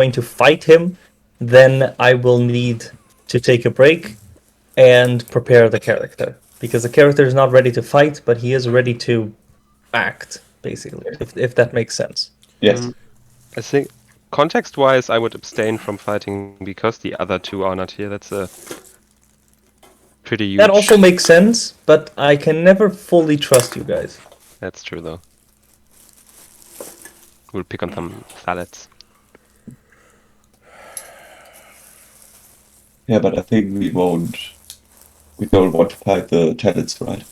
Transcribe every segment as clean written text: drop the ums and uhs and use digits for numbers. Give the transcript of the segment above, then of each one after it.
going to fight him, then I will need to take a break and prepare the character. Because the character is not ready to fight, but he is ready to act, basically, if that makes sense. Yes. I think context-wise, I would abstain from fighting because the other two are not here. That's a pretty huge. That also makes sense, but I can never fully trust you guys. That's true, though. We'll pick on some salads. Yeah, but I think we won't. We don't want to fight the talents, right?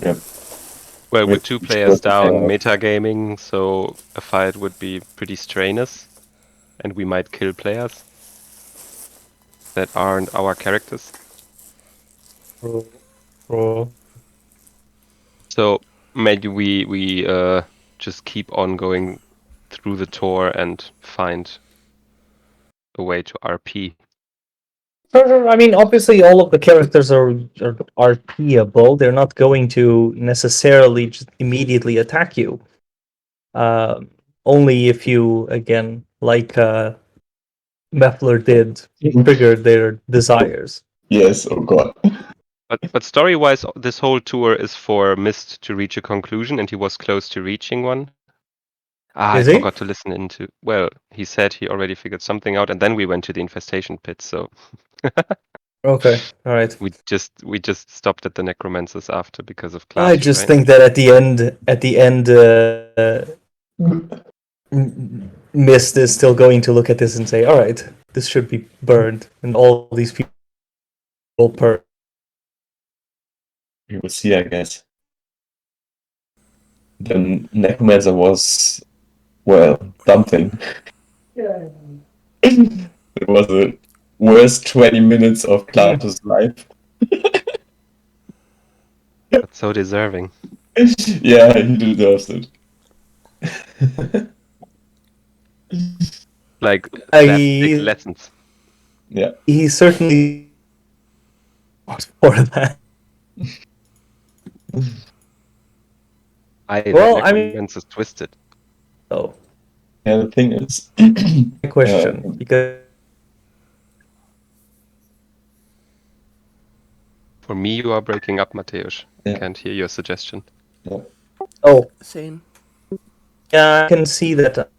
Yeah. Well, with Right. 2 players down, Yeah. metagaming, so a fight would be pretty strenuous, and we might kill players that aren't our characters. So maybe we just keep on going through the tour and find a way to RP. Sure. I mean, obviously, all of the characters are RPable. They're not going to necessarily just immediately attack you. Only if you, again, like Meffler did, trigger their desires. Yes. Oh God. But story-wise, this whole tour is for Mist to reach a conclusion, and he was close to reaching one. Is I he? forgot to listen into. Well, he said he already figured something out, and then we went to the infestation pit. So Okay, all right. we just stopped at the necromancers after because of I Klaatu, just right? think that at the end, Mist is still going to look at this and say, "All right, this should be burned," and all these people per. We will see, I guess. The necromancer was, well, something. It was the worst 20 minutes of Klaatu's life. But so deserving. Yeah, he deserves it. Like I- lessons. Yeah. He certainly for that. Well, I mean, necromancers twisted. oh, Yeah, the thing is, question because For me, you are breaking up, Mateusz. Yeah. I can't hear your suggestion. Yeah. oh, Same. yeah, I can see that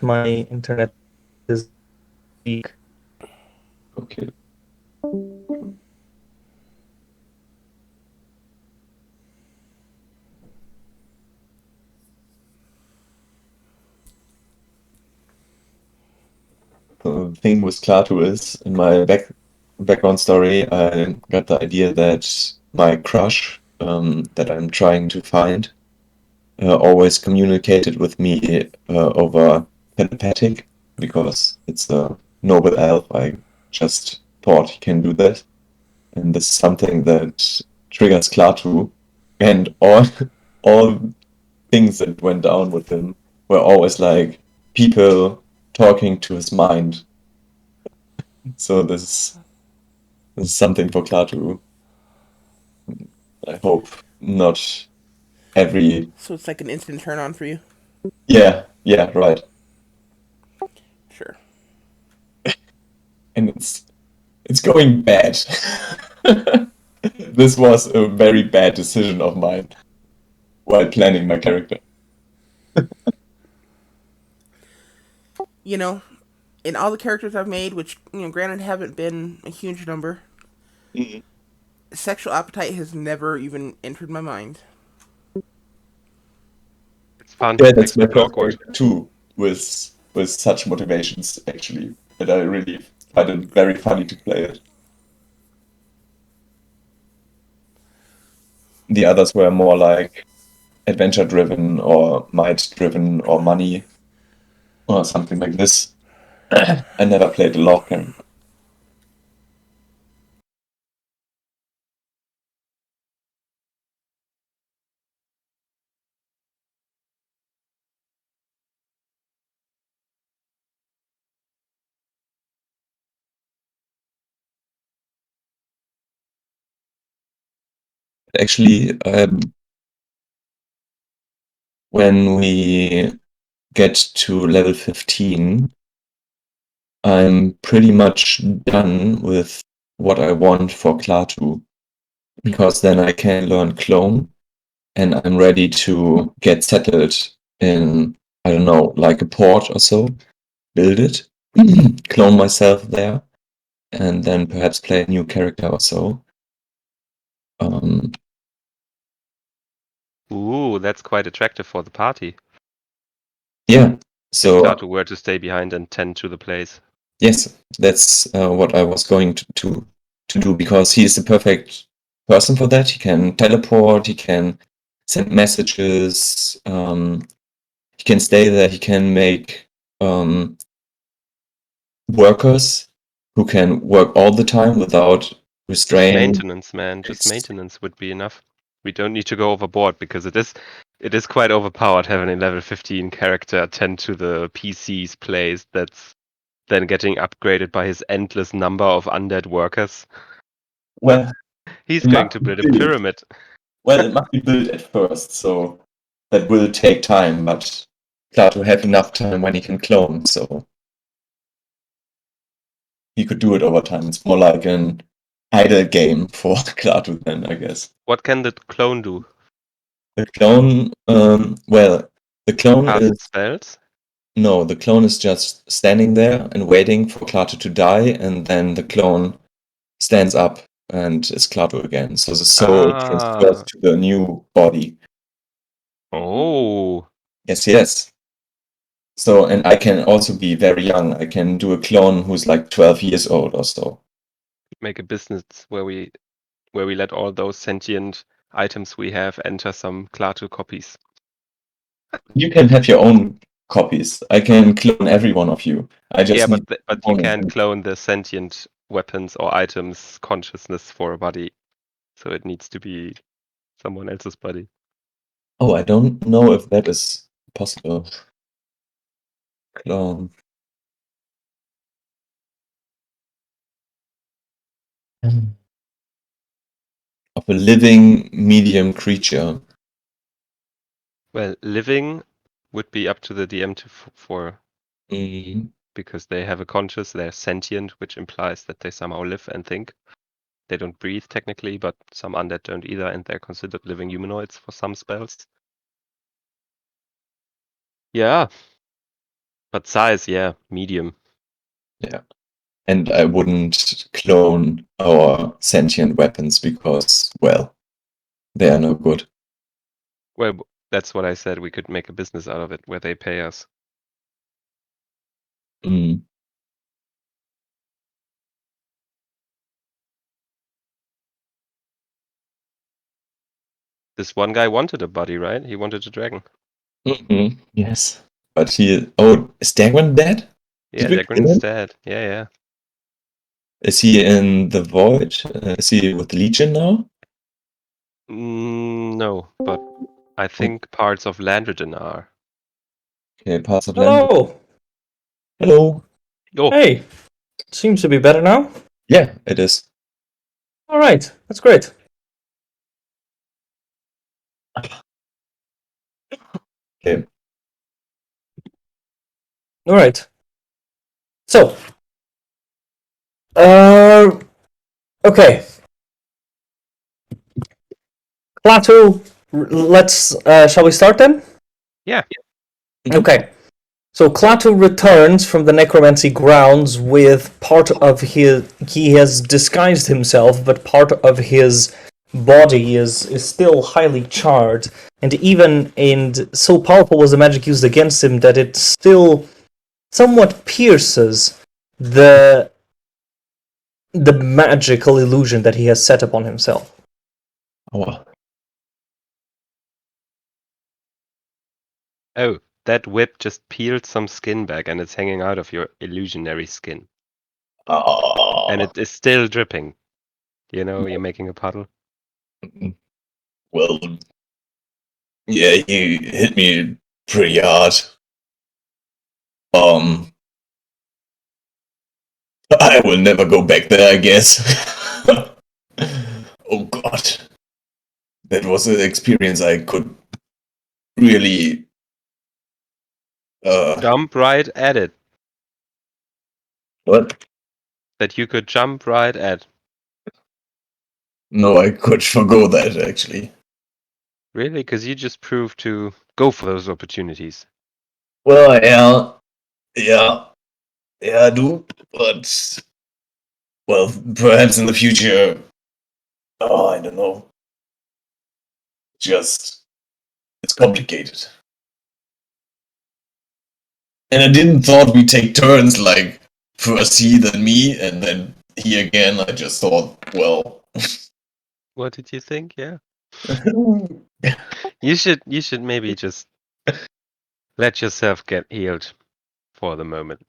my internet is weak. Okay. The thing with Klaatu is, in my background story, I got the idea that my crush, that I'm trying to find, always communicated with me over telepathic, because it's a noble elf. I just thought he can do that, and this is something that triggers Klaatu, and all things that went down with him were always like people talking to his mind. So this is something for Klaatu. I hope not every. So it's like an instant turn on for you? Yeah, right. Sure. And it's going bad. This was a very bad decision of mine while planning my character. You know, in all the characters I've made, which, granted haven't been a huge number, sexual appetite has never even entered my mind. It's fun. Yeah, Makes that's my it awkward. character too, with such motivations actually. That I really find it very funny to play it. The others were more like adventure driven or might driven or money or something like this. I never played a lore character. Actually, when we get to level 15, I'm pretty much done with what I want for Klaatu, because then I can learn Clone, and I'm ready to get settled in, I don't know, like a port or so, build it, clone myself there, and then perhaps play a new character or so. Ooh, that's quite attractive for the party. Yeah, If so Klaatu were to stay behind and tend to the place. yes, that's what I was going to do, because he is the perfect person for that. He can teleport, he can send messages, he can stay there, he can make workers who can work all the time without Just restraining. maintenance, man. Just maintenance would be enough. We don't need to go overboard because it is quite overpowered having a level 15 character tend to the PC's place that's then getting upgraded by his endless number of undead workers. Well, He's it going must to be build a built. pyramid. Well, it must be built at first, so that will take time, but Plato will have enough time when he can clone, so he could do it over time. It's more like an idle game for Plato then, I guess. What can the clone do? The clone, well, the clone Cast is spells? no, the clone is just standing there and waiting for Klaatu to die, and then the clone stands up and is Klaatu again. So the soul transfers Ah. to the new body. Oh. Yes, yes. So, and I can also be very young. I can do a clone who's like 12 years old or so. Make a business where we let all those sentient items we have enter some Klaatu copies. You can have your own copies. I can clone every one of you. I just Yeah, need but you can't clone the sentient weapons or items consciousness for a body. So it needs to be someone else's body. Oh, I don't know if that is possible. Clone. Of a living medium creature. Well, living would be up to the DM to for Mm. because they have a conscious, they're sentient, which implies that they somehow live and think. They don't breathe technically, but some undead don't either, and they're considered living humanoids for some spells. Yeah. But size, yeah, medium. Yeah. And I wouldn't clone our sentient weapons because, well, they are no good. Well, that's what I said. We could make a business out of it where they pay us. Mm. This one guy wanted a buddy, right? He wanted a dragon. Mm-hmm. Yes. But he. Oh, is Dagman dead? Yeah, Did we Dagran kill him? instead. Yeah, yeah. Is he in the Void? Is he with Legion now? No, but I think parts of Landridan are. Okay, parts of land. Hello. Hello. Oh, Hey. Seems to be better now. Yeah, it is. All right. That's great. Okay. All right. So, uh, okay. Klaatu, let's. Shall we start then? yeah. Okay. So Klaatu returns from the necromancy grounds with part of his. He has disguised himself, but part of his body is still highly charred, and so powerful was the magic used against him that it still somewhat pierces the magical illusion that he has set upon himself. Oh, Oh, that whip just peeled some skin back and it's hanging out of your illusionary skin. And it is still dripping. You know, you're making a puddle. Well, yeah, you hit me pretty hard. I will never go back there, I guess. Oh god. That was an experience I could really Jump right at it. What? That you could jump right at. No, I could forgo that, actually. Really? Because you just proved to go for those opportunities. Well, yeah, I do, but, well, perhaps in the future, I don't know. Just, it's complicated. And I didn't thought we'd take turns, like, first he, then me, and then he again. I just thought, well... What did you think? Yeah. You should maybe just let yourself get healed for the moment.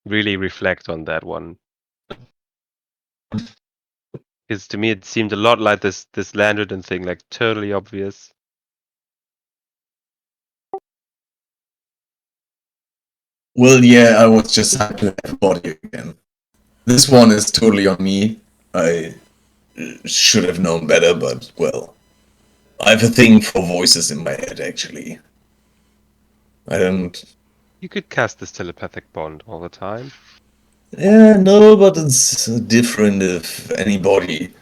Really reflect on that one. Because to me it seemed a lot like this Landredon thing, like totally obvious. Well, yeah, I was just happy to have a body again. This one is totally on me. I should have known better, but, well, I have a thing for voices in my head, actually. I don't... You could cast this telepathic bond all the time. Yeah, no, but it's different if anybody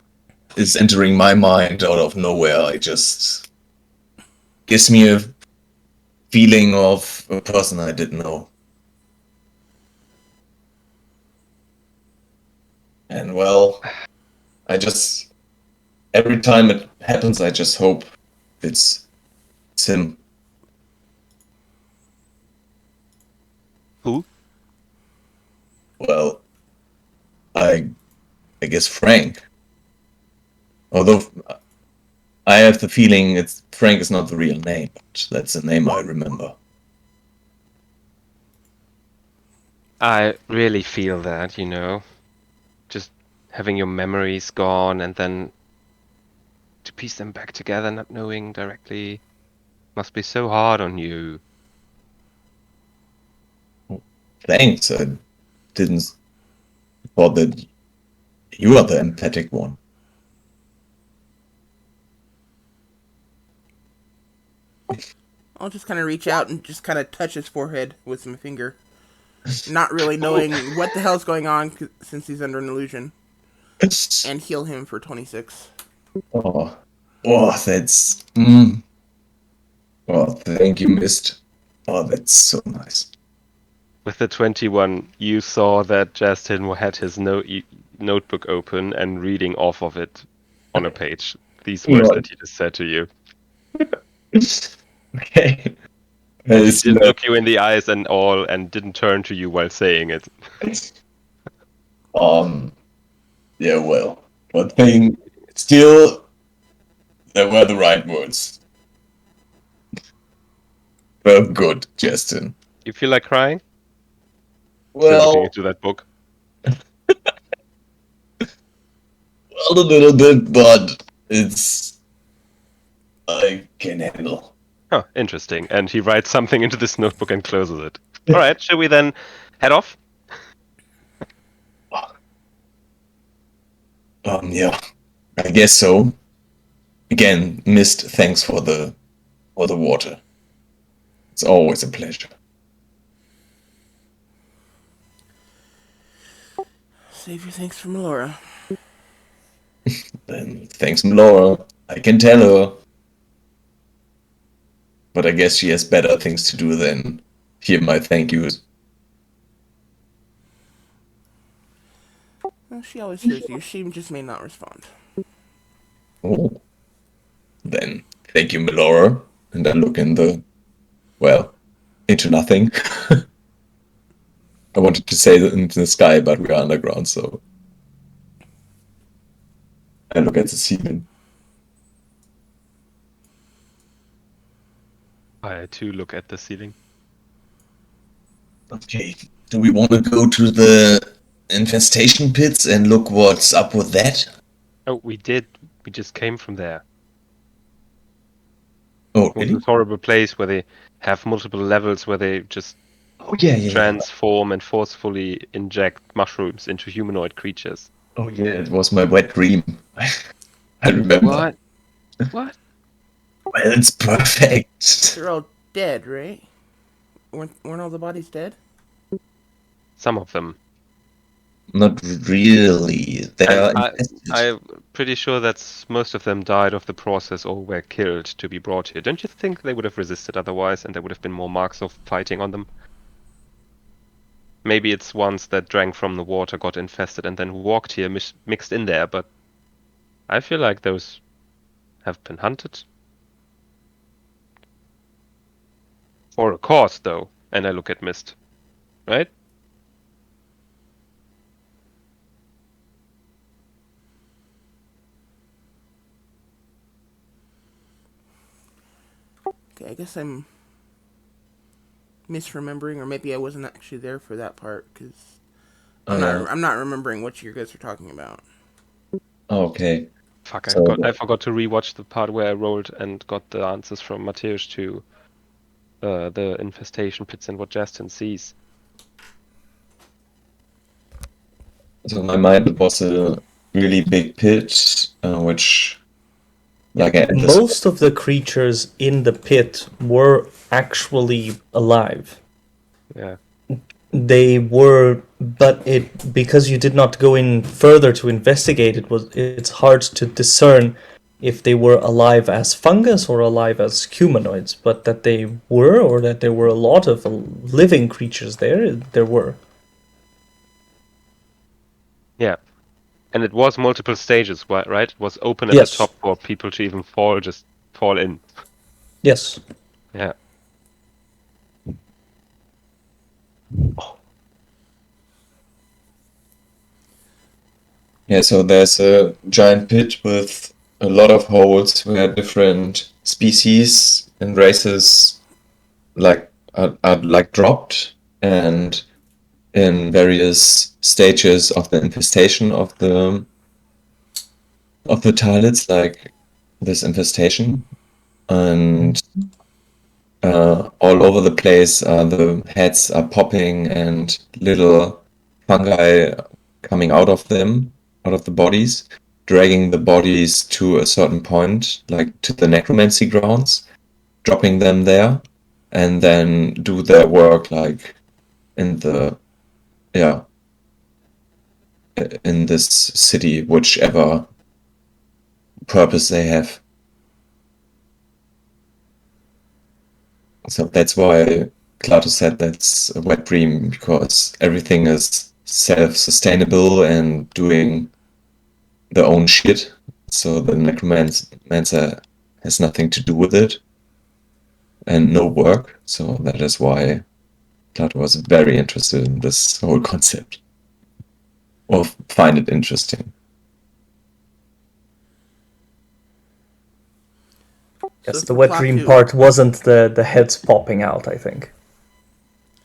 is entering my mind out of nowhere. It just gives me a feeling of a person I didn't know. And, well, I just... Every time it happens, I just hope it's him. Who? Well, I guess Frank. Although I have the feeling it's Frank is not the real name, but that's the name I remember. I really feel that, just having your memories gone and then to piece them back together, not knowing directly, must be so hard on you. Thanks, I didn't thought that you are the emphatic one. I'll just kind of reach out and just kind of touch his forehead with my finger, not really knowing what the hell's going on since he's under an illusion, and heal him for 26. Oh, that's... Oh, thank you, Mist. Oh, that's so nice. With the 21, you saw that Justin had his notebook open and reading off of it on a page. These words that he just said to you. Okay. He didn't look you in the eyes and didn't turn to you while saying it. Yeah, well, but thing still, they were the right words. Well, good, Justin. You feel like crying? Still looking into that book. Well, a little bit, but it's... I can handle. Oh, interesting. And he writes something into this notebook and closes it. All right, shall we then head off? Yeah, I guess so. Again, Mist, thanks for the water. It's always a pleasure. Save your thanks for Melora. Then thanks, Melora. I can tell her. But I guess she has better things to do than hear my thank yous. Well, she always hears you. She just may not respond. Oh. Then thank you, Melora. And I look into nothing. I wanted to say into the sky, but we are underground, so I look at the ceiling. I too look at the ceiling. Okay, do we want to go to the infestation pits and look what's up with that? Oh, we did. We just came from there. Oh, It was really? this horrible place where they have multiple levels where they just Yeah. transform and forcefully inject mushrooms into humanoid creatures. Oh, yeah, it was my wet dream. I remember. What? Well, it's perfect. They're all dead, right? weren't all the bodies dead? Some of them. Not really. They are And infested. I'm pretty sure that most of them died of the process or were killed to be brought here. Don't you think they would have resisted otherwise, and there would have been more marks of fighting on them? Maybe it's ones that drank from the water, got infested, and then walked here mixed in there, but I feel like those have been hunted. For a cause, though, and I look at Mist. Right? Okay, I guess I'm misremembering, or maybe I wasn't actually there for that part because Oh, yeah. I'm not remembering what you guys are talking about. Okay. Fuck, So I forgot to rewatch the part where I rolled and got the answers from Mateusz to the infestation pits and what Justin sees. So in my mind, it was a really big pit, which, like I anticipated. Most of the creatures in the pit were actually alive. Yeah. They were, but it because you did not go in further to investigate it's hard to discern if they were alive as fungus or alive as humanoids. But that they were, or that there were a lot of living creatures there were. Yeah. And it was multiple stages, right? It was open at the Yes. top for people to even just fall in. Yes. Yeah. Yeah, so there's a giant pit with a lot of holes where different species and races are like dropped, and in various stages of the infestation of the targets, like this infestation, and all over the place the heads are popping and little fungi coming out of them, out of the bodies, dragging the bodies to a certain point, like to the necromancy grounds, dropping them there, and then do their work like in the yeah in this city, whichever purpose they have. So that's why Klaatu said that's a wet dream, because everything is self-sustainable and doing their own shit. So the necromancer has nothing to do with it and no work. So that is why Klaatu was very interested in this whole concept, or find it interesting. Yes, So the for wet dream Klaatu, part wasn't the heads popping out, I think.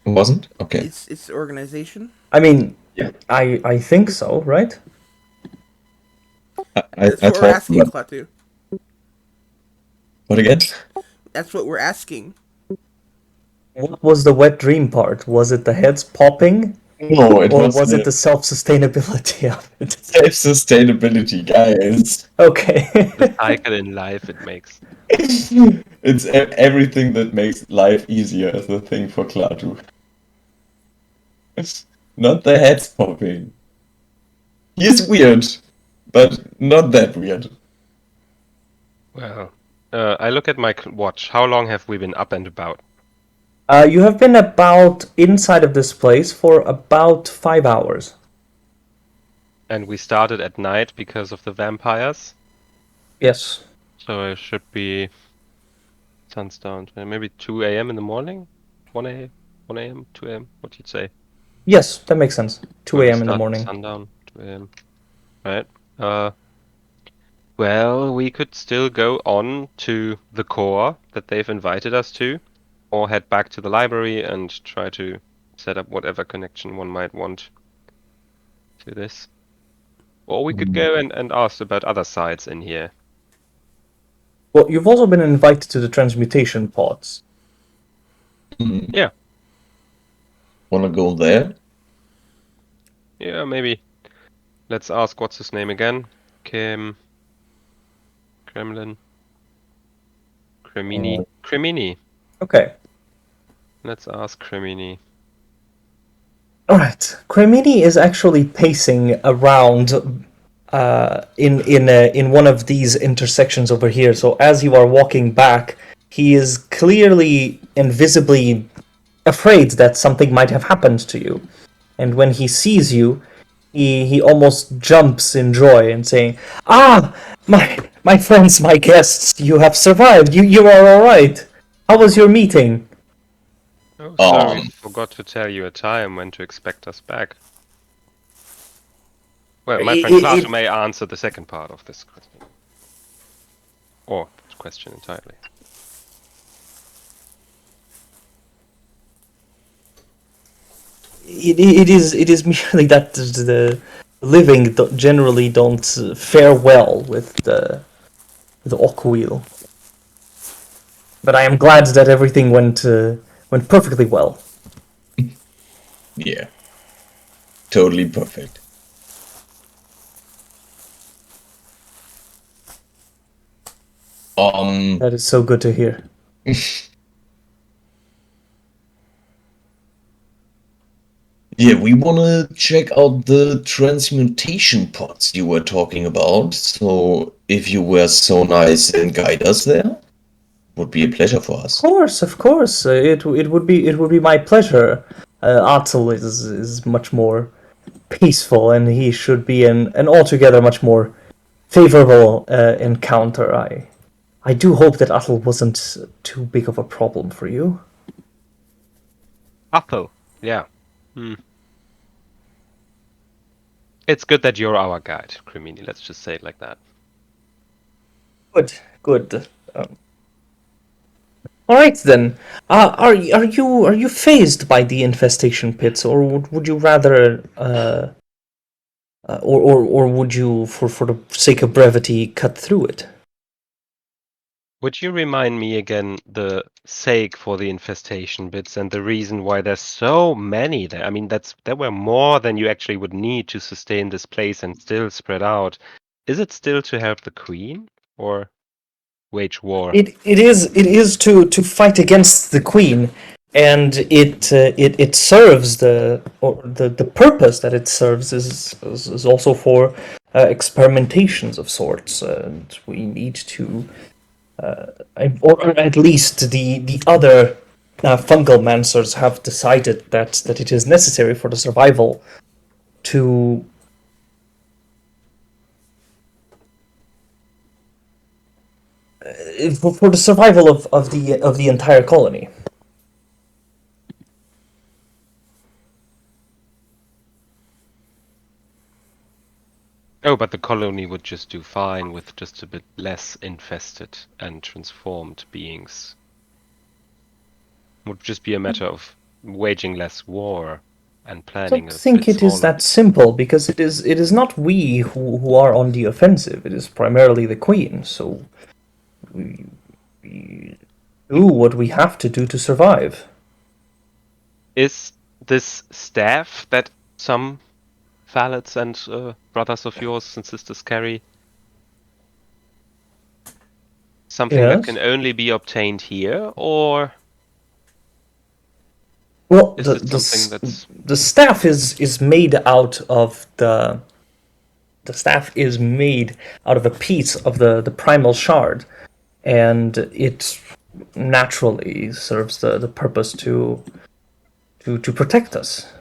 It wasn't? Okay. it's the organization. I mean, Yeah. I think so, right? That's I what we're thought, asking, Klaatu. what again? That's what we're asking. What was the wet dream part? Was it the heads popping, No, it or was was it the self-sustainability of it? self-sustainability, guys. Okay. The cycle in life it makes. It's everything that makes life easier is a thing for Klaatu. Not the heads popping. He's weird, but not that weird. Well, I look at my watch. How long have we been up and about? You have been about inside of this place for about 5 hours. And we started at night because of the vampires. Yes. So it should be sun's down. Maybe 2 a.m. in the morning? 1 a.m., 1 a.m., 2 a.m. What you'd say? Yes, that makes sense. 2 When we a.m. in the start morning. sundown, 2 a.m. Right. Well, we could still go on to the core that they've invited us to, or head back to the library and try to set up whatever connection one might want to this. Or we could go and ask about other sites in here. Well, you've also been invited to the transmutation pods. Yeah. Wanna go there? Yeah, maybe. Let's ask what's his name again? Kremlin. Cremini. Cremini. Okay. Let's ask Crimini. Alright, Cremini is actually pacing around in one of these intersections over here. So as you are walking back, he is clearly and visibly afraid that something might have happened to you. And when he sees you, he almost jumps in joy and saying, "Ah, my friends, my guests, you have survived. You are all right. How was your meeting?" Oh, sorry, we Um, forgot to tell you a time when to expect us back. Well, my friend It, Klaatu may answer the second part of this question. Or question entirely. it is merely that the living generally don't fare well with the Okwheel. But I am glad that everything went perfectly well. yeah, totally perfect. That is so good to hear. Yeah, we want to check out the transmutation pods you were talking about. So if you were so nice and guide us there, would be a pleasure for us. Of course, it would be my pleasure. Atzel is much more peaceful, and he should be an altogether much more favorable encounter. I do hope that Atzel wasn't too big of a problem for you. Apple. Yeah. It's good that you're our guide, Crimini. Let's just say it like that. Good. All right then. Are you phased by the infestation pits, or would you rather, or would you, for the sake of brevity, cut through it? Would you remind me again the sake for the infestation bits and the reason why there's so many there? I mean, there were more than you actually would need to sustain this place and still spread out. Is it still to help the queen or wage war? It is to fight against the queen, and it serves the purpose that it serves is also for experimentations of sorts, and we need to, or at least the other fungal mancers have decided that it is necessary for the survival to for the survival of the entire colony. Oh, but the colony would just do fine with just a bit less infested and transformed beings. Would just be a matter of waging less war and I planning don't a think bit it is smaller. that simple, because it is not we who are on the offensive. It is primarily the queen. So we do what we have to do to survive. Is this staff that some Phallets and brothers of yours and sisters carry something that can Yes. only be obtained here, or Well, is this something that's the staff is made out of the staff is made out of a piece of the primal shard, and it naturally serves the purpose to protect us,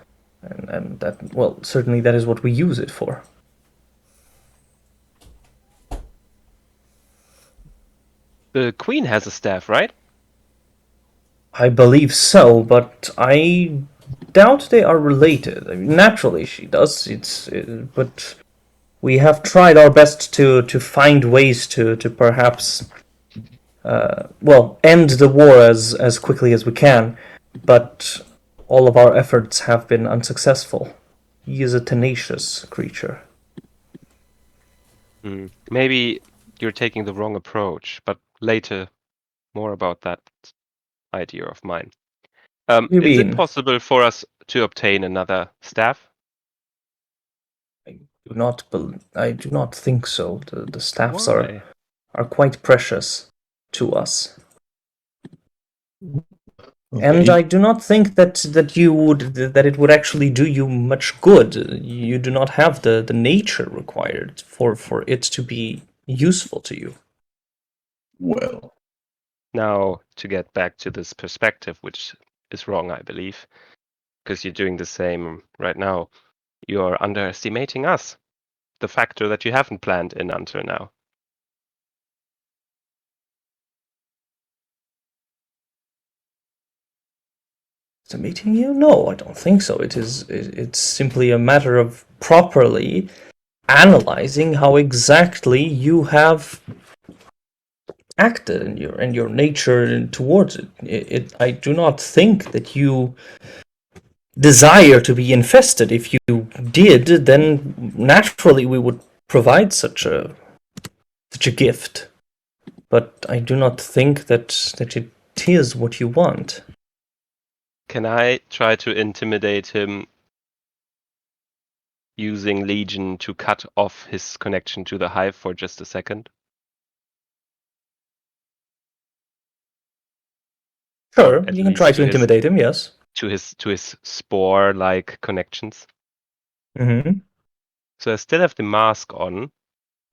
and that, well, certainly that is what we use it for. the queen has a staff, right? I believe so, but I doubt they are related. I mean, naturally, she does. But we have tried our best to find ways to perhaps, well, end the war as quickly as we can, but all of our efforts have been unsuccessful. He is a tenacious creature. Maybe you're taking the wrong approach, but later, more about that idea of mine. You Is it mean? possible for us to obtain another staff? I do not think so. The staffs Why? are quite precious to us. And Okay. I do not think that it would actually do you much good. You do not have the nature required for it to be useful to you. Well, Now, to get back to this perspective, which is wrong, I believe, because you're doing the same right now, you're underestimating us, the factor that you haven't planned in until now. The meeting you? No, I don't think so. It's simply a matter of properly analyzing how exactly you have acted and your nature towards it. I do not think that you desire to be infested. If you did, then naturally we would provide such a gift. But I do not think that it is what you want. Can I try to intimidate him using Legion to cut off his connection to the hive for just a second? Sure, At you can try least to intimidate him, yes. to his spore-like connections. Mm-hmm. So I still have the mask on,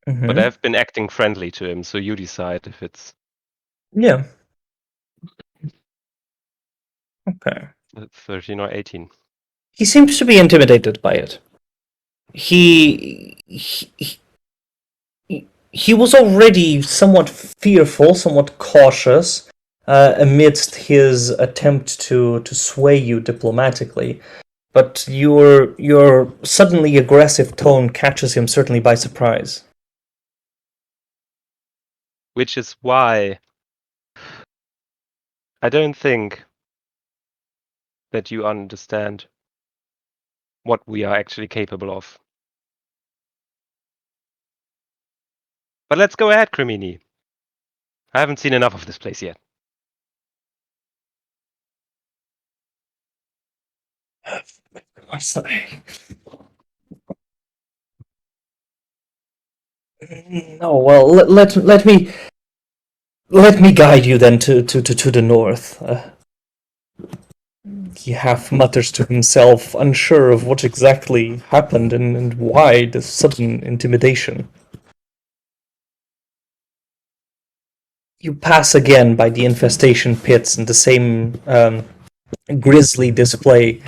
Mm-hmm. but I've been acting friendly to him, so you decide if it's Yeah. Okay. 13 or 18. He seems to be intimidated by it. He was already somewhat fearful, somewhat cautious, amidst his attempt to sway you diplomatically. But your suddenly aggressive tone catches him certainly by surprise. Which is why I don't think that you understand what we are actually capable of. But let's go ahead, Crimini. I haven't seen enough of this place yet. No, well, let me guide you then to the north. He half mutters to himself, unsure of what exactly happened and why this sudden intimidation. You pass again by the infestation pits, and the same grisly display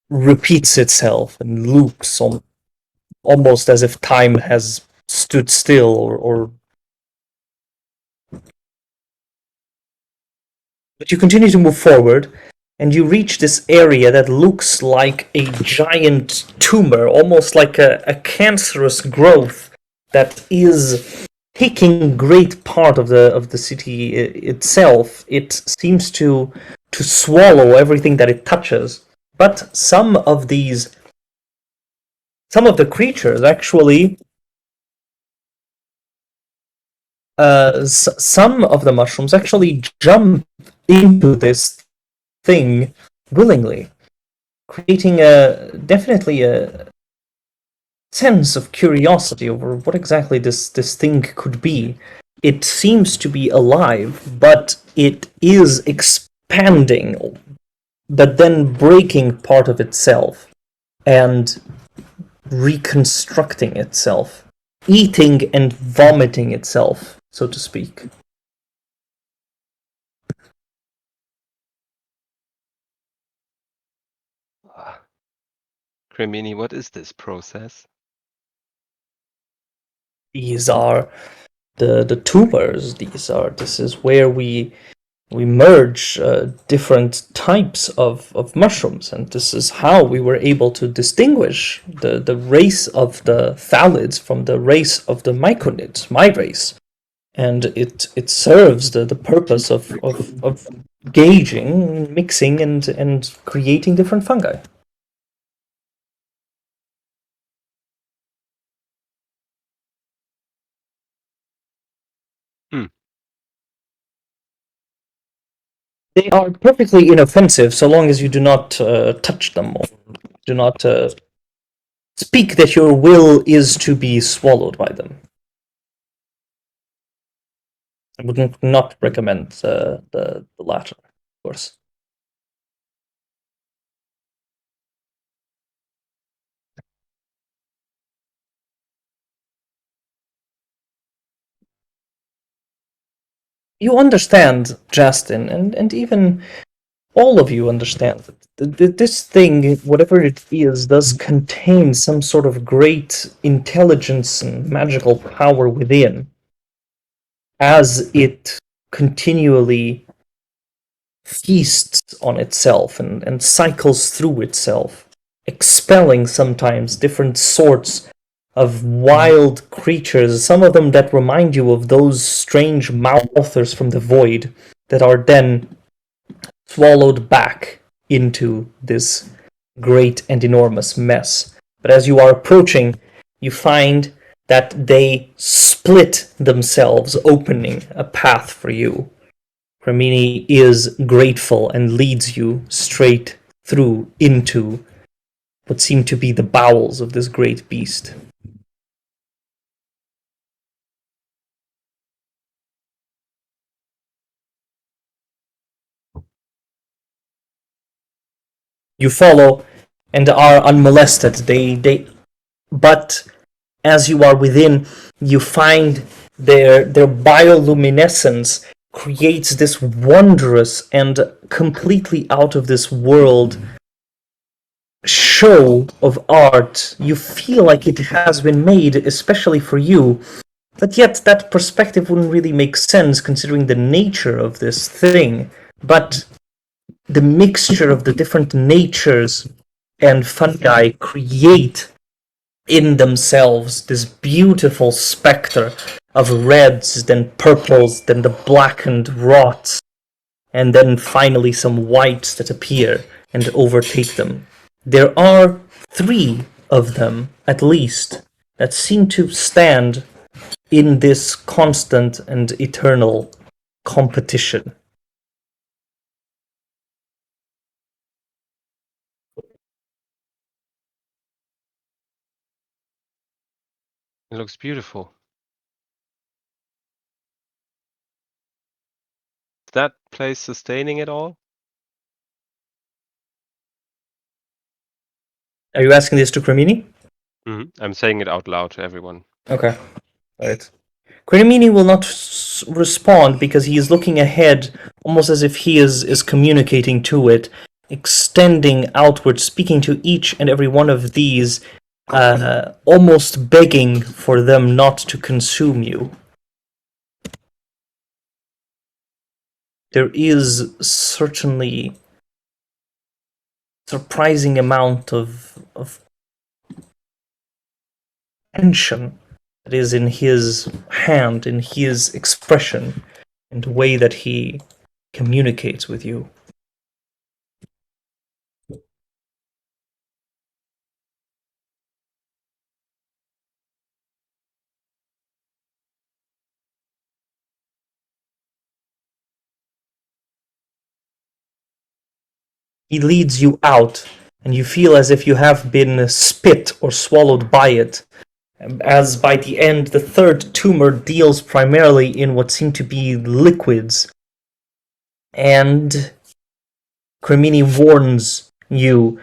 repeats itself and loops almost as if time has stood still or. But you continue to move forward, and you reach this area that looks like a giant tumor, almost like a cancerous growth that is taking great part of the city itself. It seems to swallow everything that it touches. But some of the creatures actually, some of the mushrooms actually jump into this thing willingly, creating definitely a sense of curiosity over what exactly this thing could be. It seems to be alive, but it is expanding, but then breaking part of itself and reconstructing itself, eating and vomiting itself, so to speak. Crimini, what is this process? These are the tumors. This is where we merge different types of mushrooms, and this is how we were able to distinguish the race of the phthalids from the race of the myconids, my race. And it serves the purpose of gauging, mixing, and creating different fungi. They are perfectly inoffensive so long as you do not touch them or do not speak that your will is to be swallowed by them. I would not recommend the latter. course. You understand, Justin, and even all of you understand that this thing, whatever it is, does contain some sort of great intelligence and magical power within, as it continually feasts on itself and cycles through itself, expelling sometimes different sorts of wild creatures, some of them that remind you of those strange mouthers from the void that are then swallowed back into this great and enormous mess. But as you are approaching, you find that they split themselves, opening a path for you. Cremini is grateful and leads you straight through into what seem to be the bowels of this great beast. You follow and are unmolested. But as you are within, you find their bioluminescence creates this wondrous and completely out of this world show of art. You feel like it has been made especially for you, but yet that perspective wouldn't really make sense considering the nature of this thing. But the mixture of the different natures and fungi create in themselves this beautiful spectre of reds, then purples, then the blackened rots, and then finally some whites that appear and overtake them. There are 3 of them, at least, that seem to stand in this constant and eternal competition. It looks beautiful. Is that place sustaining it all? Are you asking this to Cremini? I'm saying it out loud to everyone. Okay. Right. Cremini will not respond because he is looking ahead, almost as if he is communicating to it, extending outward, speaking to each and every one of these, almost begging for them not to consume you. There is certainly surprising amount of tension that is in his hand, in his expression, and the way that he communicates with you. He leads you out, and you feel as if you have been spit or swallowed by it. As by the end, the third tumor deals primarily in what seem to be liquids. And Cremini warns you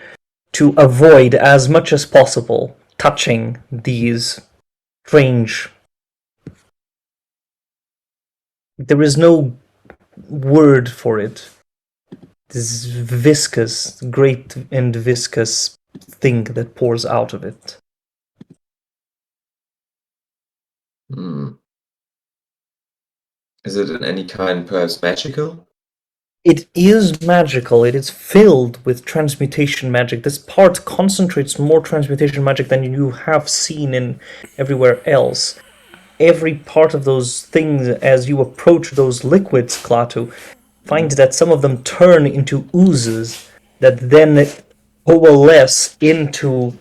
to avoid as much as possible touching these strange. There is no word for it. This viscous, great and viscous thing that pours out of it. Is it in any kind perhaps magical? It is magical. It is filled with transmutation magic. This part concentrates more transmutation magic than you have seen in everywhere else. Every part of those things, as you approach those liquids, Klaatu, find that some of them turn into oozes that then coalesce into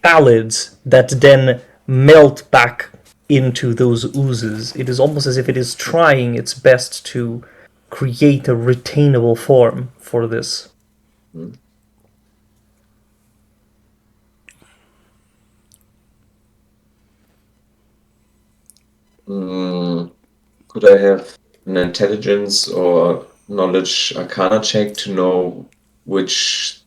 solids that then melt back into those oozes. It is almost as if it is trying its best to create a retainable form for this. Could I have an intelligence or knowledge arcana check to know which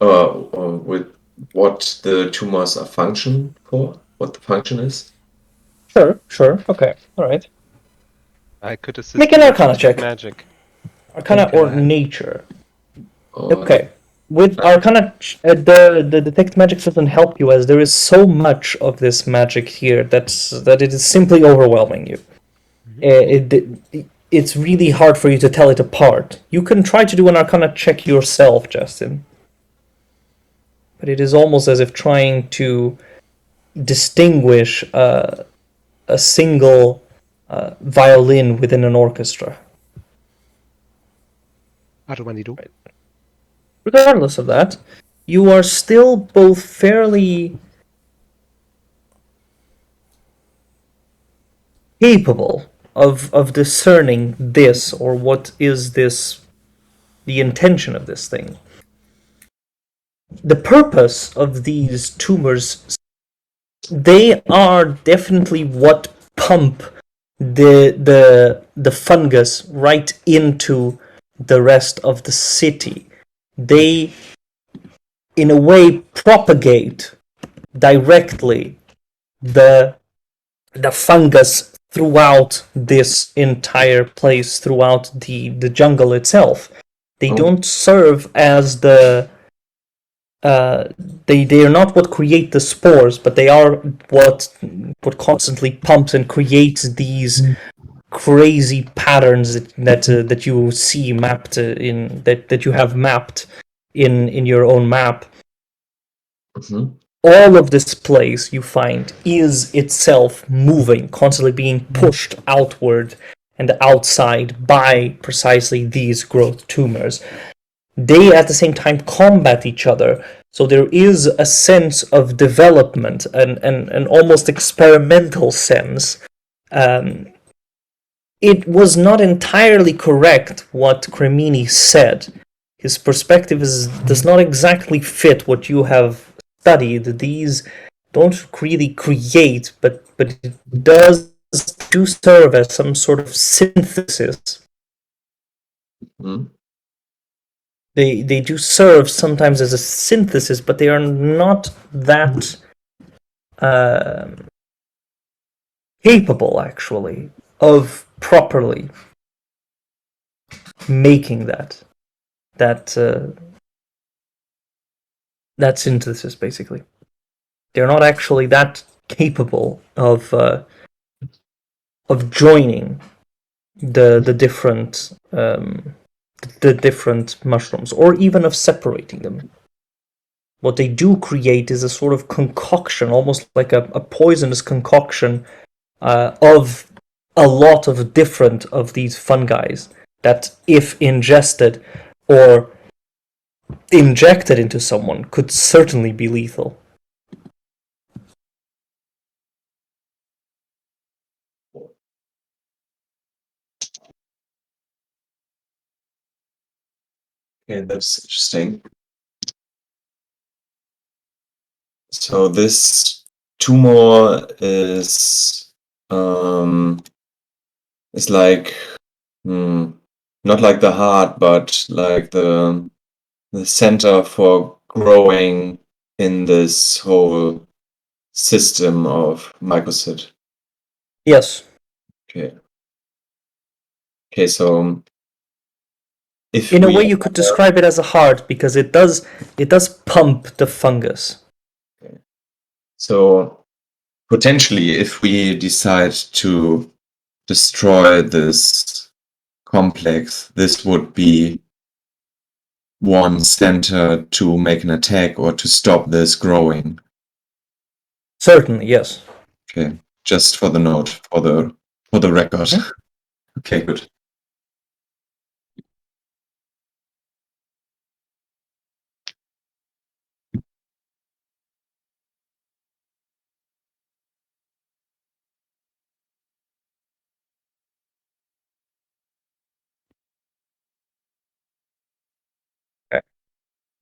with what the tumors are function for, what the function is. Sure. Okay, all right. I could assist Make an you with Arcana detect check. magic. Arcana Can or I? nature. Or Okay. With Arcana, the detect magic doesn't help you, as there is so much of this magic here that it is simply overwhelming you. It's really hard for you to tell it apart. You can try to do an Arcana check yourself, Justin, but it is almost as if trying to distinguish a single violin within an orchestra. Regardless of that, you are still both fairly capable of discerning this, or what is this, the intention of this thing. The purpose of these tumors, they are definitely what pump the fungus right into the rest of the city. They, in a way, propagate directly the fungus throughout this entire place, throughout the jungle itself. They don't serve as the they are not what create the spores, but they are what constantly pumps and creates these crazy patterns that you see mapped in that you have mapped in your own map. Mhm. All of this place you find is itself moving, constantly being pushed outward and outside by precisely these growth tumors. They at the same time combat each other, so there is a sense of development, an almost experimental sense. It was not entirely correct what Cremini said. His perspective does not exactly fit what you have studied. These don't really create, but it do serve as some sort of synthesis. Mhm. They do serve sometimes as a synthesis, but they are not that capable, actually, of properly making that synthesis. Basically, they're not actually that capable of joining the different mushrooms, or even of separating them. What they do create is a sort of concoction, almost like a poisonous concoction of a lot of different of these fungi that, if ingested or injected into someone, could certainly be lethal. Okay, that's interesting. So this tumor is like not like the heart, but like the center for growing in this whole system of mycosid. Yes. Okay. Okay, so if In a we way, you could describe it as a heart, because it does pump the fungus. So potentially, if we decide to destroy this complex, this would be one center to make an attack or to stop this growing. Certainly, yes. Okay, just for the note, for the record. Okay, good.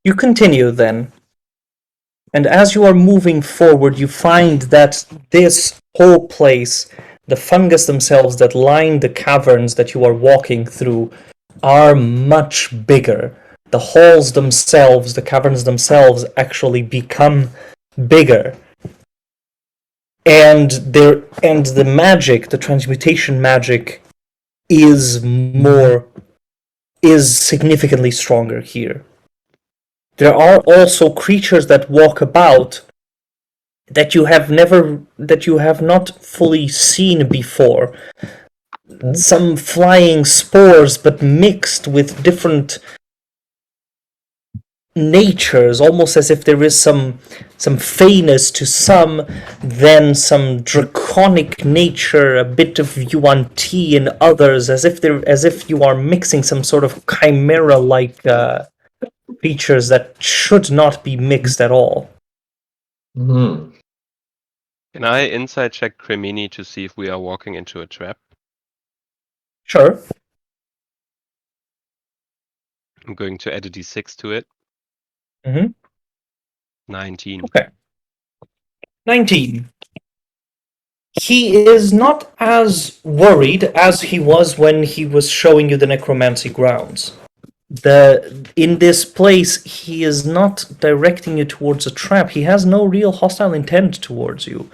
You continue then, and as you are moving forward, you find that this whole place, the fungus themselves that line the caverns that you are walking through, are much bigger. The halls themselves, the caverns themselves, actually become bigger. And the magic, the transmutation magic, is significantly stronger here. There are also creatures that walk about that you have not fully seen before. Some flying spores, but mixed with different natures, almost as if there is some feyness to some, then some draconic nature, a bit of yuan-ti in others, as if you are mixing some sort of chimera-like creatures that should not be mixed at all. Hmm. Can I inside check Cremini to see if we are walking into a trap? Sure. I'm going to add a d6 to it. Mm-hmm. 19. Okay. 19. He is not as worried as he was when he was showing you the necromancy grounds. In this place, he is not directing you towards a trap. He has no real hostile intent towards you.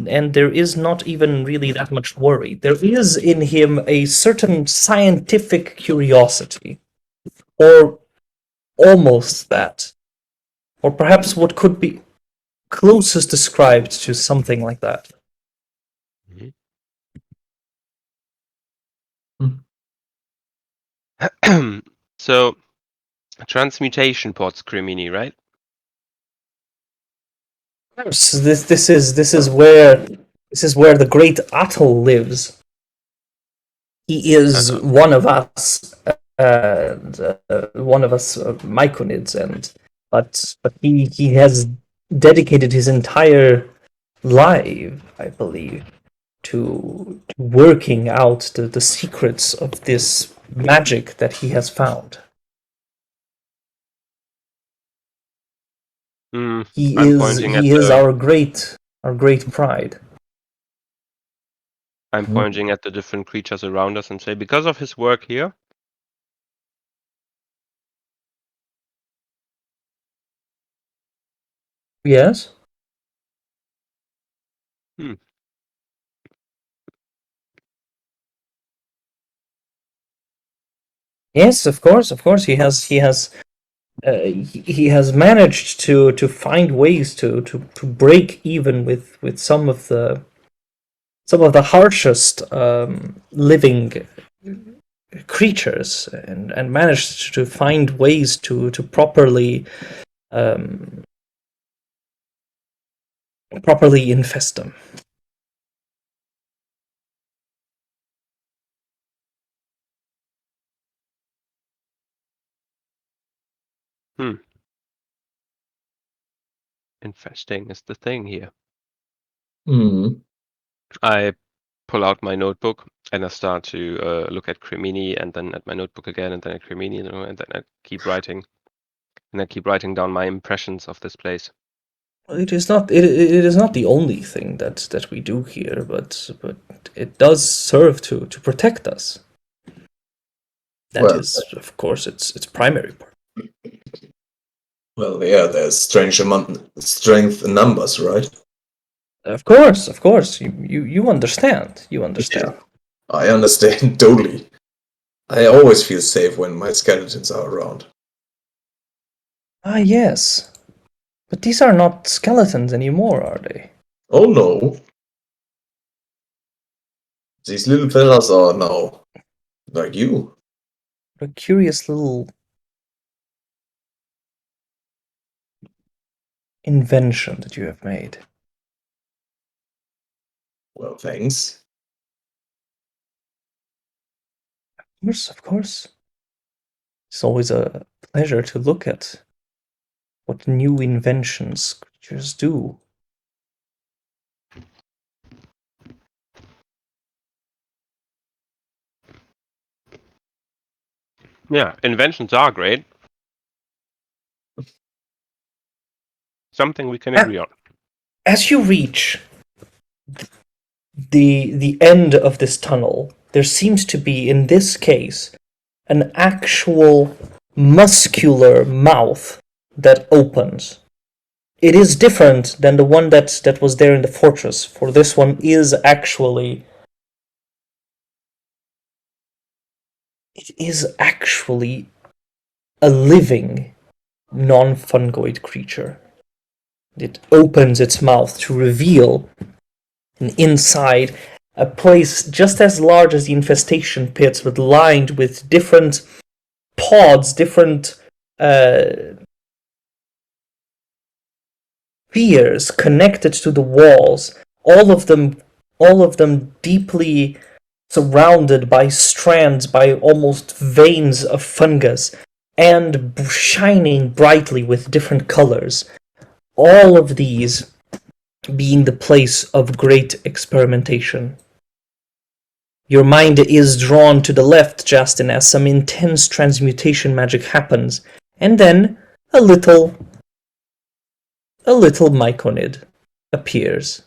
And there is not even really that much worry. There is in him a certain scientific curiosity. Or almost that. Or perhaps what could be closest described to something like that. So, transmutation pods, Cremini, right? So this is where the great Atul lives. He is one of us, Myconids, but he has dedicated his entire life, I believe, to working out the secrets of this magic that he has found. He is our great pride. I'm pointing at the different creatures around us and say, because of his work here, Yes. Yes, of course. He has managed to find ways to break even with some of the harshest living creatures, and managed to find ways to properly infest them. infesting is the thing here. Hmm. I pull out my notebook and I start to look at Cremini and then at my notebook again and then at Cremini, and then I keep writing. And I keep writing down my impressions of this place. It is not the only thing that we do here, but it does serve to protect us. That is, of course, its primary part. Well, yeah, there's strength in numbers, right? Of course. You understand. You understand. Yeah, I understand totally. I always feel safe when my skeletons are around. Ah, yes. But these are not skeletons anymore, are they? Oh no. These little fellas are now like you. What a curious little invention that you have made. Well, thanks. Of course. It's always a pleasure to look at what new inventions creatures do. Yeah, inventions are great. Something we can agree on. As you reach the end of this tunnel, there seems to be, in this case, an actual muscular mouth that opens. It is different than the one that was there in the fortress, for this one is actually a living non-fungoid creature. It opens its mouth to reveal an inside a place just as large as the infestation pits, but lined with different pods, different spheres connected to the walls, all of them deeply surrounded by strands, by almost veins of fungus, and shining brightly with different colors. All of these being the place of great experimentation. Your mind is drawn to the left, Justin, as some intense transmutation magic happens, and then a little myconid appears.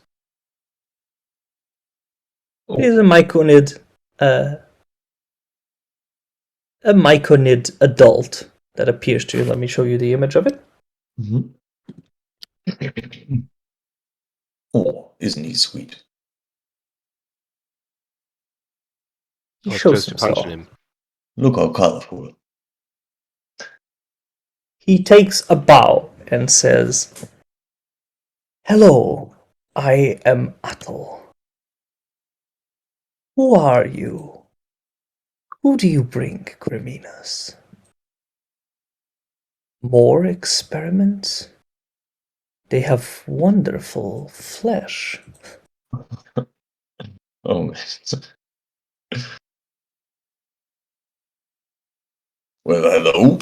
It is a myconid adult that appears to you. Let me show you the image of it. Mm-hmm. Oh, isn't he sweet? He I was shows close to himself. punching him. Look how colorful. He takes a bow and says, "Hello, I am Atul. Who are you? Who do you bring, Creminas? More experiments? They have wonderful flesh." Oh man. Well, hello.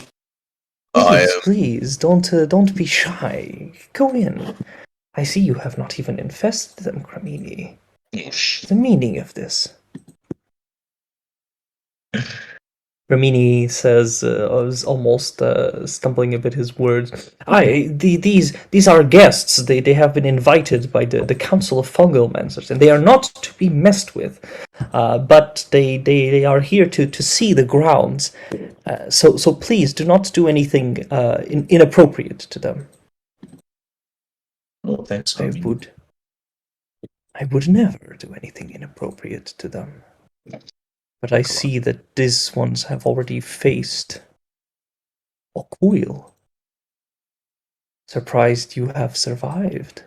Please, don't be shy. Go in. I see you have not even infested them, Cremini. The meaning of this. Ramini says, is almost stumbling a bit his words. These are guests. They have been invited by the Council of Fungomancers, and they are not to be messed with. But they are here to see the grounds. So please do not do anything inappropriate to them. Oh, thanks. I would never do anything inappropriate to them. But I see that these ones have already faced Okuil. Surprised you have survived.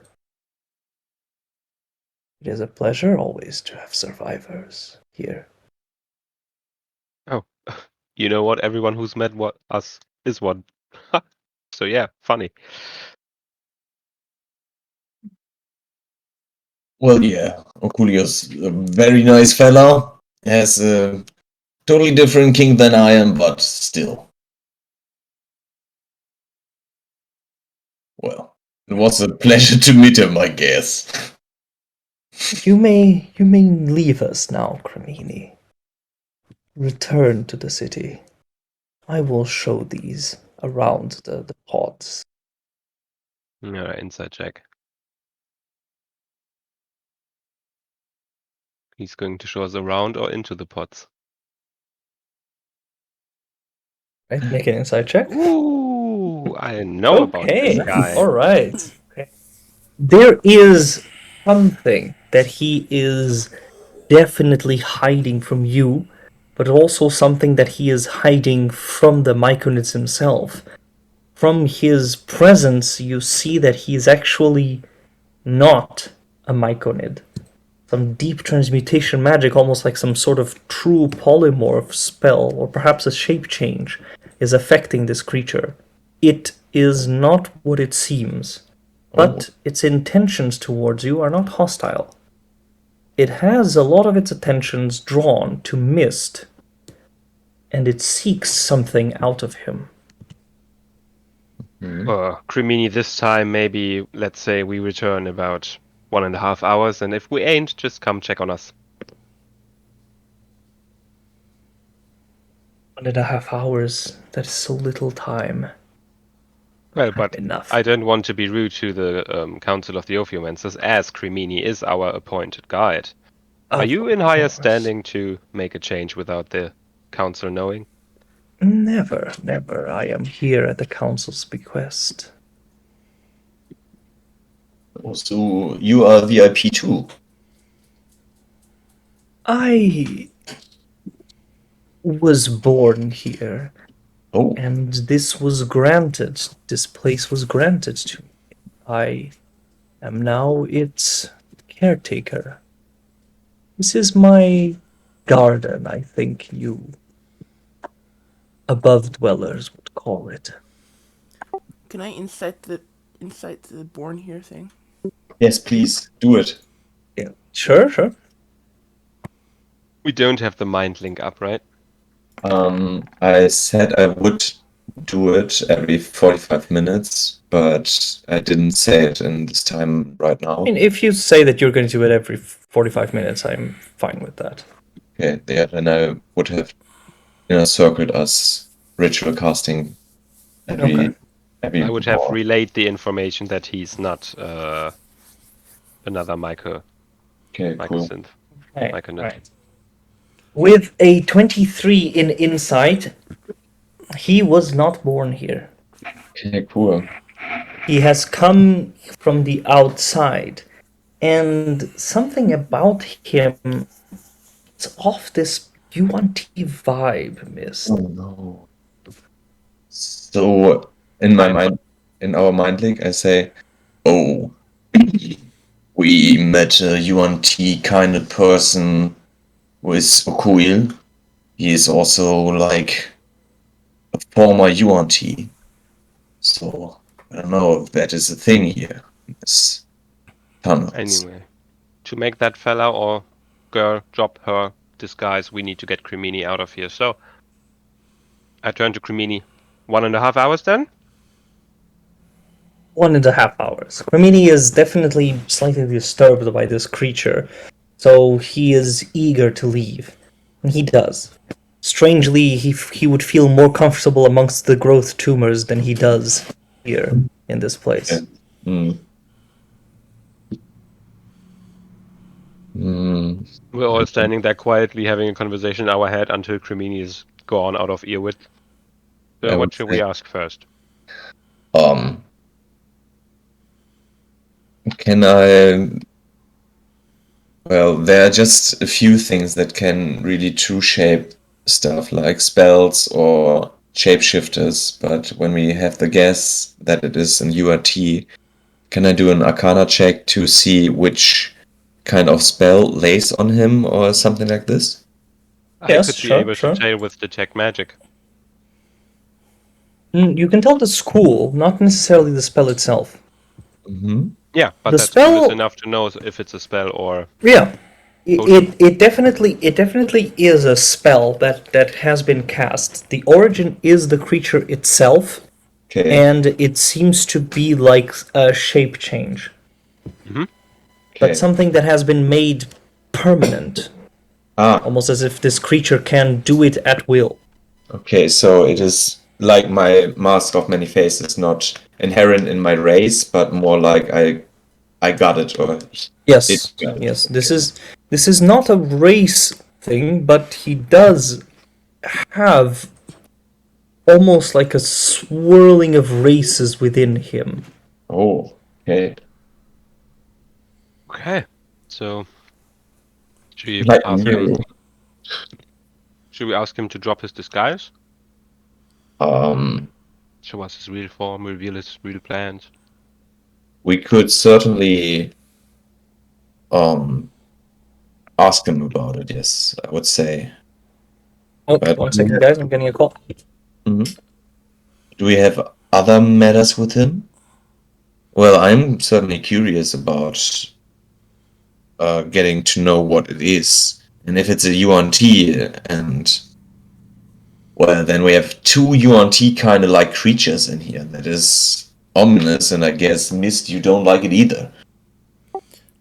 It is a pleasure always to have survivors here. Oh, you know what? Everyone who's met us is one. So yeah, funny. Well, yeah, Oculio's a very nice fellow. Has a totally different king than I am, but still. Well, it was a pleasure to meet him, I guess. You may leave us now, Cremini. Return to the city. I will show these around the pods. Yeah, inside check. He's going to show us around or into the pots. Right, make an inside check. Ooh, I know about this guy. All right. Okay. There is something that he is definitely hiding from you, but also something that he is hiding from the Myconids himself. From his presence, you see that he is actually not a Myconid. Some deep transmutation magic, almost like some sort of true polymorph spell, or perhaps a shape change, is affecting this creature. It is not what it seems, but its intentions towards you are not hostile. It has a lot of its attentions drawn to Mist, and it seeks something out of him. Crimini, this time maybe, let's say we return about 1.5 hours, and if we ain't, just come check on us. 1.5 hours, that is so little time. Well, but Enough. I don't want to be rude to the Council of the Ophiomancers, as Crimini is our appointed guide. Are you in higher standing to make a change without the Council knowing? Never, never. I am here at the council's bequest. So you are VIP too. I was born here, Oh, and this place was granted to me. I am now its caretaker. This is my garden, I think you above dwellers would call it. Can I insight the born here thing? yes, please do it. Yeah, sure. We don't have the mind link up, right? I said I would do it every 45 minutes, but I didn't say it in this time right now. I mean, if you say that you're going to do it every 45 minutes, I'm fine with that. Okay, yeah, then I would have circled us ritual casting every I would have war. relayed the information that he's not another Michael Okay, cool. synth. Okay, Myconid. right. With a 23 in insight, he was not born here. Okay, cool. He has come from the outside, and something about him is off this UNT vibe, Mist. Oh no. So in my mind, in our mind link, I say, "Oh, we met a UNT kind of person with Okuil. He is also like a former UNT. So I don't know if that is a thing here. This tunnels. Anyway, to make that fella or girl drop her disguise, we need to get Crimini out of here. So I turn to Crimini. 1.5 hours then? 1.5 hours. Crimini is definitely slightly disturbed by this creature, so he is eager to leave. And he does. Strangely, he would feel more comfortable amongst the growth tumors than he does here in this place. Yeah. We're all standing there quietly having a conversation in our head until Crimini is gone out of ear width. So what should we ask first? Can I? Well, there are just a few things that can really true shape stuff, like spells or shapeshifters, but when we have the guess that it is an URT, can I do an Arcana check to see which kind of spell lays on him or something like this? Yes, I could be sure, able sure. to tell with detect magic. You can tell the school, not necessarily the spell itself. Mm-hmm. Yeah, but The that's cool spell- enough to know if it's a spell or Yeah, Potion. it definitely is a spell that has been cast. The origin is the creature itself, Okay. and it seems to be like a shape change, Okay. but something that has been made permanent, almost as if this creature can do it at will. Okay, so it is like my mask of many faces, not inherent in my race, but more like I got it, or Yes, it got it. yes. This is not a race thing, but he does have almost like a swirling of races within him. Oh, okay. Okay. So should we Like ask him you. should we ask him to drop his disguise? Um, Show us his real form, reveal his real plans. we could certainly ask him about it, yes, I would say. Oh, But- 1 second, guys. I'm getting a call. Mhm. Do we have other matters with him? Well, I'm certainly curious about getting to know what it is. And if it's a UNT, and well, then we have two UNT kind of like creatures in here. That is ominous, and I guess, Mist, you don't like it either.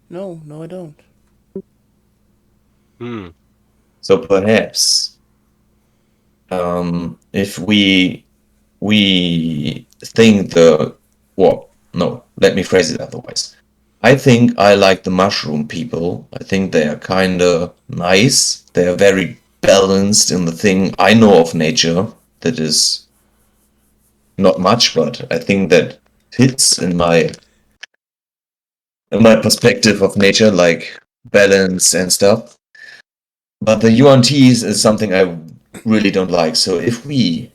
No, I don't. So perhaps, if we think no, let me phrase it otherwise. I think I like the mushroom people. I think they are kind of nice. They are very balanced in the thing I know of nature. that is not much, but I think that fits in my perspective of nature, like balance and stuff. But the UNTs is something I really don't like. So if we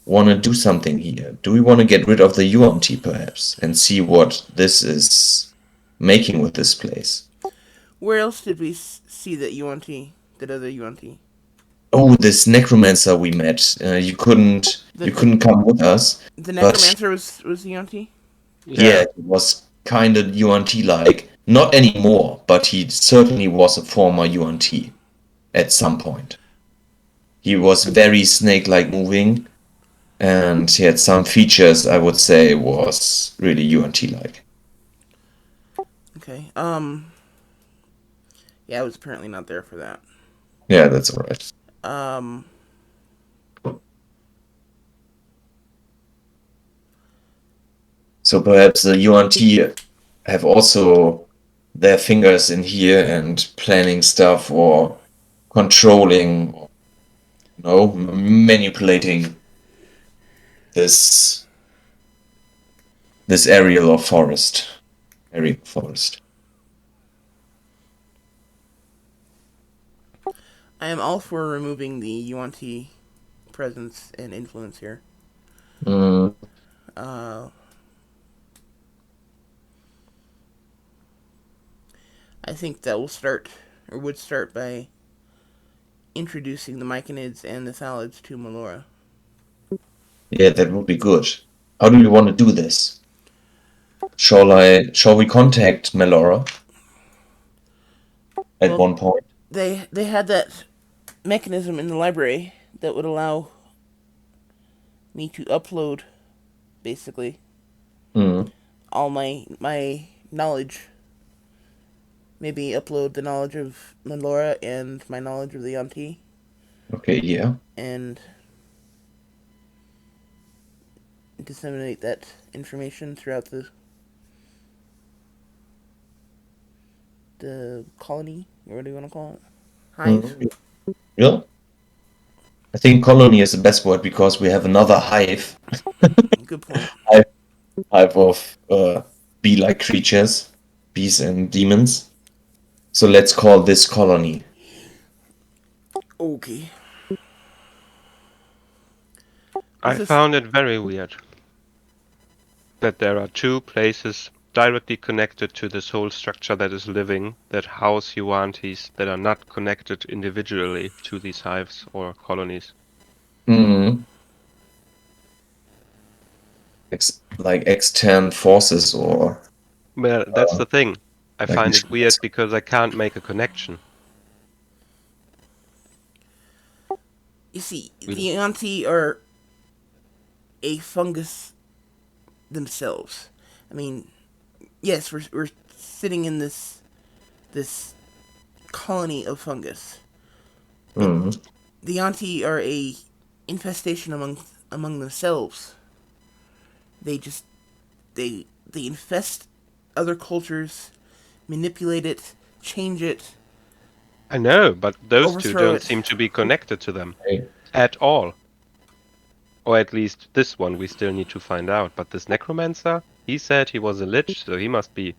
want to do something here, do we want to get rid of the UNT perhaps and see what this is making with this place? Where else did we see that UNT? That other UNT? Oh, this necromancer we met. You couldn't come with us. The But necromancer was UNT. yeah, it was kind of UNT-like. Not anymore, but he certainly was a former UNT at some point. He was very snake-like moving, and he had some features I would say was really UNT-like. Okay. Yeah, I was apparently not there for that. Yeah, that's all right. So perhaps the UNT have also their fingers in here and planning stuff or controlling, manipulating this area of forest. I am all for removing the UNT presence and influence here. Mm. I think that would start by introducing the Myconids and the Thalids to Melora. Yeah, that would be good. How do you want to do this? Shall we contact Melora at one point? They had that mechanism in the library that would allow me to upload, basically, all my knowledge. Maybe upload the knowledge of Melora and my knowledge of the Yuan-Ti. Okay, yeah. And disseminate that information throughout the colony, or what do you want to call it? Hive? Yeah. I think colony is the best word because we have another hive. Good point. Hive of bee-like creatures, bees and demons. So let's call this colony. Okay. I found it very weird that there are two places directly connected to this whole structure that is living, that house Yuan-Tis, that are not connected individually to these hives or colonies. Like external forces or... Well, that's the thing. I like find this- it weird because I can't make a connection. You see, the Yuan-Ti are a fungus themselves. I mean, yes, we're sitting in this colony of fungus. The Yuan-Ti are a infestation among themselves. They infest other cultures, manipulate it, change it. I know, but those two Overthrow don't it. seem to be connected to them Okay. at all. Or at least this one we still need to find out. But this necromancer, he said he was a lich, so he must be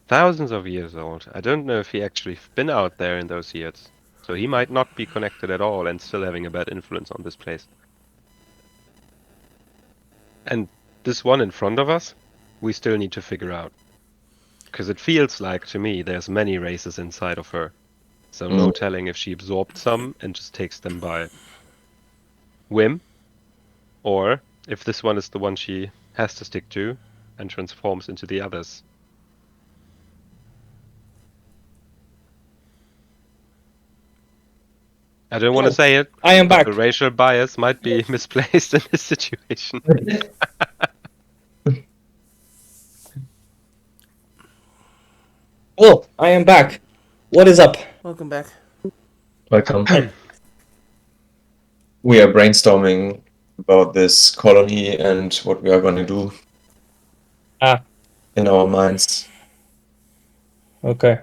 thousands of years old. I don't know if he actually been out there in those years. So he might not be connected at all and still having a bad influence on this place. And this one in front of us, we still need to figure out. Because it feels like, to me, there's many races inside of her. So no telling if she absorbed some and just takes them by whim, or if this one is the one she has to stick to and transforms into the others. I don't want to say it. I am but back. The racial bias might be misplaced in this situation. Well, I am back. What is up? Welcome back. Welcome. We are brainstorming about this colony and what we are going to do Ah, in our minds. okay.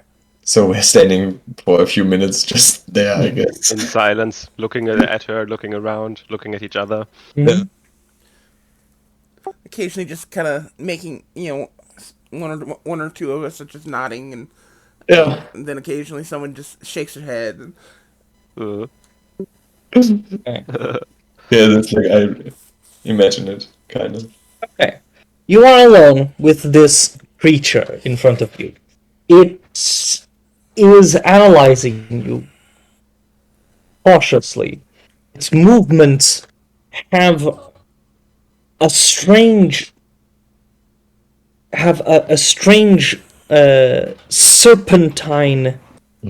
So we're standing for a few minutes just there, I guess. In silence, looking at her, looking around, looking at each other. Yeah. Occasionally, just kind of making one or two of us are just nodding, and Yeah. then occasionally someone just shakes their head. And, Uh, Okay. Yeah, that's like I imagine it, kind of. Okay. You are alone with this creature in front of you. It is analyzing you cautiously. Its movements have a strange serpentine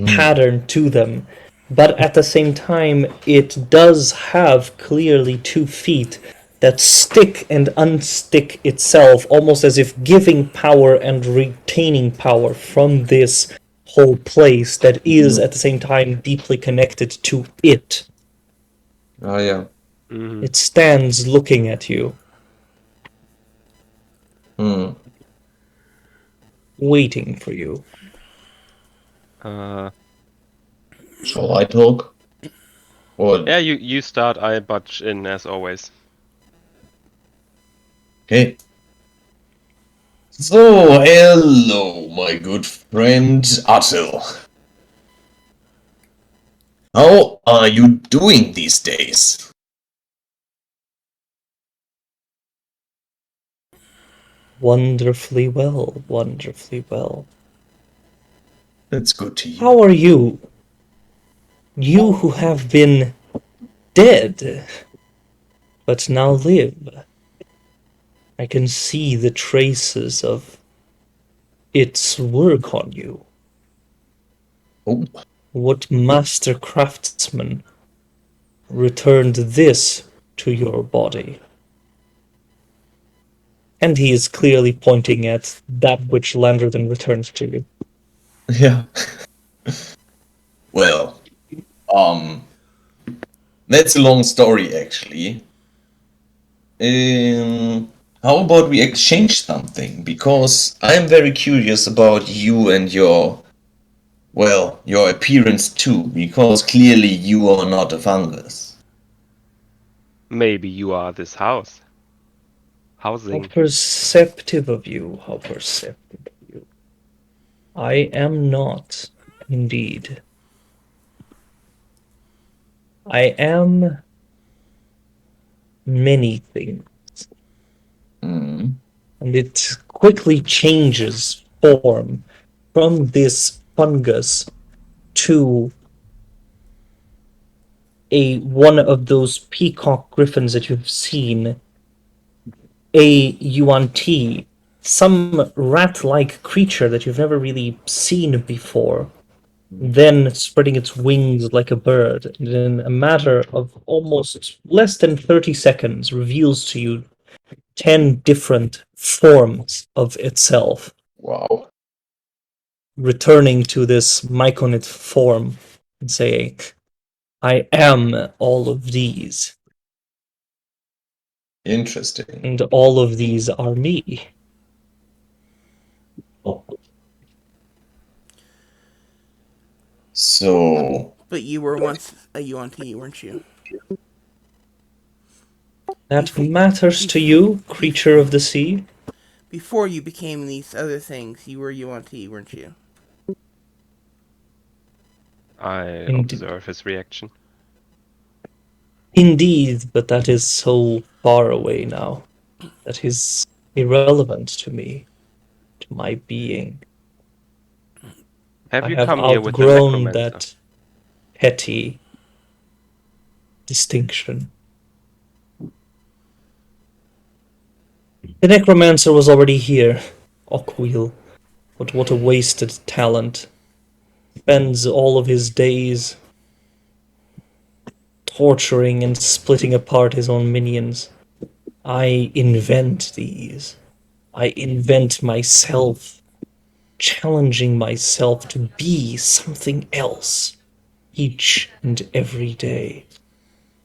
pattern to them, but at the same time it does have clearly 2 feet that stick and unstick itself, almost as if giving power and retaining power from this whole place that is at the same time deeply connected to it. Oh yeah. mhm. It stands looking at you, Hmm. waiting for you. Shall I talk? Or Yeah, you start. I budge in as always. okay. So, hello, my good friend Atil. How are you doing these days? Wonderfully well, wonderfully well. That's good to hear. How are you? You who have been dead, but now live. I can see the traces of its work on you. Oh, What master craftsman returned this to your body? And he is clearly pointing at that which Landredon returned to you. yeah. Well, that's a long story actually. How about we exchange something? Because I'm very curious about you and your appearance too, because clearly you are not a fungus. Maybe you are this house. How Housing. perceptive of you, how perceptive of you. I am not, indeed. I am many things. Mm. And it quickly changes form from this fungus to one of those peacock griffins that you've seen, a yuan-ti, some rat-like creature that you've never really seen before, then spreading its wings like a bird, and in a matter of almost less than 30 seconds reveals to you 10 different forms of itself, Wow. returning to this myconid form and saying, I am all of these, Interesting. and all of these are me. So, but you were once a UNT, weren't you? That Befo- matters to you, creature of the sea? Before you became these other things, you were UNT, weren't you? I Indeed. observe his reaction. Indeed, but that is so far away now. That is irrelevant to me, to my being. Have I you have come here with the outgrown necromancer? that petty distinction. The necromancer was already here, Ockwheel, but what a wasted talent. Spends all of his days torturing and splitting apart his own minions. I invent these. I invent myself, challenging myself to be something else each and every day.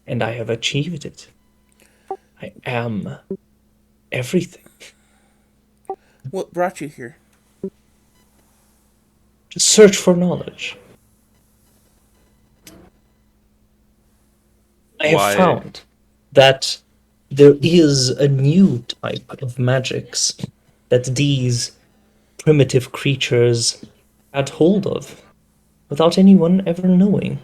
And I have achieved it. I am everything. What brought you here? to search for knowledge. I have Why? found that there is a new type of magics that these primitive creatures had hold of without anyone ever knowing,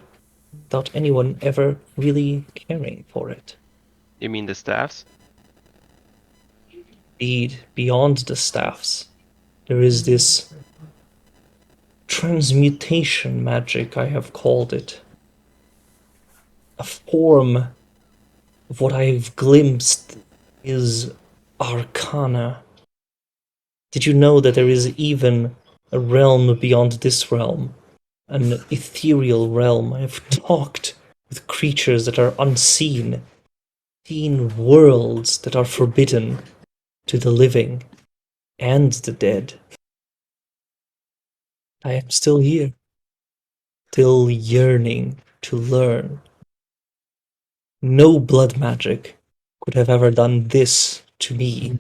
without anyone ever really caring for it. You mean the staffs? Indeed, beyond the staffs, there is this transmutation magic, I have called it. A form of what I've glimpsed is arcana. Did you know that there is even a realm beyond this realm? An ethereal realm. I have talked with creatures that are unseen, seen worlds that are forbidden to the living and the dead. I am still here, still yearning to learn. No blood magic could have ever done this to me.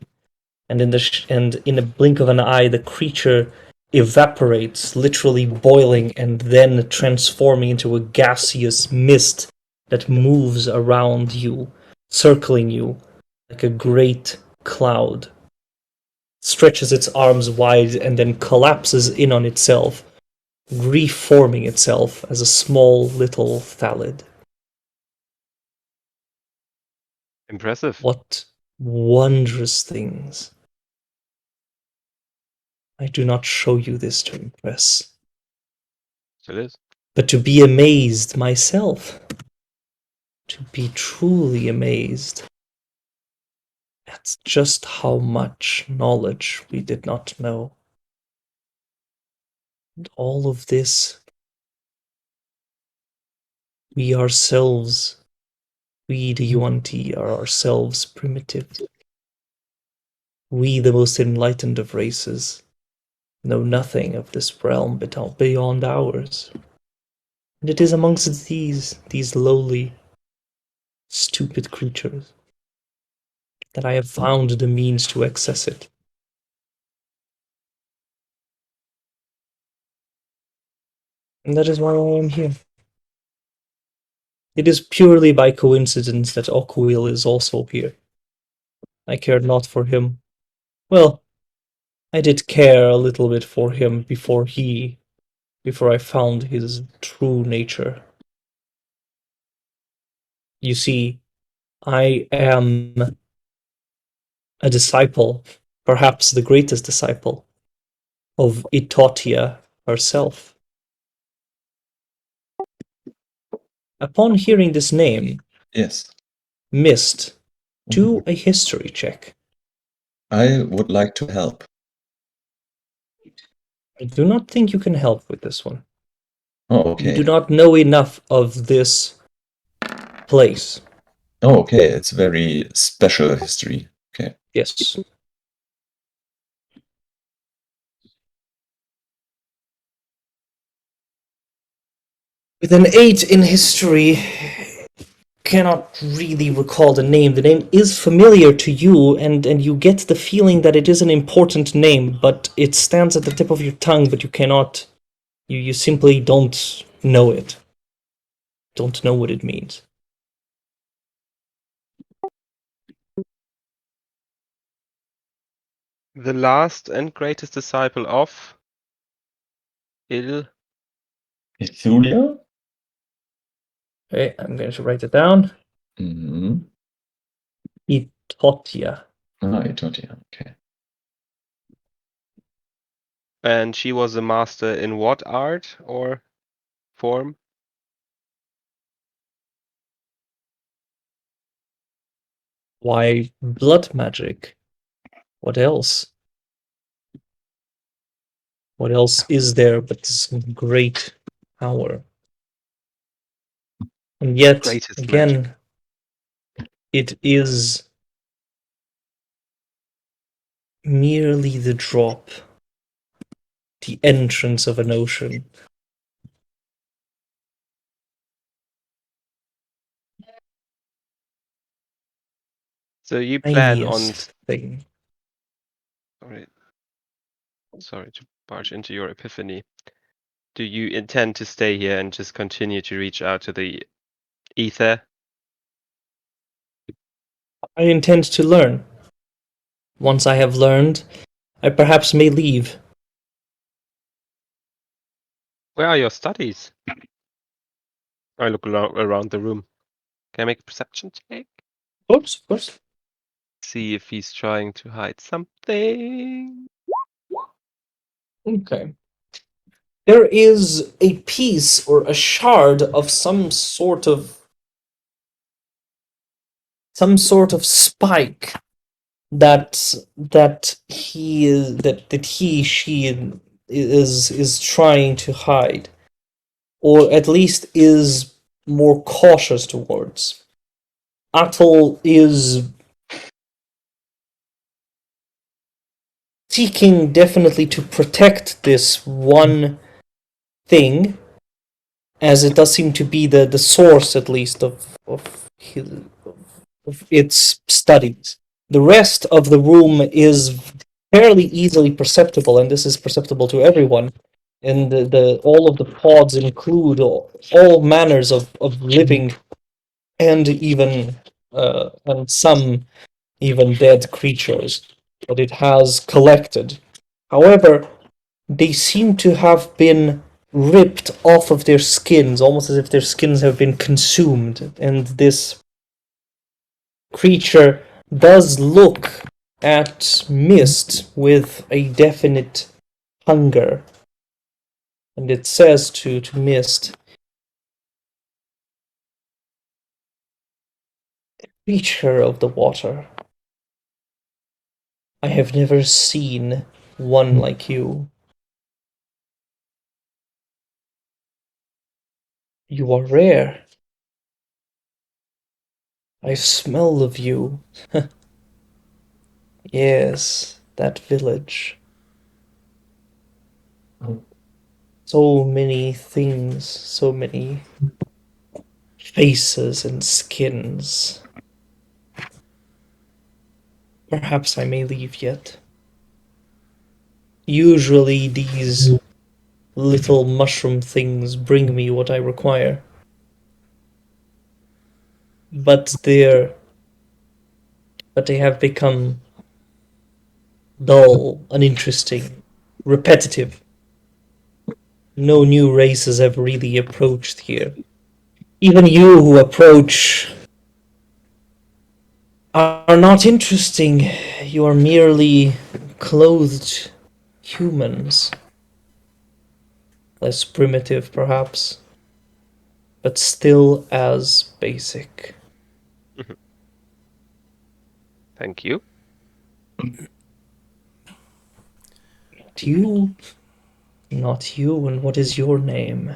And in a blink of an eye, the creature evaporates, literally boiling and then transforming into a gaseous mist that moves around you, circling you like a great cloud. Stretches its arms wide and then collapses in on itself, reforming itself as a small little phalid. Impressive. What wondrous things. I do not show you this to impress, Still is. but to be amazed myself. To be truly amazed at just how much knowledge we did not know. And all of this, we ourselves, we the Yuan-Ti are ourselves primitive. We, the most enlightened of races, know nothing of this realm beyond ours. And it is amongst these lowly, stupid creatures that I have found the means to access it. And that is why I am here. It is purely by coincidence that Okuil is also here. I cared not for him. Well, I did care a little bit for him before I found his true nature. You see, I am a disciple, perhaps the greatest disciple, of Itotia herself. Upon hearing this name, Yes. Mist, do a history check. I would like to help. I do not think you can help with this one. Oh, You okay. do not know enough of this place. Oh, okay. It's very special history. Okay. Yes. With an 8 in history, cannot really recall the name. The name is familiar to you, and you get the feeling that it is an important name, but it stands at the tip of your tongue, but you cannot. You simply don't know it. Don't know what it means. The last and greatest disciple of Ethulia? Okay, I'm going to write it down. Mm-hmm. Itotia. Ah, Ethulia. Okay. And she was a master in what art or form? Why blood magic? What else? What else is there but this great power? And yet, Greatest again, magic. it is merely the drop, the entrance of an ocean. So you plan on Tiniest thing. sorry to barge into your epiphany. Do you intend to stay here and just continue to reach out to the ether? I intend to learn. Once I have learned, I perhaps may leave. Where are your studies? I look around the room. Can I make a perception check? Of course. See if he's trying to hide something. Okay. There is a piece or a shard of some sort of spike that she is trying to hide, or at least is more cautious towards. Atul is seeking definitely to protect this one thing, as it does seem to be the source, at least, of its studies. The rest of the room is fairly easily perceptible, and this is perceptible to everyone. And the all of the pods include all manners of living, and even and some even dead creatures that it has collected. However, they seem to have been ripped off of their skins, almost as if their skins have been consumed, and this creature does look at Mist with a definite hunger. And it says to Mist, "Creature of the water, I have never seen one like you. You are rare. I smell of you. Yes, that village. So many things, so many faces and skins. Perhaps I may leave yet. Usually these little mushroom things bring me what I require. But they have become dull, uninteresting, repetitive. No new races have really approached here. Even you who approach are not interesting. You are merely clothed humans. Less primitive, perhaps, but still as basic." Thank you. You, not you, and what is your name,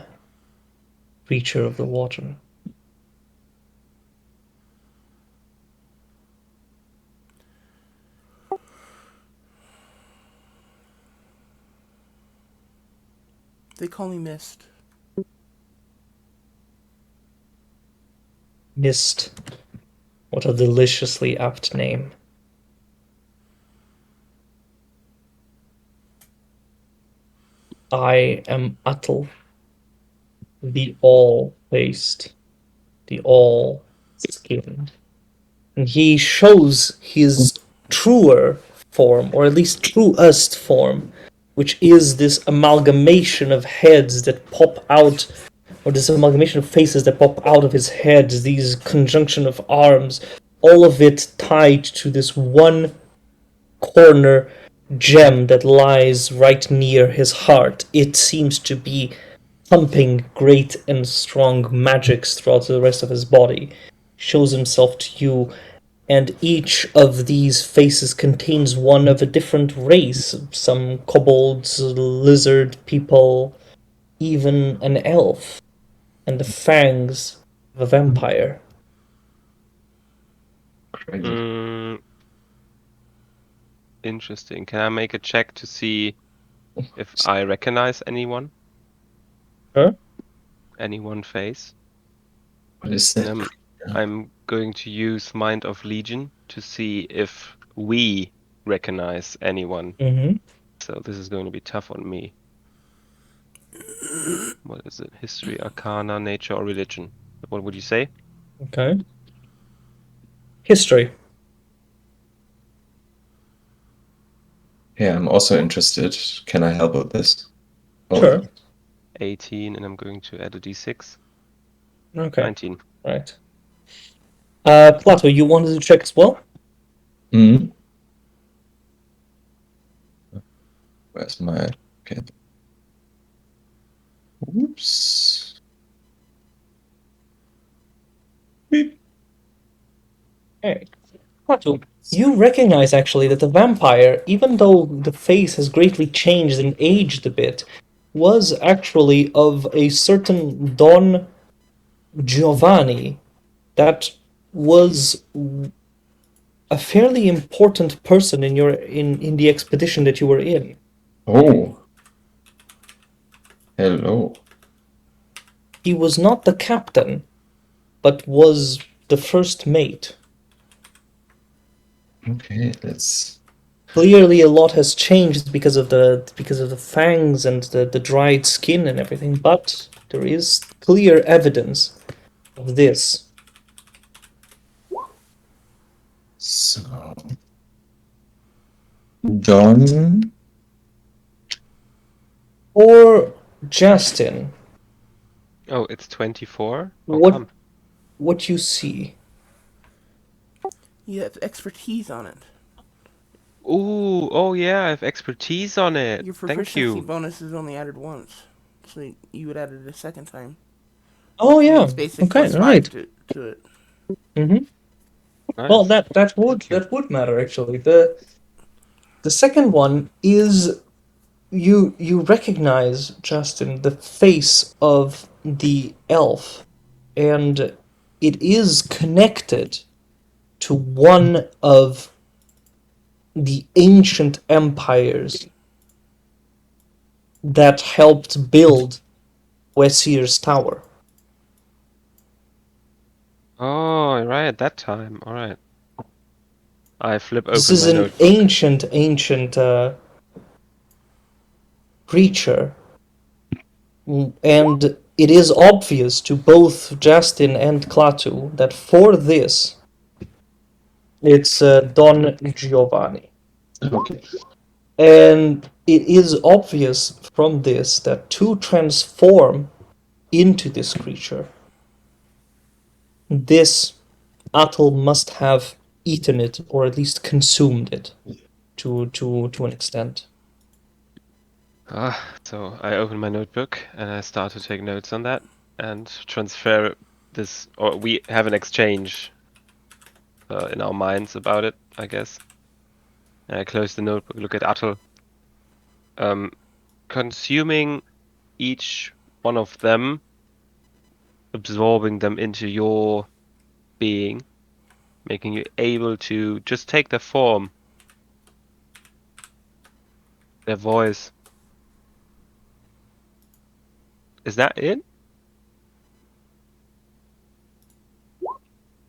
creature of the water? They call me Mist. Mist. What a deliciously apt name. I am Atul, the all-faced, the all-skinned. And he shows his truer form, or at least truest form, which is this amalgamation of heads that pop out, or this amalgamation of faces that pop out of his head, these conjunction of arms, all of it tied to this one corner gem that lies right near his heart. It seems to be pumping great and strong magics throughout the rest of his body. Shows himself to you, and each of these faces contains one of a different race. Some kobolds, lizard people, even an elf, and the fangs of a vampire. Crazy. Interesting. Can I make a check to see if I recognize anyone? Huh? Any one face? What is And that? I'm going to use Mind of Legion to see if we recognize anyone. Mm-hmm. So this is going to be tough on me. What is it? History, Arcana, Nature, or Religion? What would you say? Okay. History. Yeah, I'm also interested. Can I help with this? Oh, Sure. 18, and I'm going to add a d6. Okay. 19. Right. Plato, you wanted to check as well? hmm. Where's my... Okay. Oops. Beep. Okay. Plato, you recognize actually that the vampire, even though the face has greatly changed and aged a bit, was actually of a certain Don Giovanni that was a fairly important person in in the expedition that you were in. Oh, hello. He was not the captain, but was the first mate. Okay, let's... Clearly, a lot has changed because of the fangs and the dried skin and everything, but there is clear evidence of this. So... Don... Or Justin, Oh, it's 24? How what come? what you see? You have expertise on it. Ooh, oh yeah, I have expertise on it. Your Thank proficiency you. bonus is only added once, so you would add it a second time. Oh I mean, yeah, it's basic okay, plus 5 right. to it. Mm-hmm. Well, Nice. Thank you. that would matter actually. The second one is you recognize, Justin, the face of the elf, and it is connected to one of the ancient empires that helped build Wesir's tower. Oh, right, at that time. All right. I flip This open is my an notebook. ancient creature, and it is obvious to both Justin and Klaatu that for this it's Don Giovanni. Okay. And it is obvious from this that to transform into this creature, this Atul must have eaten it or at least consumed it to an extent. So I open my notebook and I start to take notes on that and transfer this, or we have an exchange in our minds about it, I guess. And I close the notebook, look at Atul. Consuming each one of them, absorbing them into your being, making you able to just take their form, their voice. Is that it?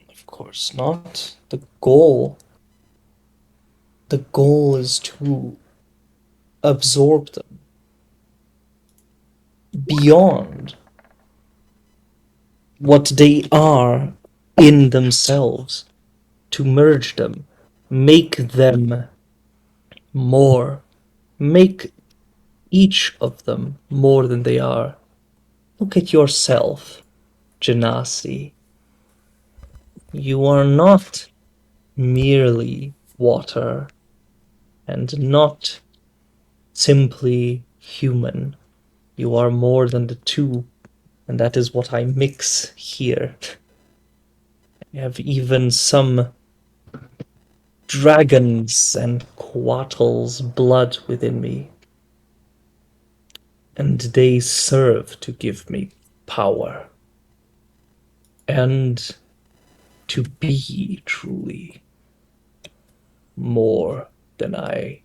Of course not. The goal is to absorb them beyond what they are in themselves, to merge them, make them more, make each of them more than they are. Look at yourself, Genasi. You are not merely water and not simply human. You are more than the two, and that is what I mix here. I have even some dragons and quattle's blood within me, and they serve to give me power and to be truly more than I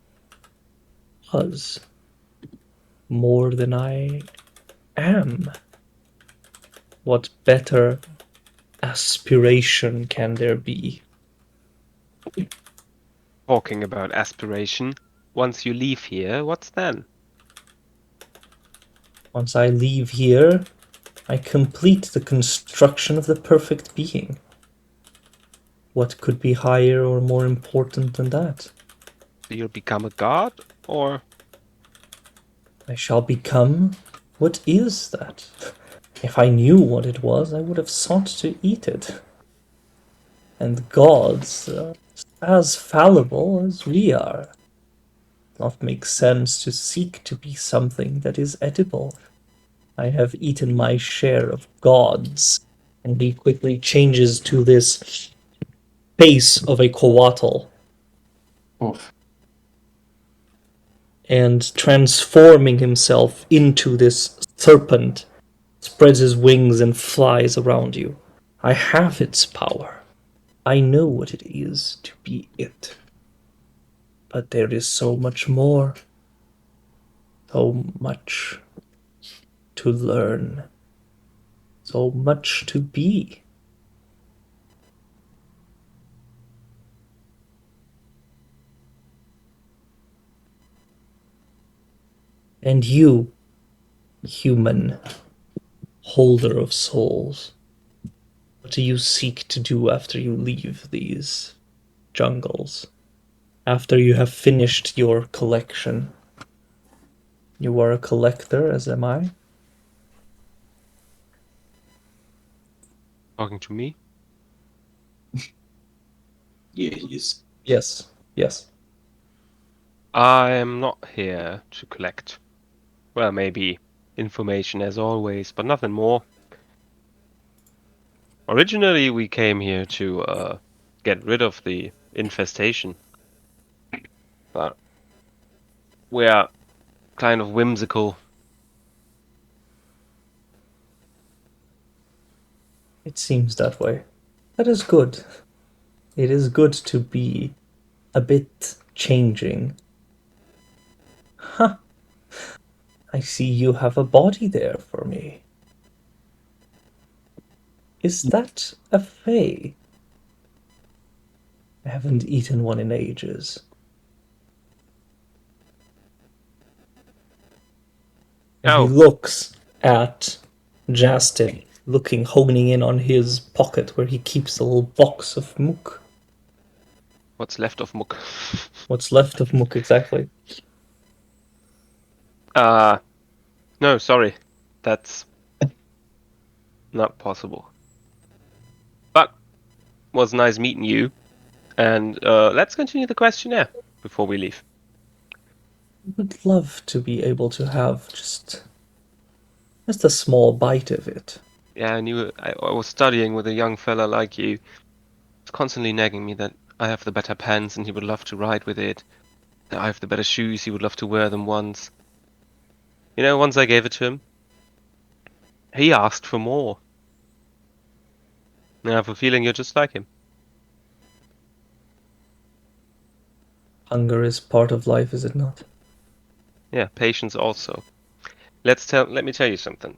was, more than I am. What better aspiration can there be? Talking about aspiration. Once you leave here, what's then? Once I leave here, I complete the construction of the perfect being. What could be higher or more important than that? So you'll become a god, or I shall become... What is that? If I knew what it was, I would have sought to eat it. And gods are as fallible as we are. It not make sense to seek to be something that is edible. I have eaten my share of gods. And he quickly changes to this face of a coatl Oof. and transforming himself into this serpent, spreads his wings and flies around you. I have its power. I know what it is to be it. But there is so much more. So much to learn. So much to be. And you, human, holder of souls, what do you seek to do after you leave these jungles? After you have finished your collection? You are a collector, as am I? talking to me? Yeah, he is. Yes, yes. I am not here to collect. Well, maybe information as always, but nothing more. Originally, we came here to get rid of the infestation. But we are kind of whimsical. It seems that way. That is good. It is good to be a bit changing. Huh. I see you have a body there for me. Is that a fae? I haven't eaten one in ages. And he Oh, looks at Justin, honing in on his pocket where he keeps a little box of mook. what's left of Mook? What's left of mook, exactly? No, sorry. That's not possible. But was nice meeting you. And let's continue the questionnaire before we leave. I would love to be able to have just a small bite of it. Yeah, I knew I was studying with a young fella like you. He's constantly nagging me that I have the better pants and he would love to ride with it. That I have the better shoes, he would love to wear them once. You know, once I gave it to him, he asked for more. And I have a feeling you're just like him. Hunger is part of life, is it not? Yeah, patience also. Let me tell you something.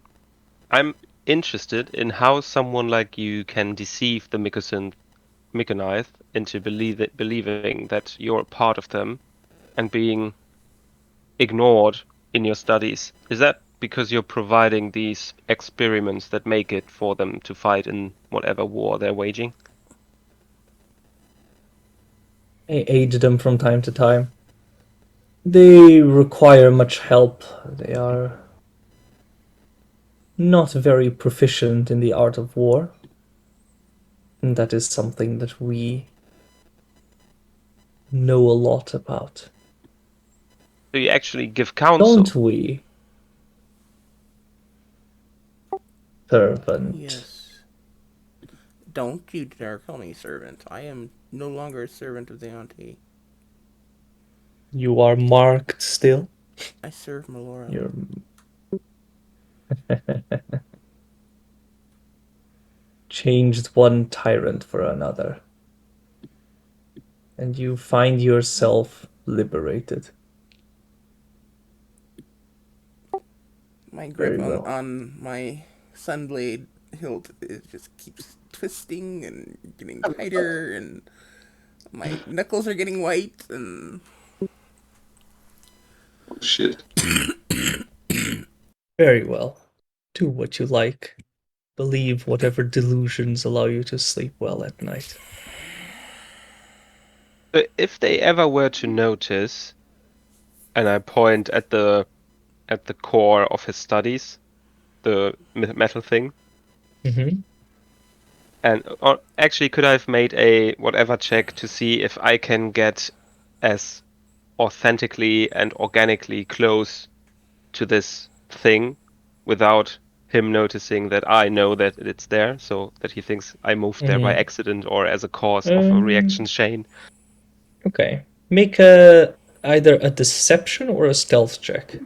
I'm interested in how someone like you can deceive the Myconith into believing that you're part of them and being ignored in your studies. Is that because you're providing these experiments that make it for them to fight in whatever war they're waging? I aid them from time to time. They require much help. They are not very proficient in the art of war. And that is something that we know a lot about. So you actually give counsel. Don't we? Servant. Yes. Don't you dare call me servant. I am no longer a servant of the auntie. You are marked still. I serve Melora. You're changed one tyrant for another. And you find yourself liberated. My grip Very well. on my sunblade hilt, it just keeps twisting and getting tighter, and my knuckles are getting white, and Oh, shit. Very well. Do what you like. Believe whatever delusions allow you to sleep well at night. If they ever were to notice, and I point at the core of his studies, the metal thing, Mm-hmm. and or actually, could I have made a whatever check to see if I can get as authentically and organically close to this thing without him noticing that I know that it's there, so that he thinks I moved there by Mm-hmm. accident or as a cause of a reaction chain. Okay. Make either a deception or a stealth check.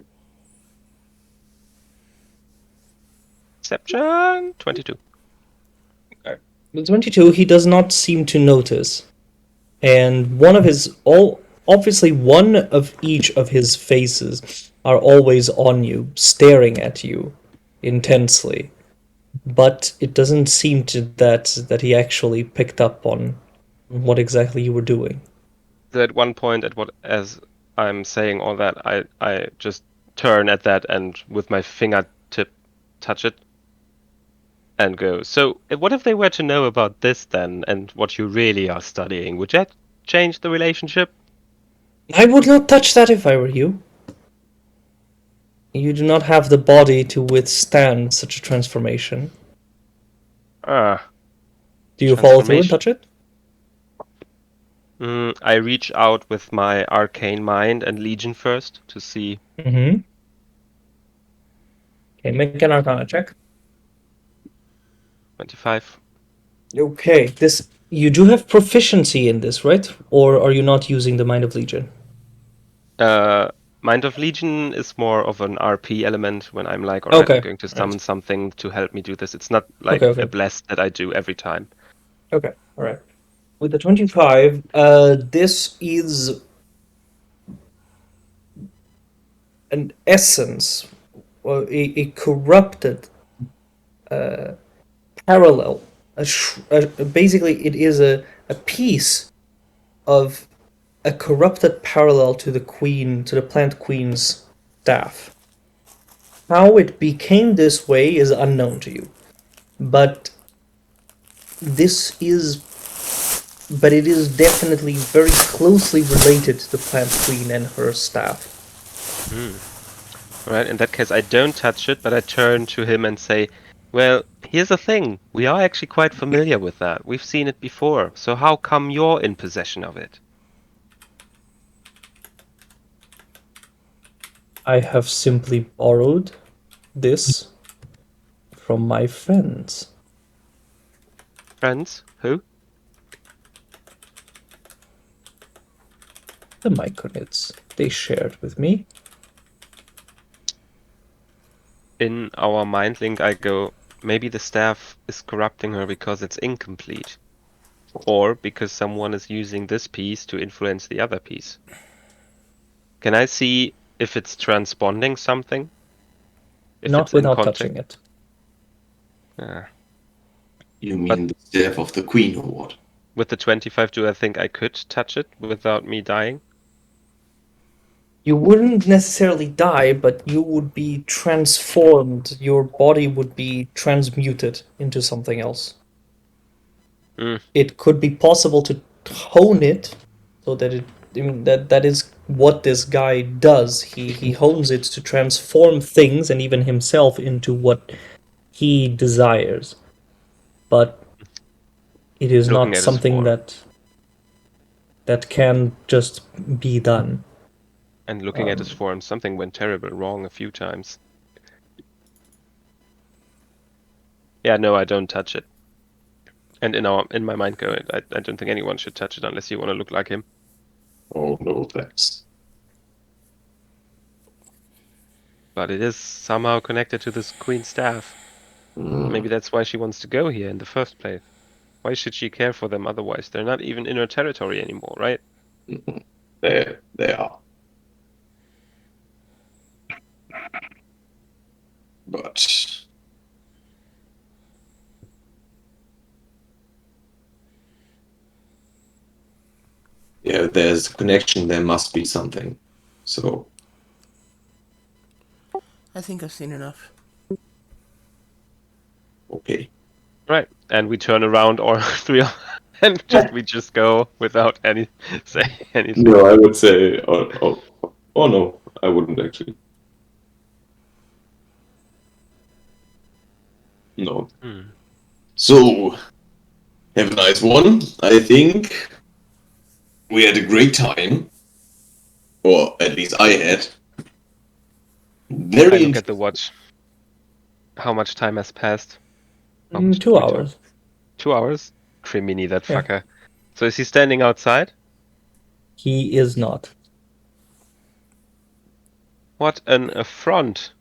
Deception 22. With 22, he does not seem to notice. And obviously one of each of his faces are always on you, staring at you intensely. But it doesn't seem to that he actually picked up on what exactly you were doing. So at one point, as I'm saying all that, I just turn at that and with my fingertip touch it and go. So what if they were to know about this then and what you really are studying? Would that change the relationship? I would not touch that if I were you. You do not have the body to withstand such a transformation. Ah, Do you follow through and transformation. touch it? I reach out with my arcane mind and legion first to see. Mm-hmm. Okay, make an Arcana check. 25. Okay, this you do have proficiency in this, right? Or are you not using the Mind of Legion? Mind of Legion is more of an RP element when I'm like, alright, I'm Okay. going to All right. summon something to help me do this. It's not like Okay, okay. a bless that I do every time. Okay, all right. With the 25, this is an essence, or a corrupted parallel. Basically, it is a piece of a corrupted parallel to the queen, to the plant queen's staff. How it became this way is unknown to you, but this is, but it is definitely very closely related to the plant queen and her staff. Alright, in that case, I don't touch it, but I turn to him and say, well, here's the thing. We are actually quite familiar with that. We've seen it before. So how come you're in possession of it? I have simply borrowed this from my friends. Friends? Who? The Myconids. They shared with me. In our mind link, I go, maybe the staff is corrupting her because it's incomplete. Or because someone is using this piece to influence the other piece. Can I see if it's transponding something? If Not it's in without contact? touching it. You mean the staff of the queen or what? With the 25, do I think I could touch it without me dying? You wouldn't necessarily die, but you would be transformed. Your body would be transmuted into something else. It could be possible to hone it so that it. I mean that is what this guy does. He hones it to transform things and even himself into what he desires. But it is Looking not at his something form. that can just be done. And looking at his form, something went terrible wrong a few times. Yeah, no, I don't touch it. And in my mind go, I don't think anyone should touch it unless you want to look like him. Oh, no, thanks. But it is somehow connected to this queen staff. Maybe that's why she wants to go here in the first place. Why should she care for them otherwise? They're not even in her territory anymore, right? They are. But yeah, there's a connection. There must be something. So I think I've seen enough. Okay. Right, and we turn around all three, and we just go without say anything. No, I would say, oh no, I wouldn't actually. No. So, have a nice one. I think we had a great time, or at least I had. Very I look at the watch. How much time has passed? How much did 2 we talk? hours. 2 hours? Crimini, that Yeah. fucker. So is he standing outside? He is not. What an affront.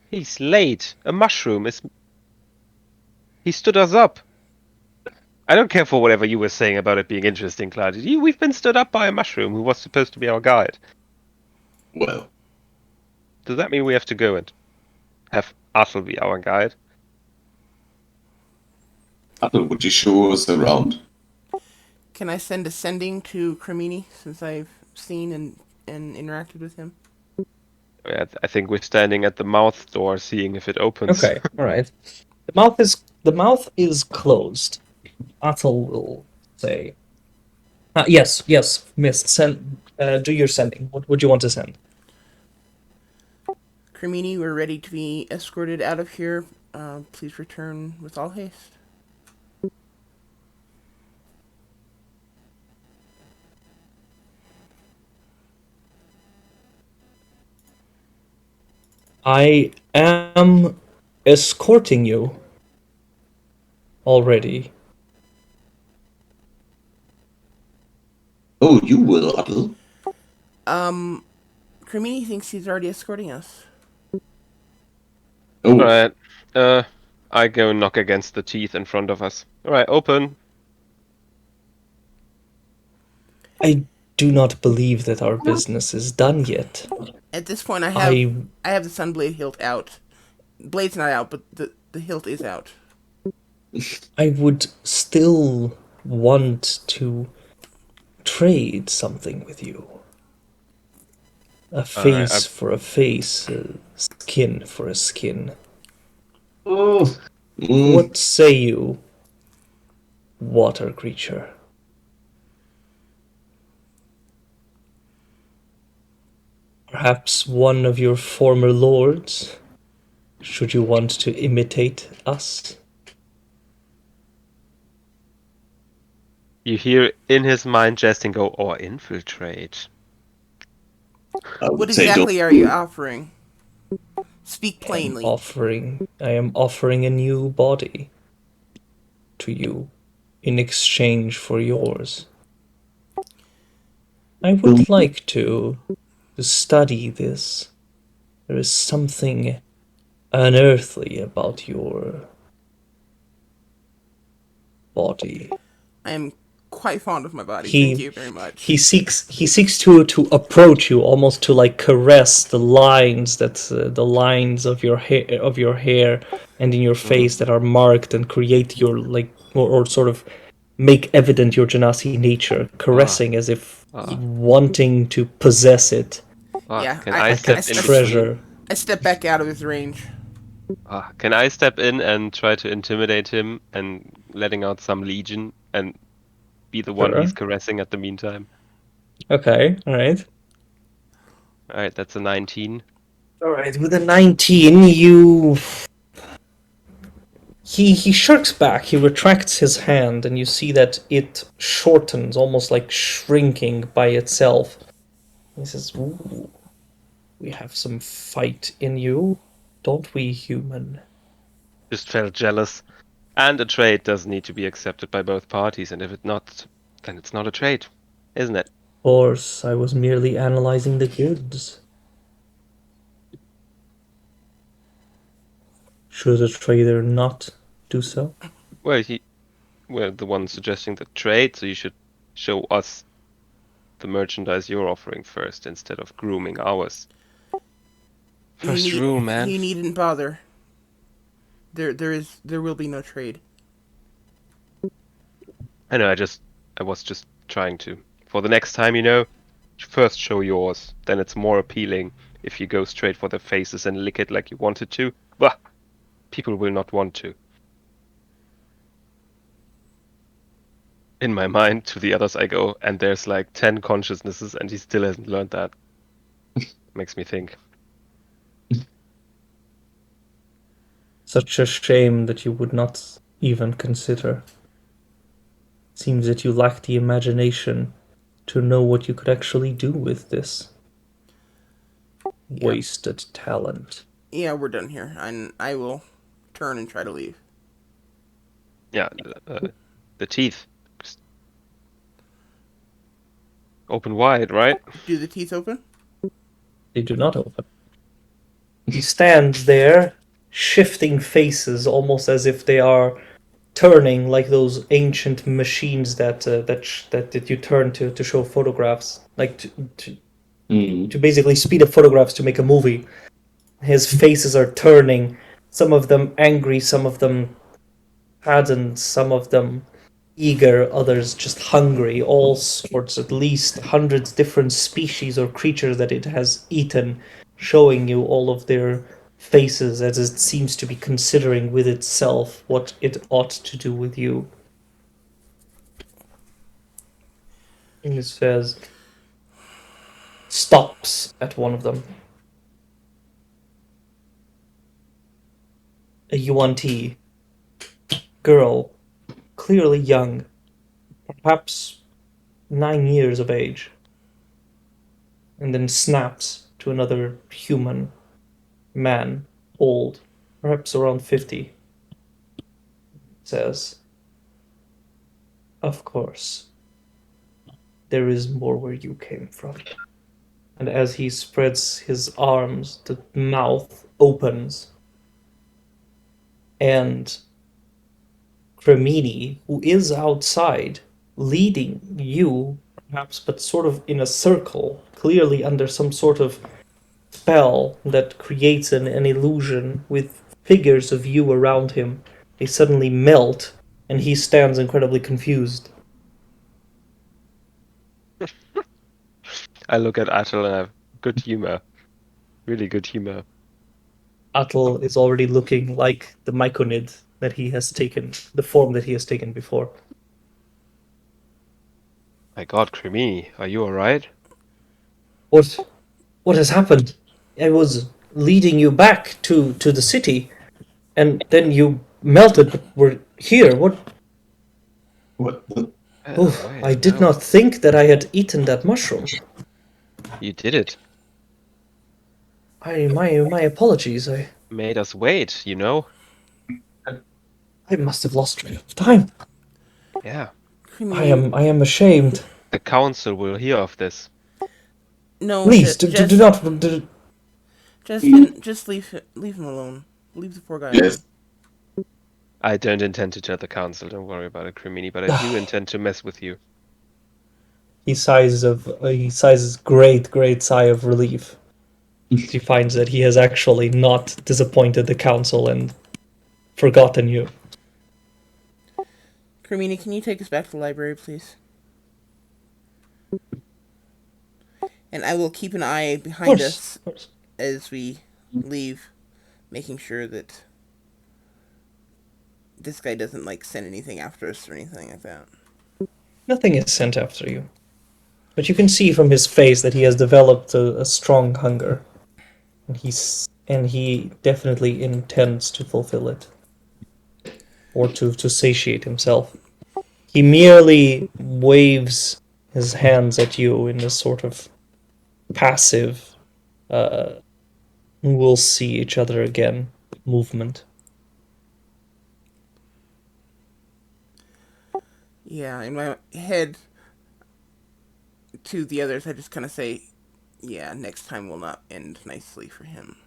He's late. A mushroom is... He stood us up. I don't care for whatever you were saying about it being interesting, Cloud. We've been stood up by a mushroom who was supposed to be our guide. well. Does that mean we have to go and have Athel be our guide? Athel, would you show us around? Can I send a sending to Crimini since I've seen and interacted with him? I think we're standing at the mouth door, seeing if it opens. Okay, all right. The mouth is closed. Athel will say, "Yes, yes, Miss. Send. Do your sending. What would you want to send?" Crimini, we're ready to be escorted out of here. Please return with all haste. I am escorting you already. Oh, you will, Athel. Crimini thinks he's already escorting us. Oh, Alright. I go knock against the teeth in front of us. Alright, open. I do not believe that our business is done yet. At this point, I I have the Sunblade hilt out. Blade's not out, but the hilt is out. I would still want to trade something with you. A face for a face, a skin for a skin. oh. What say you, water creature? Perhaps one of your former lords? Should you want to imitate us? You hear in his mind jesting go, or infiltrate. I would What say exactly don't. are you offering? Speak I am plainly. offering a new body to you in exchange for yours. I would like to study this. There is something unearthly about your body. I am quite fond of my body. He- Thank you very much. He seeks to approach you, almost to like caress the lines of your hair and in your face that are marked and create your like or sort of make evident your Genasi nature, caressing as if wanting to possess it Yeah, Can I- I I step like a in treasure. I step back out of his range. Can I step in and try to intimidate him and letting out some legion and be the one Sure. he's caressing at the meantime? Okay, all right. Alright, that's a 19. All right, with a 19, he shirks back, he retracts his hand, and you see that it shortens, almost like shrinking by itself. He says, "Ooh, we have some fight in you, don't we, human?" Just felt jealous. And a trade does need to be accepted by both parties, and if it's not, then it's not a trade, isn't it? Of course, I was merely analyzing the goods. Should a trader not do so? Well, we're the one suggesting the trade, so you should show us the merchandise you're offering first instead of grooming ours. First rule, man. You needn't bother. There will be no trade. I know, I was just trying to. For the next time, first show yours, then it's more appealing if you go straight for the faces and lick it like you wanted to, bah, people will not want to. In my mind, to the others I go, and there's like 10 consciousnesses, and he still hasn't learned that. Makes me think. Such a shame that you would not even consider. Seems that you lack the imagination to know what you could actually do with this wasted talent. Yeah, we're done here, and I will turn and try to leave. Yeah, the teeth. Just open wide, right? Do the teeth open? They do not open. He stands there, shifting faces, almost as if they are turning like those ancient machines that you turn to show photographs, like to basically speed up photographs to make a movie. His faces are turning, some of them angry, some of them saddened, some of them eager, others just hungry, all sorts, at least hundreds different species or creatures that it has eaten, showing you all of their faces as it seems to be considering with itself what it ought to do with you. And it says, stops at one of them. A UNT girl, clearly young, perhaps 9 years of age, and then snaps to another human man, old, perhaps around 50, says, "Of course, there is more where you came from." And as he spreads his arms, the mouth opens, and Cremini, who is outside, leading you, perhaps, but sort of in a circle, clearly under some sort of spell that creates an illusion with figures of you around him. They suddenly melt, and he stands incredibly confused. I look at Atul and I have good humor. Really good humor. Atul is already looking like the Myconid that he has taken, the form that he has taken before. My god, Cremini, are you alright? What? What has happened? I was leading you back to the city, and then you melted, but we're here. What? What? Oh, Wait, I did no. not think that I had eaten that mushroom. You did it. My apologies. Made us wait, you know? I must have lost track of time. Yeah. Cremini, I am ashamed. The council will hear of this. no, Please do not. just leave him alone. Leave the poor guy Yes. alone. I don't intend to tell the council, don't worry about it, Cremini, but I do intend to mess with you. He sighs great sigh of relief. He finds that he has actually not disappointed the council and forgotten you. Cremini, can you take us back to the library, please? And I will keep an eye behind us Of course. as we leave, making sure that this guy doesn't like send anything after us or anything like that. Nothing is sent after you. But you can see from his face that he has developed a strong hunger. And he definitely intends to fulfill it. Or to satiate himself. He merely waves his hands at you in a sort of passive, we'll see each other again movement. Yeah, in my head, to the others, I just kind of say, yeah, next time will not end nicely for him.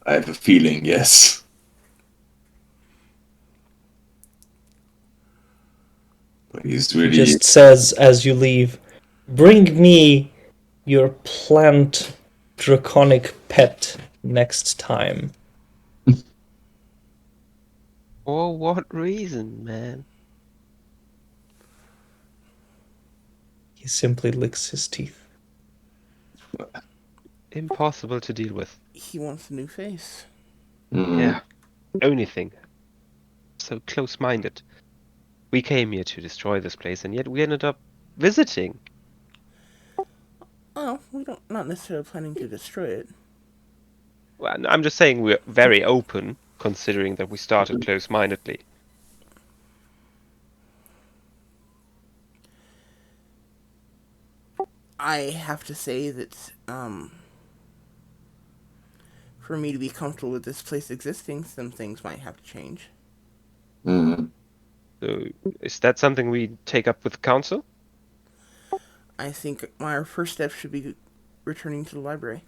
I have a feeling, yes. But he's He really. just says as you leave, "Bring me your plant draconic pet next time." For what reason, man? He simply licks his teeth. impossible to deal with. He wants a new face. Yeah, only thing. So close-minded. We came here to destroy this place, and yet we ended up visiting. Oh, we don't not necessarily planning to destroy it. Well, I'm just saying we're very open, considering that we started close-mindedly. I have to say that for me to be comfortable with this place existing, some things might have to change. So, is that something we take up with council? I think our first step should be returning to the library.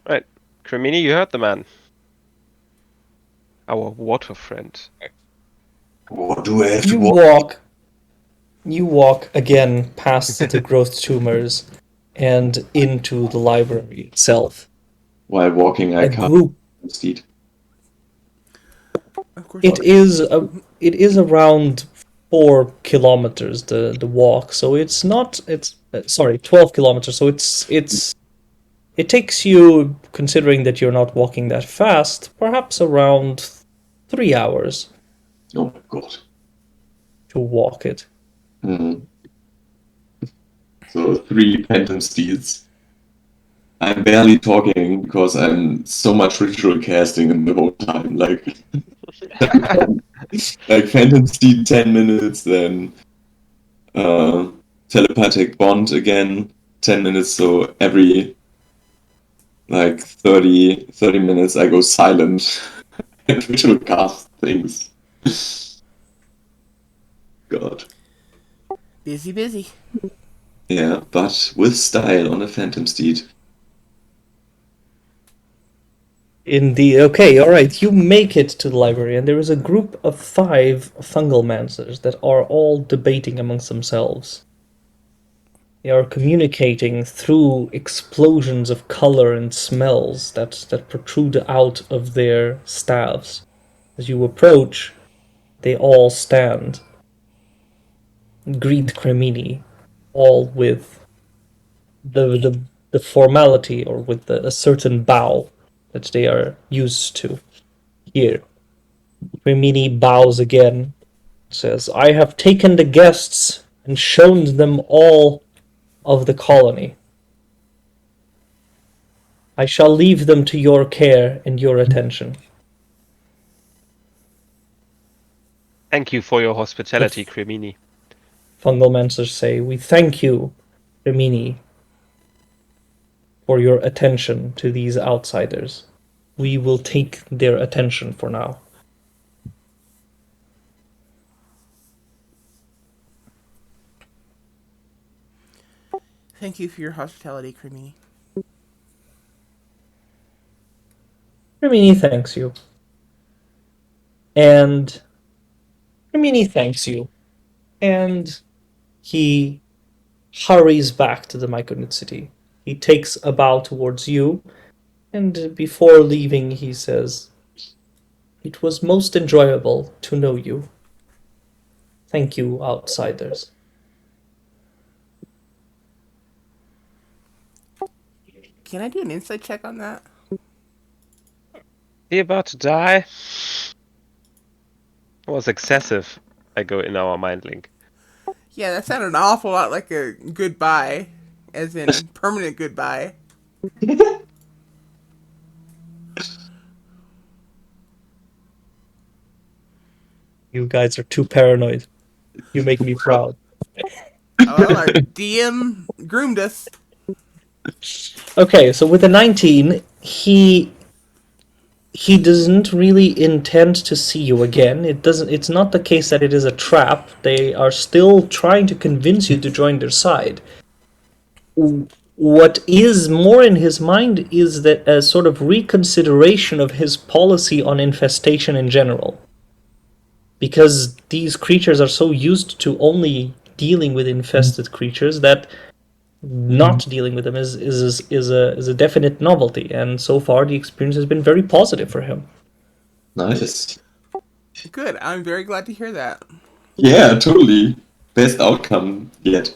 Right. Cremini, you heard the man. Our water friend. What do I have to You walk? walk again past the growth tumors and into the library itself. While walking, I A can't group. see. Of course, It is around 4 kilometers the walk, so it's not it's sorry 12 kilometers. So it takes you, considering that you're not walking that fast, perhaps around 3 hours Oh my god. to walk it. So 3 phantom steeds. I'm barely talking because I'm so much ritual casting in the whole time. Like phantom steed 10 minutes, then telepathic bond again 10 minutes. So every 30 minutes I go silent and ritual cast things. God. busy. Yeah, but with style on a phantom steed. Indeed. Okay, all right. You make it to the library, and there is a group of 5 fungalmancers that are all debating amongst themselves. They are communicating through explosions of color and smells that protrude out of their staves. As you approach, they all stand, greet Cremini, all with the formality, or with a certain bow that they are used to here. Cremini bows again, says, "I have taken the guests and shown them all of the colony. I shall leave them to your care and your attention." Thank you for your hospitality, Cremini. Fungalmancers say, "We thank you, Remini, for your attention to these outsiders. We will take their attention for now." Thank you for your hospitality, Creamy. Remini thanks you. And Remini thanks you. And he hurries back to the Myconid city. He takes a bow towards you, and before leaving, he says, "It was most enjoyable to know you. Thank you, outsiders." Can I do an insight check on that? He about to die? It was excessive. I go in our mind link. Yeah, that sounded an awful lot like a goodbye, as in permanent goodbye. You guys are too paranoid. You make me proud. Well, our DM groomed us. Okay, so with the 19, he doesn't really intend to see you again. It's not the case that it is a trap. They are still trying to convince you to join their side. What is more in his mind is that a sort of reconsideration of his policy on infestation in general. Because these creatures are so used to only dealing with infested creatures that not dealing with them is a definite novelty, and so far the experience has been very positive for him. Nice. Good. I'm very glad to hear that. Yeah, totally. Best outcome yet.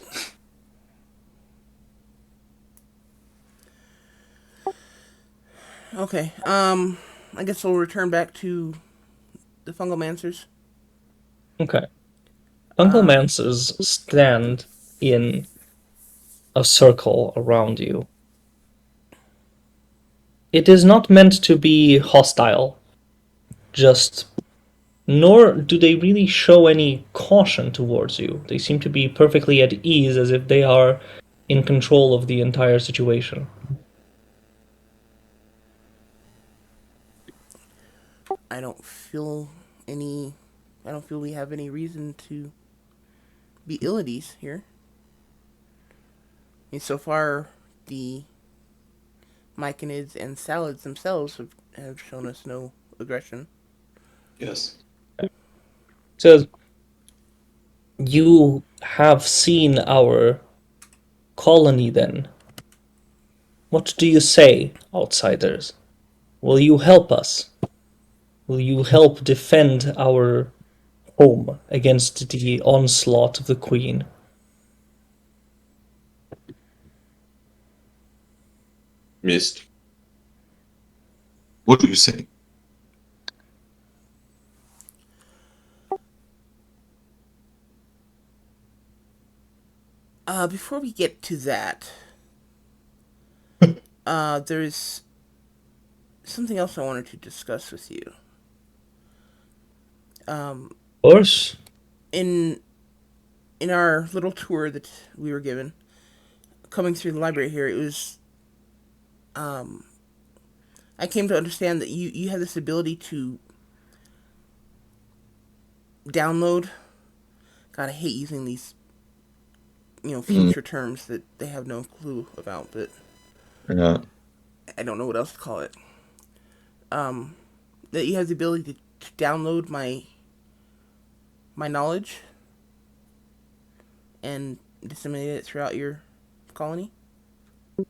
Okay. I guess we'll return back to the Fungalmancers. Okay. Fungalmancers stand in a circle around you. It is not meant to be hostile, just nor do they really show any caution towards you. They seem to be perfectly at ease, as if they are in control of the entire situation. I don't feel any. I don't feel we have any reason to be ill at ease here. I mean, so far, the Myconids and Salads themselves have shown us no aggression. Yes. So you have seen our colony then. What do you say, outsiders? Will you help us? Will you help defend our home against the onslaught of the Queen? Mist. What do you say? Before we get to that, there's something else I wanted to discuss with you. Of course. In our little tour that we were given, coming through the library here, it was I came to understand that you have this ability to download. God, I hate using these future terms that they have no clue about, but Yeah. I don't know what else to call it. That you have the ability to download my knowledge and disseminate it throughout your colony. Of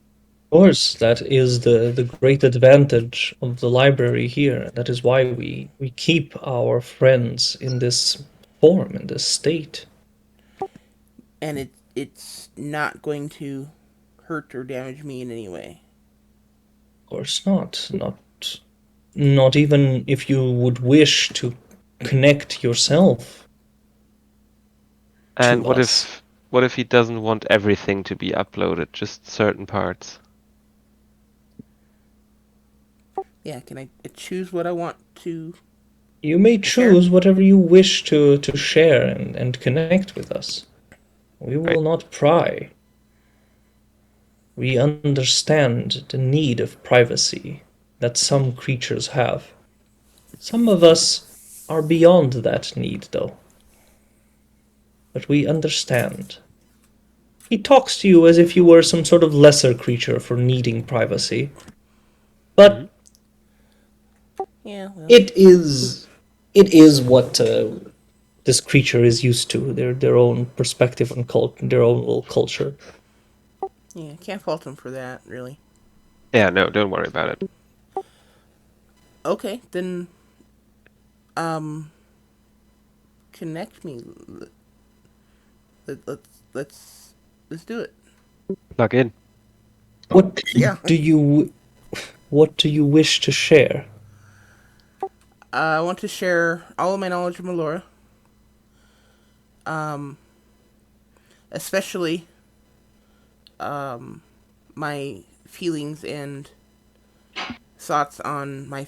course, that is the great advantage of the library here. That is why we keep our friends in this form, in this state. And it's not going to hurt or damage me in any way. Of course not. Not even if you would wish to connect yourself And to us. what if he doesn't want everything to be uploaded, just certain parts? Yeah, can I choose what I want to You may share? choose whatever you wish to share and connect with us. We Right. will not pry. We understand the need of privacy that some creatures have. Some of us are beyond that need, though. But we understand. He talks to you as if you were some sort of lesser creature for needing privacy. Mm-hmm. But Yeah, well, it is what this creature is used to. Their own perspective on their own little culture. yeah, can't fault him for that, really. Yeah, no, don't worry about it. Okay, then, um, connect me. Let, let's let's let's do it. Plug in. What Yeah. do you what do you wish to share? I want to share all of my knowledge of Melora. Um, especially my feelings and thoughts on my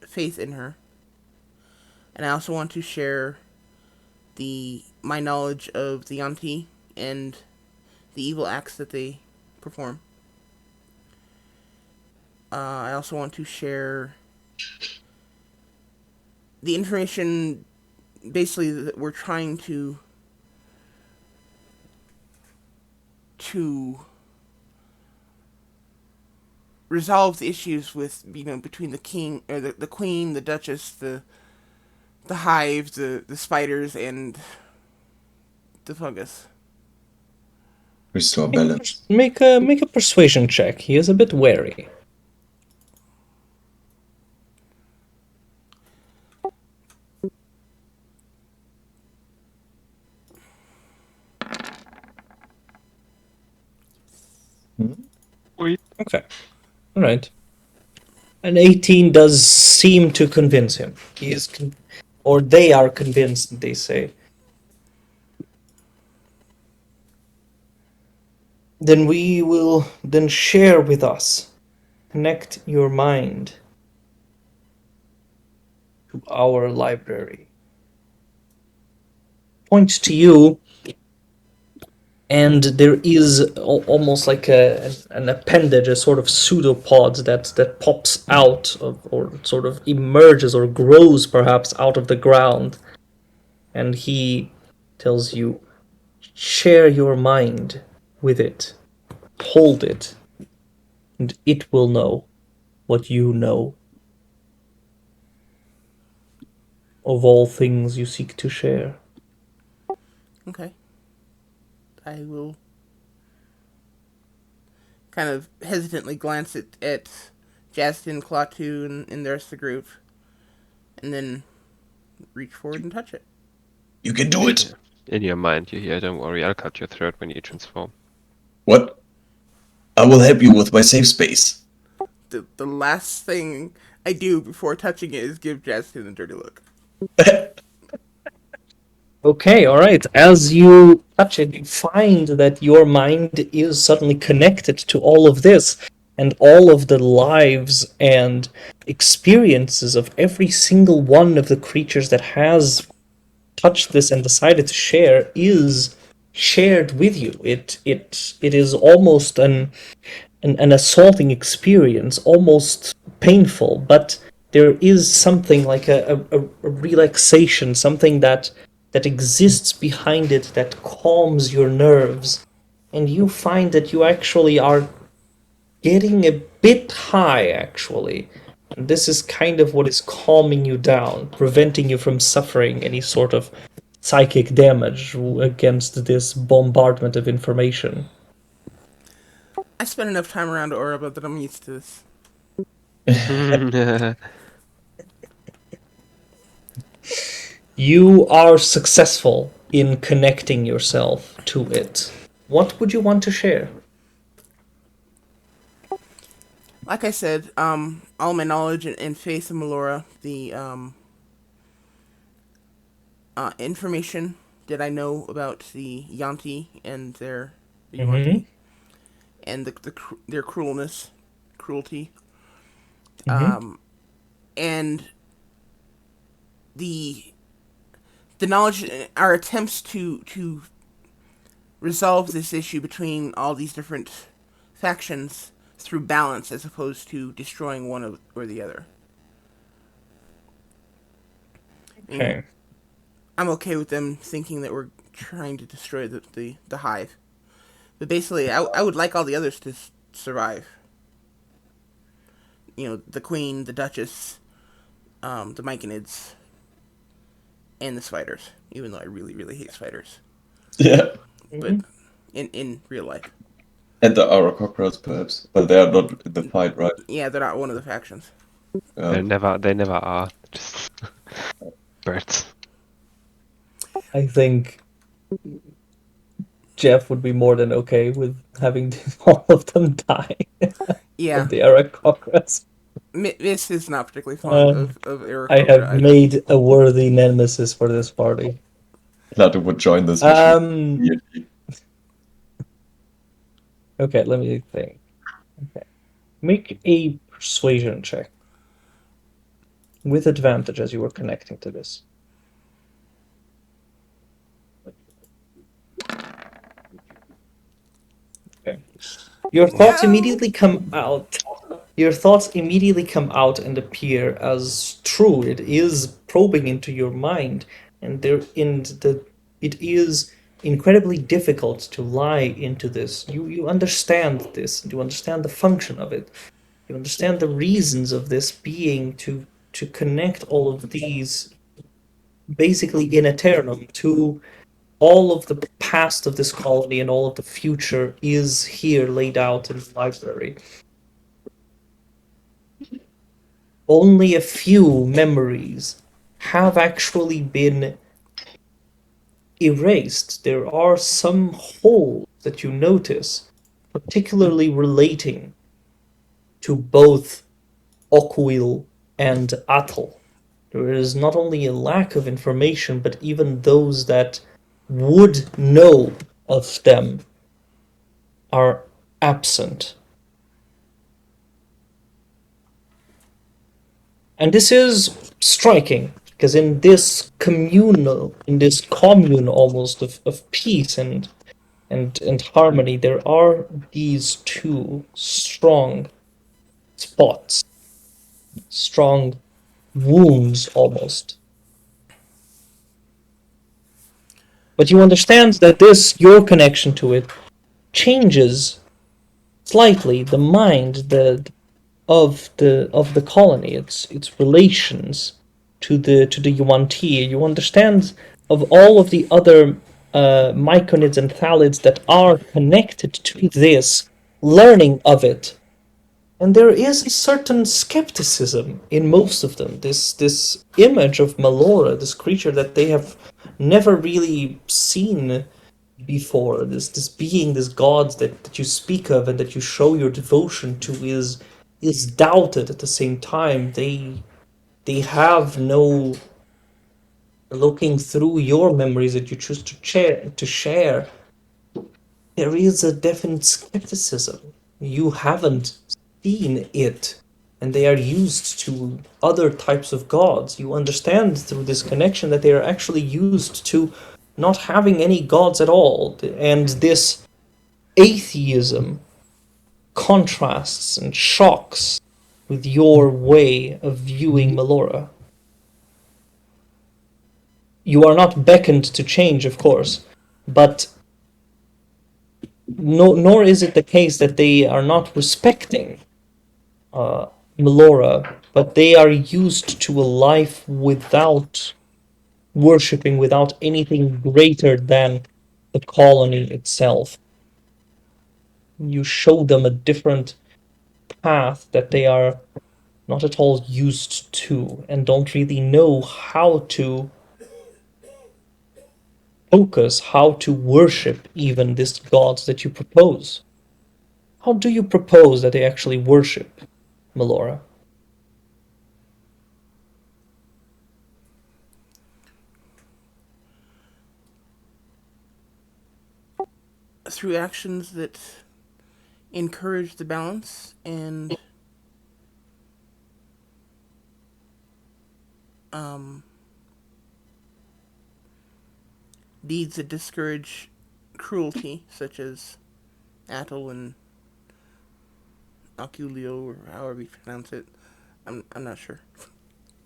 faith in her. And I also want to share my knowledge of the Yanti and the evil acts that they perform. I also want to share the information, basically, that we're trying to resolve the issues with, between the king or the queen, the duchess, the hive, the spiders, and the fungus. Restore balance. Make a persuasion check. He is a bit wary. Hmm? Wait. Okay. All right. An 18 does seem to convince him. He is, or they are convinced, they say. Then we will then share with us. Connect your mind to our library. Points to you, and there is almost like an appendage, a sort of pseudopod that pops out of, or sort of emerges or grows perhaps out of the ground. And he tells you, share your mind with it, hold it, and it will know what you know of all things you seek to share. Okay. I will kind of hesitantly glance at Justin, Klaatu, and the rest of the group, and then reach forward and touch it. You can do it. In your mind, you hear, don't worry, I'll cut your throat when you transform. What? I will help you with my safe space. The last thing I do before touching it is give Justin a dirty look. Okay, all right. As you touch it, you find that your mind is suddenly connected to all of this, and all of the lives and experiences of every single one of the creatures that has touched this and decided to share is shared with you. It is almost an assaulting experience, almost painful, but there is something like a relaxation, something that exists behind it that calms your nerves, and you find that you actually are getting a bit high, actually. And this is kind of what is calming you down, preventing you from suffering any sort of psychic damage against this bombardment of information. I spent enough time around Oraba that I'm used to this. You are successful in connecting yourself to it. What would you want to share? Like I said, all my knowledge and faith in Melora, the information that I know about the Yanti and their Yuanti, and their cruelty, and the knowledge, our attempts to resolve this issue between all these different factions through balance as opposed to destroying one or the other. Okay. I'm okay with them thinking that we're trying to destroy the hive. But basically, I would like all the others to survive. The Queen, the Duchess, the Myconids, and the spiders. Even though I really, really hate spiders. Yeah. But in real life. And the Aurococros, perhaps. But they are not in the fight, right? Yeah, they're not one of the factions. They never are. Just birds. I think Jeff would be more than okay with having all of them die. Yeah. Of the Aracocras. This is not particularly fond of Aarakocra. I have made a worthy nemesis for this party. Klaatu would join this mission. Okay, let me think. Okay. Make a persuasion check. With advantage as you were connecting to this. Okay. Your thoughts immediately come out. Your thoughts immediately come out and appear as true. It is probing into your mind, and it is incredibly difficult to lie into this. You understand this. You understand the function of it. You understand the reasons of this being to connect all of these basically in eternum to all of the past of this colony, and all of the future is here laid out in the library. Only a few memories have actually been erased. There are some holes that you notice, particularly relating to both Okwil and Atel. There is not only a lack of information, but even those that would know of them are absent. And this is striking, because in this commune almost of peace and harmony, there are these two strong spots, strong wounds almost. But you understand that your connection to it, changes slightly the mind of the colony, its relations to the Yuan-Ti. You understand of all of the other myconids and thalids that are connected to this, learning of it. And there is a certain skepticism in most of them. This image of Melora, this creature that they have never really seen before, this being, this god that you speak of and that you show your devotion to, is doubted at the same time. They have no, looking through your memories that you choose to share, there is a definite skepticism. You haven't seen it, and they are used to other types of gods. You understand through this connection that they are actually used to not having any gods at all, and this atheism contrasts and shocks with your way of viewing Melora. You are not beckoned to change, of course, but nor is it the case that they are not respecting Melora, but they are used to a life without worshipping, without anything greater than the colony itself. You show them a different path that they are not at all used to, and don't really know how to focus, how to worship even these gods that you propose. How do you propose that they actually worship Melora? Through actions that encourage the balance and deeds that discourage cruelty, such as Atel and Oculio, or however you pronounce it. I'm not sure.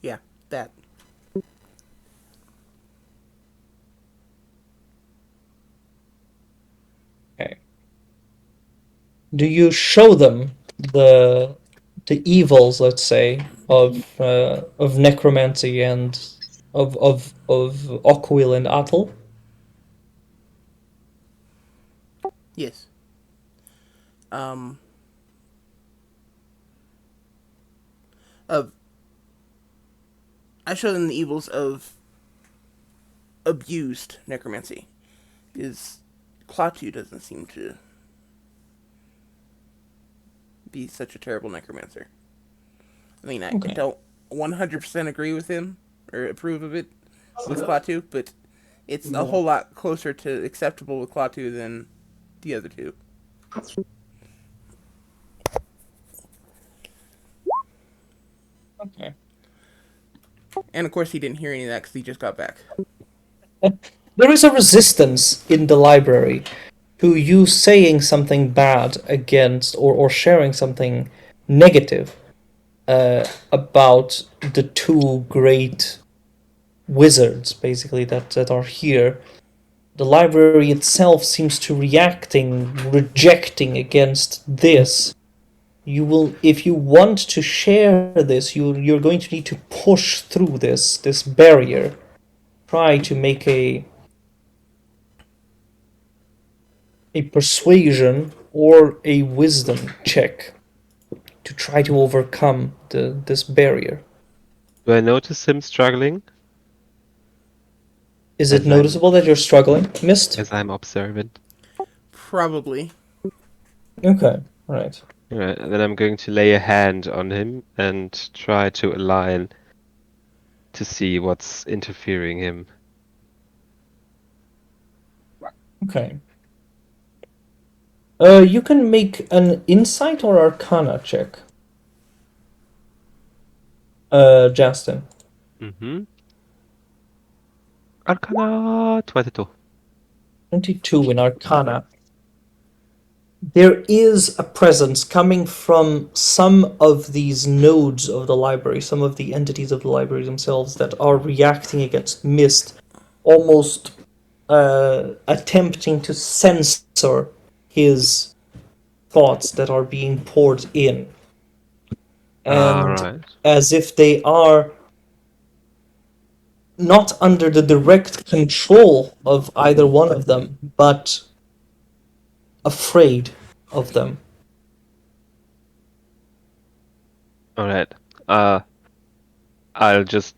Yeah, that. Okay. Do you show them the evils, let's say, of necromancy and of Okwil and Atel? Yes. Of I show them the evils of abused necromancy. Because Klaatu doesn't seem to be such a terrible necromancer. I mean, I don't 100% agree with him or approve of it with Klaatu, but it's a whole lot closer to acceptable with Klaatu than the other two. Okay. And of course, he didn't hear any of that because he just got back. There is a resistance in the library to you saying something bad against or sharing something negative about the two great wizards, basically, that are here. The library itself seems to rejecting against this. You will, if you want to share this, you're going to need to push through this barrier. Try to make a persuasion or a wisdom check to try to overcome this barrier. Do I notice him struggling Is it noticeable that you're struggling, Mist? as I'm observant? Probably. Okay, all right. Alright, then I'm going to lay a hand on him and try to align to see what's interfering him. Okay. You can make an insight or arcana check. Justin. Mm-hmm. Arcana 22. 22 in arcana. There is a presence coming from some of these nodes of the library, some of the entities of the library themselves that are reacting against mist, almost attempting to censor his thoughts that are being poured in. And Alright. as if they are not under the direct control of either one of them, but afraid of them. Alright. I'll just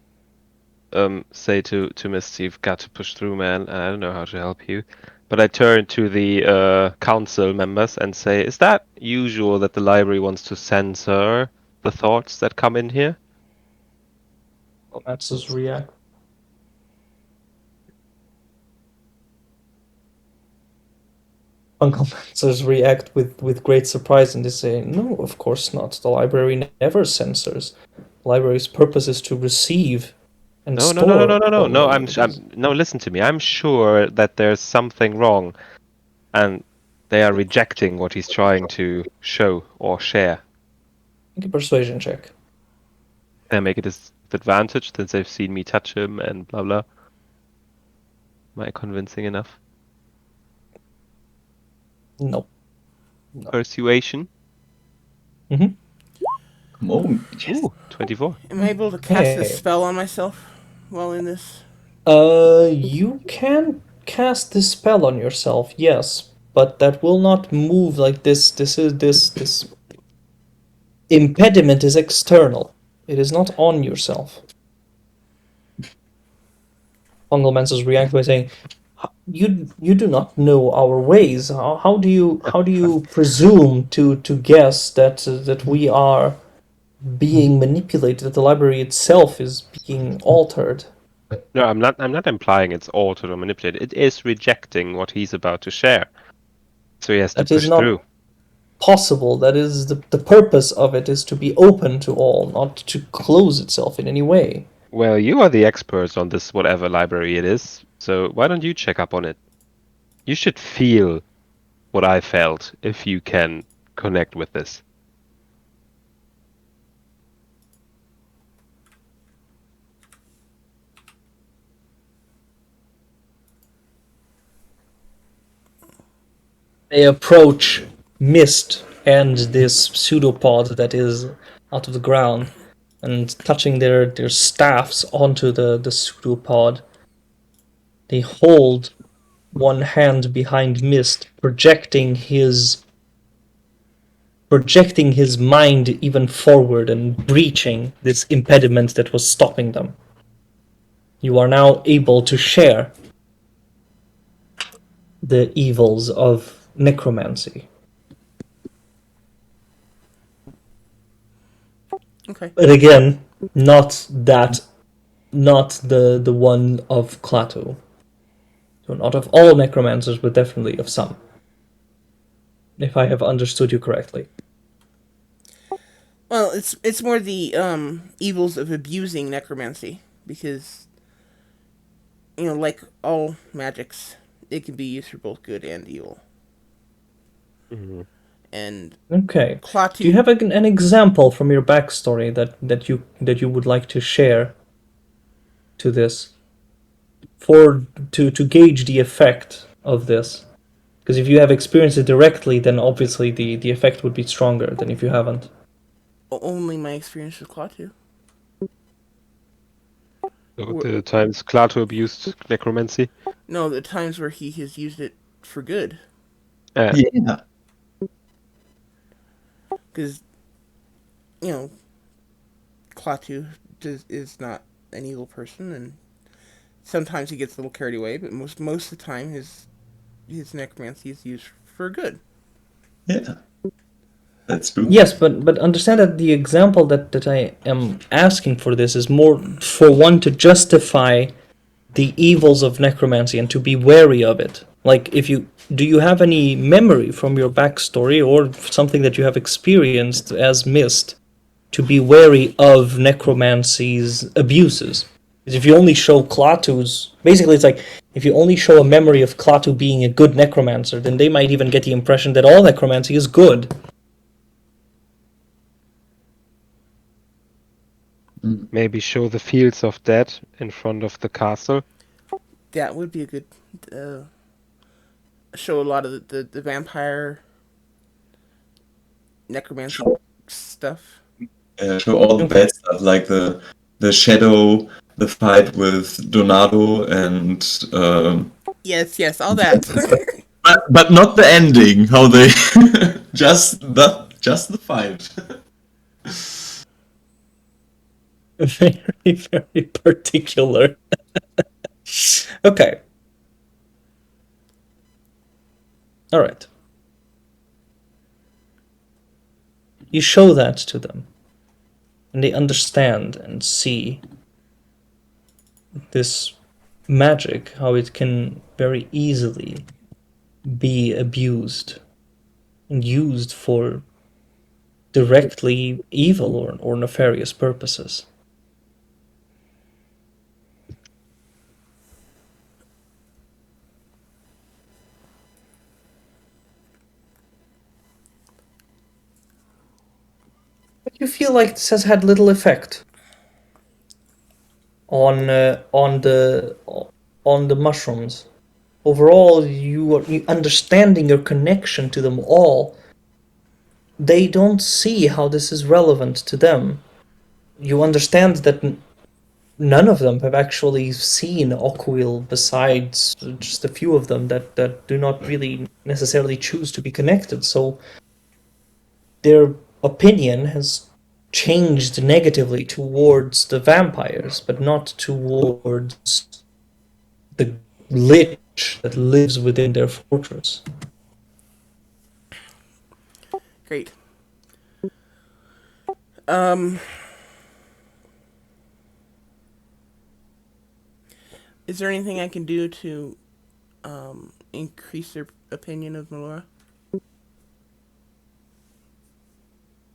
say to Misty, you've got to push through, man. I don't know how to help you. But I turn to the council members and say, is that usual that the library wants to censor the thoughts that come in here? Well, that's his react. Uncle Mansers react with great surprise and they say, "No, of course not. The library never censors. The library's purpose is to receive and No, no, no, no, no, store no, no, all no. new I'm abilities." no. Listen to me. I'm sure that there's something wrong, and they are rejecting what he's trying to show or share. Make a persuasion check. They make it a disadvantage since they've seen me touch him and blah blah. Am I convincing enough? No. Persuasion. Mm-hmm. Come on. Yes. Ooh, 24. Am I able to cast a Okay. spell on myself while in this? You can cast this spell on yourself, yes, but that will not move like this. This impediment is external. It is not on yourself. Fungalmancers react by saying, "You do not know our ways. How do you presume to guess that we are being manipulated? That the library itself is being altered?" No, I'm not implying it's altered or manipulated. It is rejecting what he's about to share. So he has to That is push not through. possible. That is the purpose of it is to be open to all, not to close itself in any way. Well, you are the experts on this whatever library it is. So why don't you check up on it? You should feel what I felt if you can connect with this. They approach mist and this pseudopod that is out of the ground and touching their staffs onto the pseudopod. They hold one hand behind mist, projecting his mind even forward and breaching this impediment that was stopping them. You are now able to share the evils of necromancy. Okay. But again, not the one of Klaatu. So not of all necromancers, but definitely of some. If I have understood you correctly. Well, it's more the evils of abusing necromancy because like all magics, it can be used for both good and evil. Mm-hmm. And Okay. Klaatu, Do you have an example from your backstory that you would like to share to this to gauge the effect of this? Because if you have experienced it directly, then obviously the effect would be stronger than if you haven't. only my experience with Klaatu. So the times Klaatu abused necromancy. No, the times where he has used it for good. Yeah. Because, Klaatu is not an evil person, and sometimes he gets a little carried away, but most of the time his necromancy is used for good. Yeah. That's true. Yes, but understand that the example that I am asking for this is more for one to justify the evils of necromancy and to be wary of it. Like, if you do you have any memory from your backstory or something that you have experienced as mist to be wary of necromancy's abuses? Because if you only show Klaatu's, basically it's like if you only show a memory of Klaatu being a good necromancer, then they might even get the impression that all necromancy is good. Maybe show the fields of dead in front of the castle. That would be a good show. A lot of the vampire necromancy stuff. Show all the bad stuff, like the shadow, the fight with Donato, and Yes, all that. but not the ending. How they just the fight. Very, very particular. Okay. All right. You show that to them, and they understand and see this magic, how it can very easily be abused and used for directly evil or nefarious purposes. But you feel like this has had little effect on the mushrooms. Overall, you understanding your connection to them all. They don't see how this is relevant to them. You understand that none of them have actually seen Okwil besides just a few of them that do not really necessarily choose to be connected. So their opinion has changed negatively towards the vampires, but not towards the lich that lives within their fortress. Great. Is there anything I can do to increase their opinion of Melora?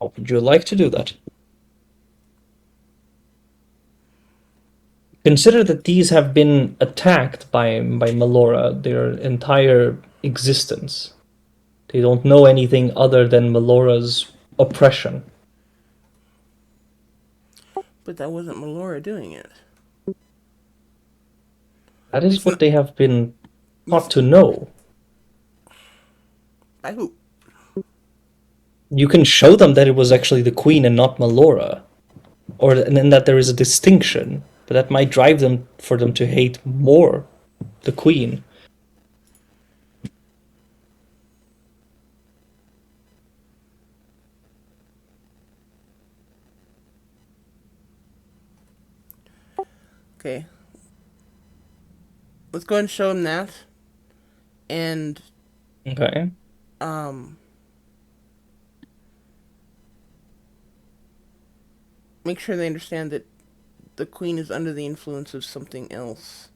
How would you like to do that? Consider that these have been attacked by Melora their entire existence. They don't know anything other than Melora's oppression. But that wasn't Melora doing it. That is It's what not- they have been taught to know. By who? You can show them that it was actually the queen and not Melora, and that there is a distinction, but that might drive them for them to hate more the queen. Okay. Let's go ahead and show them that. And Okay. make sure they understand that the queen is under the influence of something else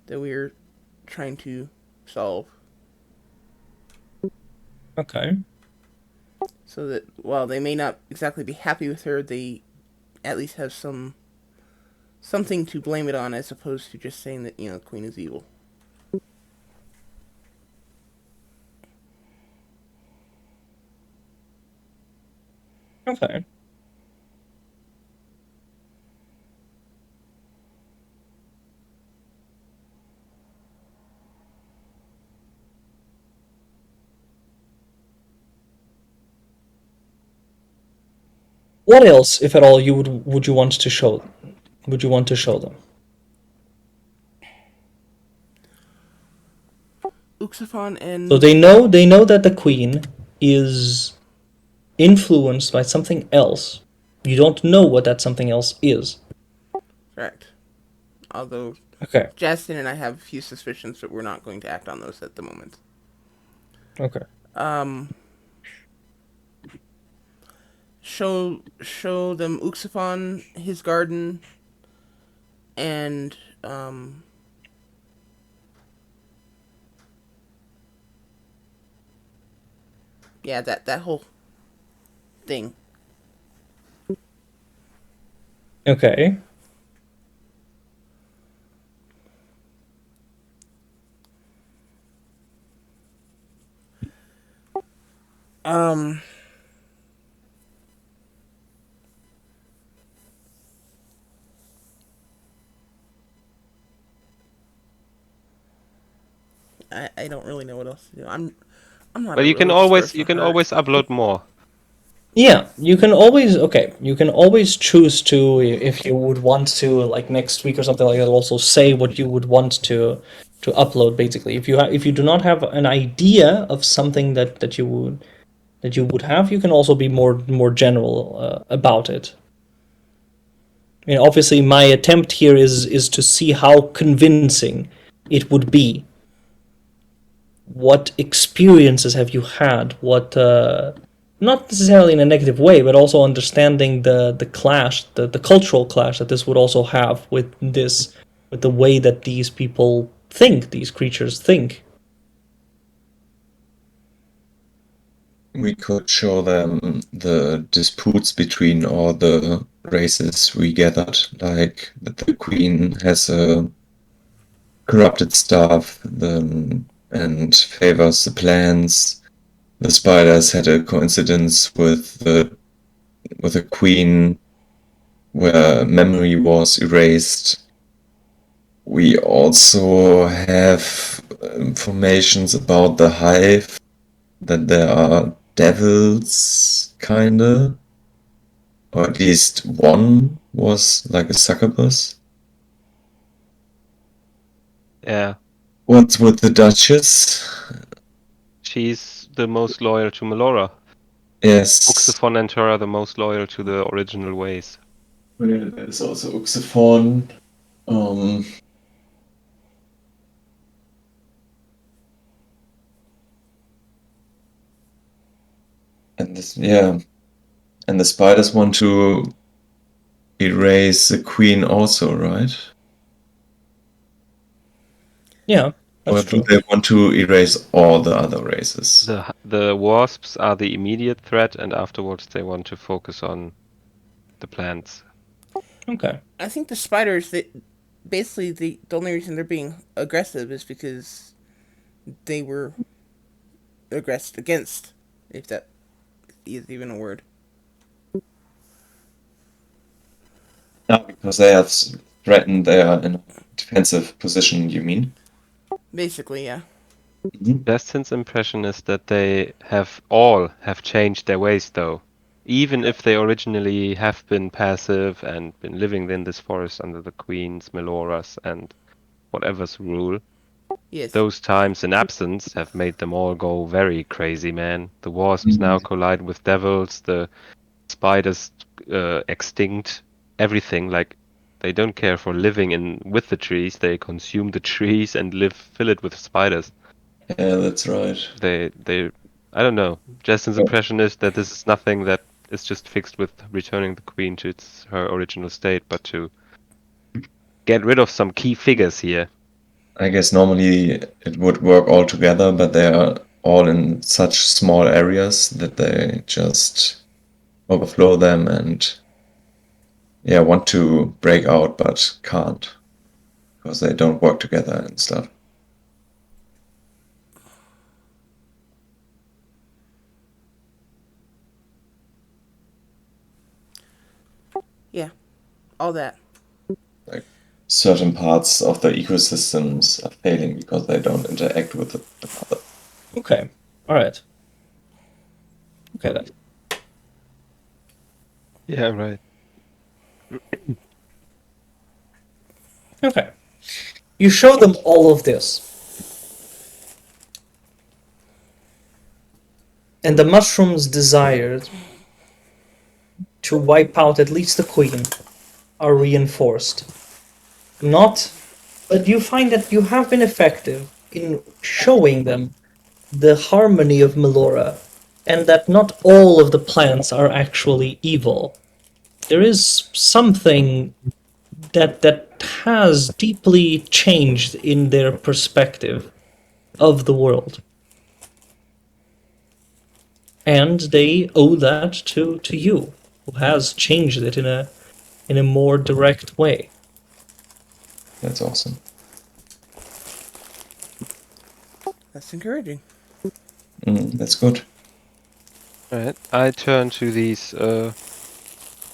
that we're trying to solve. Okay. So that while they may not exactly be happy with her, they at least have something to blame it on, as opposed to just saying that, the queen is evil. Okay. What else, if at all, would you want to show? Would you want to show them? Uxaphon and So they know that the queen is influenced by something else. You don't know what that something else is. correct. Although Okay. Justin and I have a few suspicions, but we're not going to act on those at the moment. Okay. show them Uxaphon, his garden, and yeah, that whole thing. Okay. Um, I don't really know what else to do. I'm not But a you can religious always person. upload more. Yeah, you can always you can always choose to, if you would want to, like next week or something like that, also say what you would want to upload. Basically, if you do not have an idea of something that you would have, you can also be more general about it. I mean, obviously, my attempt here is to see how convincing it would be. What experiences have you had? What not necessarily in a negative way, but also understanding the clash, the cultural clash that this would also have with the way that these people think, these creatures think. We could show them the disputes between all the races we gathered, like that the queen has a corrupted staff and favors the plants. The spiders had a coincidence with a queen where memory was erased. We also have informations about the hive, that there are devils, kinda. Or at least one was like a succubus. Yeah, What's with the Duchess? she's the most loyal to Melora. Yes. Uxaphon and her are the most loyal to the original ways. There's also Uxaphon. And this, yeah. And the spiders want to erase the queen also, right? Yeah, Or that's do true. they want to erase all the other races? The wasps are the immediate threat, and afterwards they want to focus on the plants. Okay. I think the spiders, that basically the only reason they're being aggressive is because they were aggressed against, if that is even a word. No, because they have threatened, they are in a defensive position, you mean? Basically, yeah. Justin's impression is that they all have changed their ways, though. Even if they originally have been passive and been living in this forest under the queens, Meloras, and whatever's rule, Yes. those times in absence have made them all go very crazy, man. The wasps now collide with devils, the spiders extinct, everything. Like, they don't care for living with the trees, they consume the trees and fill it with spiders. Yeah, that's right. I don't know. Justin's impression is that this is nothing that is just fixed with returning the queen to her original state, but to get rid of some key figures here. I guess normally it would work all together, but they are all in such small areas that they just overflow them and want to break out but can't because they don't work together and stuff. Yeah. All that. Like certain parts of the ecosystems are failing because they don't interact with the other. Okay. All right. Okay then. Yeah, right. Okay. You show them all of this. And the mushrooms desired to wipe out at least the queen are reinforced. But you find that you have been effective in showing them the harmony of Melora and that not all of the plants are actually evil. There is something that has deeply changed in their perspective of the world. And they owe that to you, who has changed it in a more direct way. That's awesome. That's encouraging. That's good. Alright, I turn to these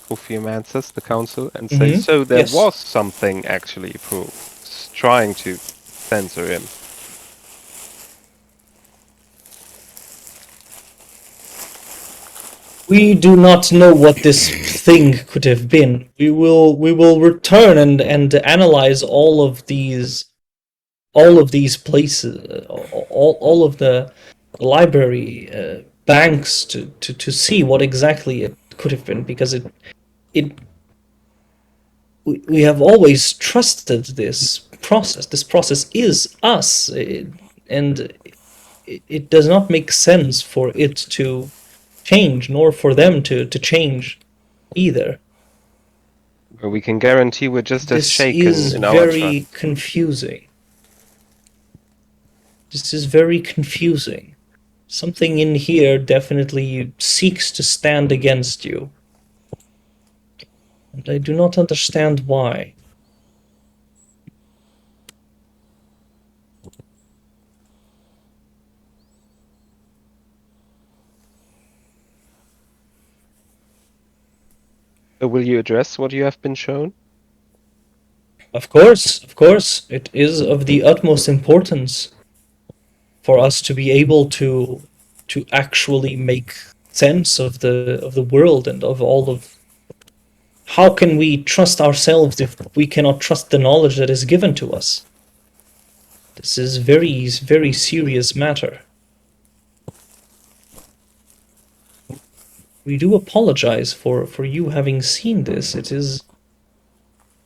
Ophiumancers, the council, and say, Mhm, so there yes. was something actually trying to censor him. We do not know what this thing could have been. We will return and analyze all of these places, all of the library banks to see what exactly it could have been, because it we have always trusted this process. This process is us, and it does not make sense for it to change, nor for them to change either. But we can guarantee we're just as This shaken is in our trust. very confusing. This is very confusing. Something in here definitely seeks to stand against you. And I do not understand why. Will you address what you have been shown? Of course, it is of the utmost importance for us to be able to actually make sense of the world and of all of. How can we trust ourselves if we cannot trust the knowledge that is given to us? This is very serious matter. We do apologize for you having seen this. It is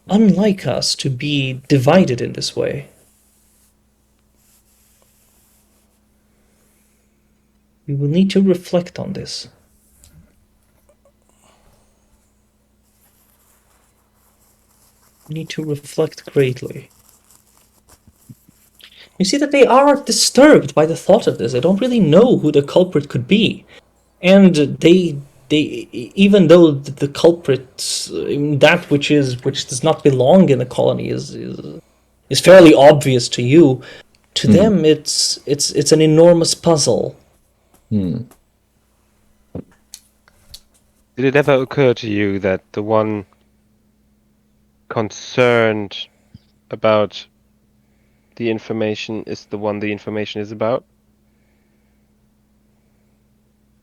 unlike us to be divided in this way. We will need to reflect on this. We need to reflect greatly. You see that they are disturbed by the thought of this. They don't really know who the culprit could be. And they even though the culprit, that which does not belong in the colony is fairly obvious to you, to them it's an enormous puzzle. Did it ever occur to you that the one concerned about the information is the one the information is about?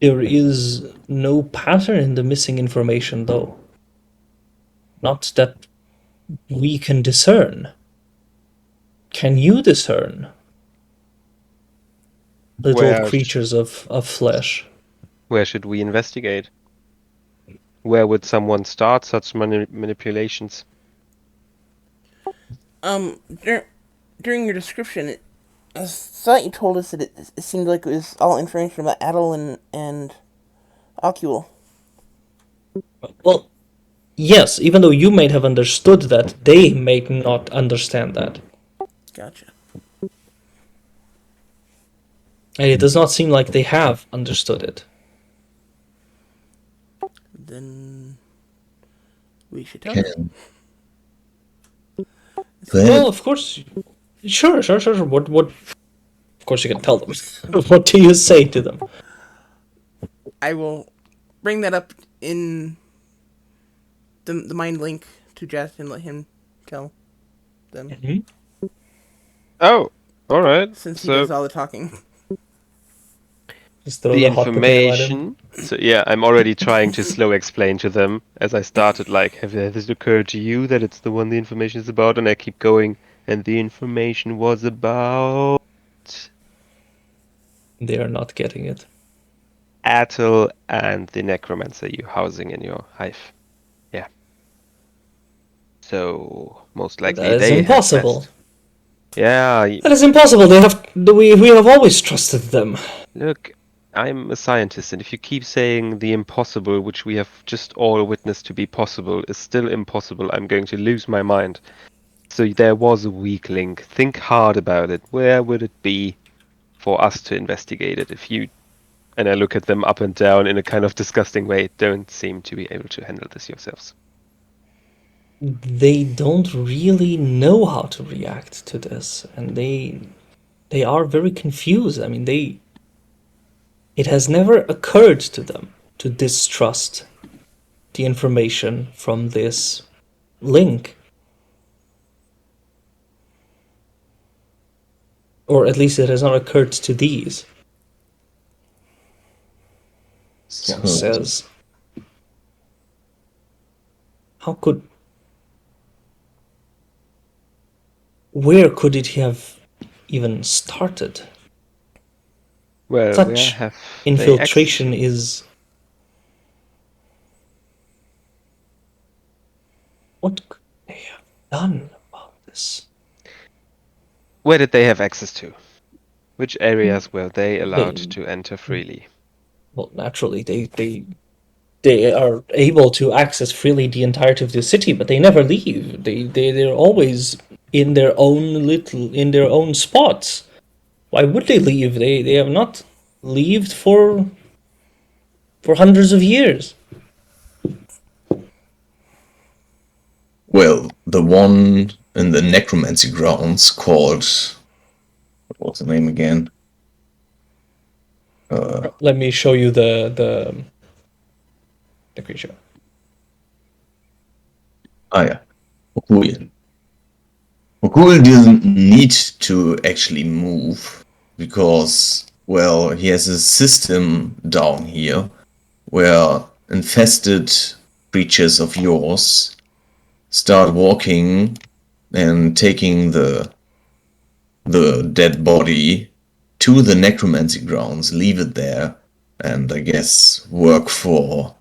There is no pattern in the missing information, though. Not that we can discern. Can you discern? Little Where creatures of flesh. Where should we investigate? Where would someone start such manipulations? During your description, I thought you told us that it seemed like it was all information about Adel and Ocul. Well, yes, even though you may have understood that, they may not understand that. Gotcha. And it does not seem like they have understood it. Then we should tell Okay. them. Well, of course. Sure. What? Of course you can tell them. What do you say to them? I will bring that up in the mind link to Jess and let him tell them, Oh, all right. since he So does all the talking. Just throw the the hot potato at him. information. So yeah, I'm already trying to slow explain to them as I started. Like, has it occurred to you that it's the one the information is about? And I keep going. And the information was about They are not getting it. Atel and the necromancer you housing in your hive. Yeah. So most likely That is they impossible. have best. Yeah. That is impossible. We have always trusted them. Look, I'm a scientist, and if you keep saying the impossible, which we have just all witnessed to be possible, is still impossible, I'm going to lose my mind. So there was a weak link. Think hard about it. Where would it be for us to investigate it if you, and I look at them up and down in a kind of disgusting way, don't seem to be able to handle this yourselves? They don't really know how to react to this, and they are very confused. I mean, it has never occurred to them to distrust the information from this link. Or at least it has not occurred to these. One says, how could... Where could it have even started? Well, where Such have infiltration they is... What could they have done about this? Where did they have access to? Which areas were they allowed They... to enter freely? Well, naturally, they are able to access freely the entirety of the city, but they never leave. They're always in their own spots. Why would they leave? They have not lived for hundreds of years. Well, the one in the necromancy grounds called, what was the name again? Let me show you the creature. Yeah, Okuil. Okuil doesn't need to actually move because, well, he has a system down here where infested creatures of yours start walking and taking the dead body to the necromancy grounds, leave it there, and I guess work for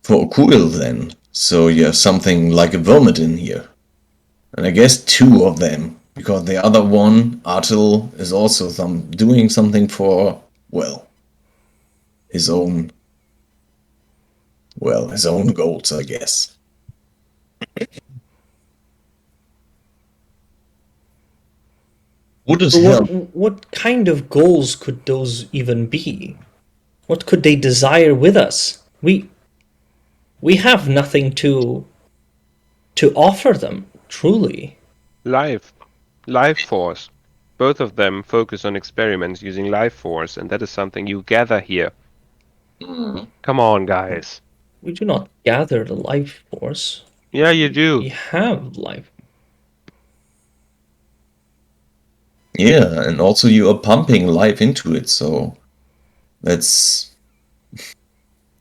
Okuil then. So you have something like a vermin in here. And I guess two of them, because the other one, Artil, is also doing something for, well, his own goals, I guess. What is hell? What kind of goals could those even be? What could they desire with us? We have nothing to offer them, truly. Life force. Both of them focus on experiments using life force, and that is something you gather here. Come on, guys. We do not gather the life force. Yeah, you We do. have life. Yeah, and also you are pumping life into it, so that's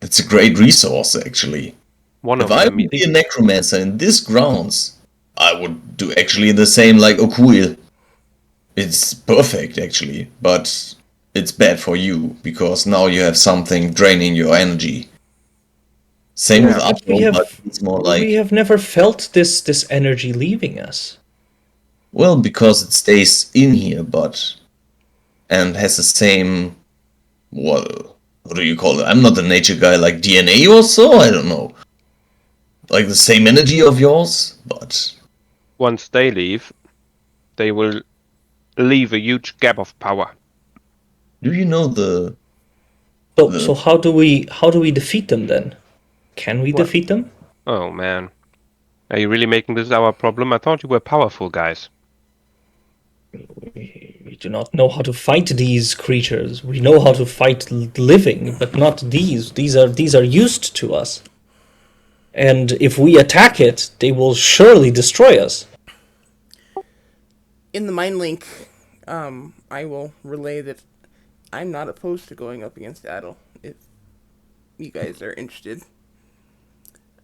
a great resource, actually. One If of I them. would be a necromancer in this grounds, I would do actually the same like Okuil. It's perfect, actually, but it's bad for you, because now you have something draining your energy. Same with Yeah. But Arto, but it's more we like, have never felt this energy leaving us. well, because it stays in here, and has the same, well, what do you call it? I'm not a nature guy like DNA or so, I don't know. Like the same energy of yours, but Once they leave, they will leave a huge gap of power. do you know So how do we defeat them then? Can we What? defeat them? Oh man. Are you really making this our problem? I thought you were powerful, guys. We do not know how to fight these creatures. We know how to fight living, but not these. These are used to us. And if we attack it, they will surely destroy us. In the mind link, I will relay that I'm not opposed to going up against Adel if you guys are interested.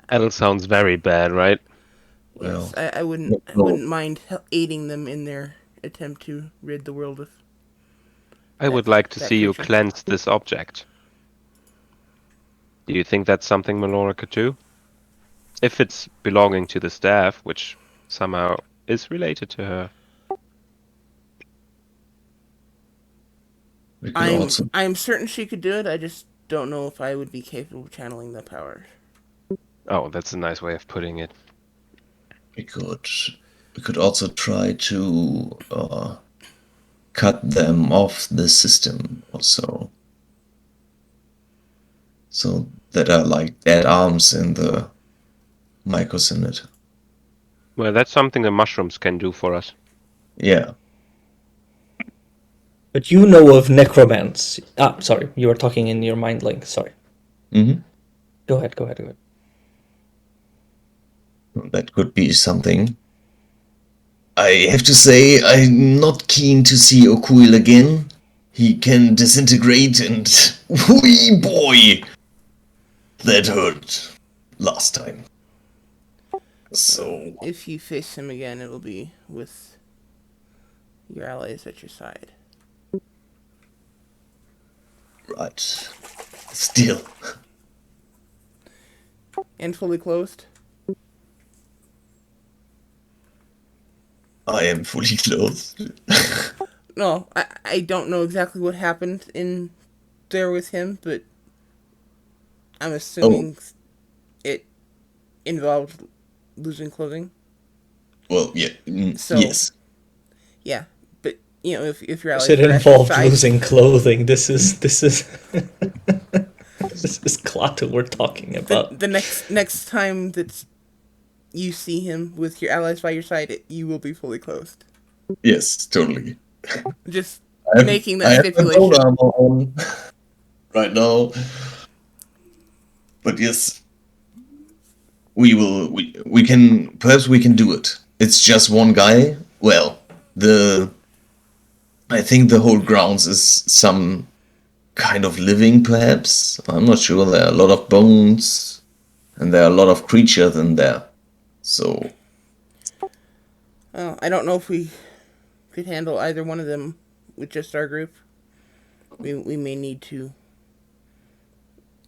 Adel sounds very bad, right? Yes, well, I wouldn't mind aiding them in their attempt to rid the world of. I would like to that see you creature. cleanse this object. Do you think that's something Melora could do? If it's belonging to the staff, which somehow is related to her. We could also I'm certain she could do it. I just don't know if I would be capable of channeling the power. Oh, that's a nice way of putting it. we could also try to cut them off the system also. So that are like dead arms in the mycosynth. Well, that's something the mushrooms can do for us. Yeah. But you know of necromancy. Ah, sorry, you were talking in your mind link. Sorry. Mm-hmm. Go ahead, go ahead, go ahead. That could be something. I have to say, I'm not keen to see Okuil again. He can disintegrate and... Wee boy! That hurt last time. So... If you face him again, it'll be with your allies at your side. Right. Still. And fully closed? I am fully clothed. No, I don't know exactly what happened in there with him, but I'm assuming it involved losing clothing. Well, yeah. So- Yes. Yeah, but if your allies It are at your involved side, losing clothing. This is this is Klaatu we're talking about. the next time that you see him with your allies by your side, you will be fully clothed. Yes, totally. Just I have, making I that have my bone stipulation. armor on right now. But yes, we can perhaps we can do it. It's just one guy. Well, I think the whole grounds is some kind of living, perhaps. I'm not sure. There are a lot of bones, and there are a lot of creatures in there. So I don't know if we could handle either one of them with just our group. We may need to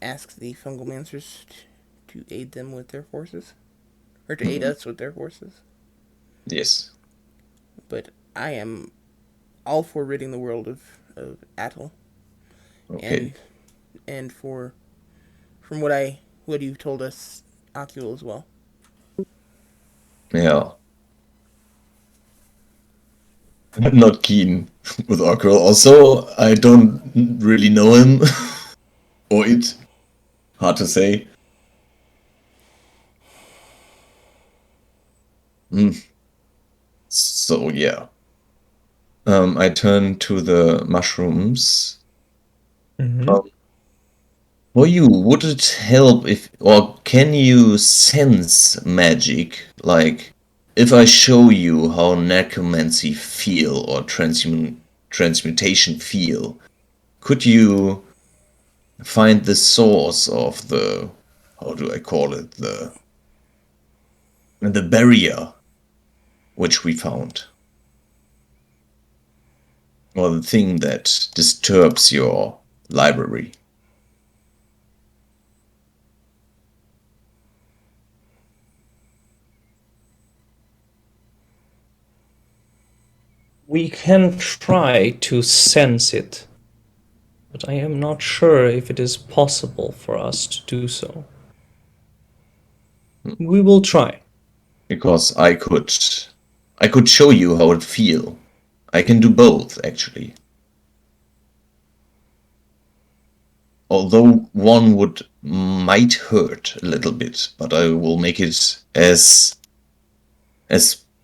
ask the fungalmancers to aid them with their forces, or to aid us with their forces. yes, But I am all for ridding the world of Atle, okay. and for from what you've told us, Akul as well. Yeah. I'm not keen with Orko. Also, I don't really know him or it. Hard to say. So yeah. I turn to the mushrooms. Mhm. For you, would it help if, or can you sense magic? Like, if I show you how necromancy feel or transmutation feel, could you find the source of the, how do I call it, the barrier which we found? Or the thing that disturbs your library? We can try to sense it, but I am not sure if it is possible for us to do so. We will try. Because I could show you how it feel. I can do both, actually. Although one might hurt a little bit, but I will make it as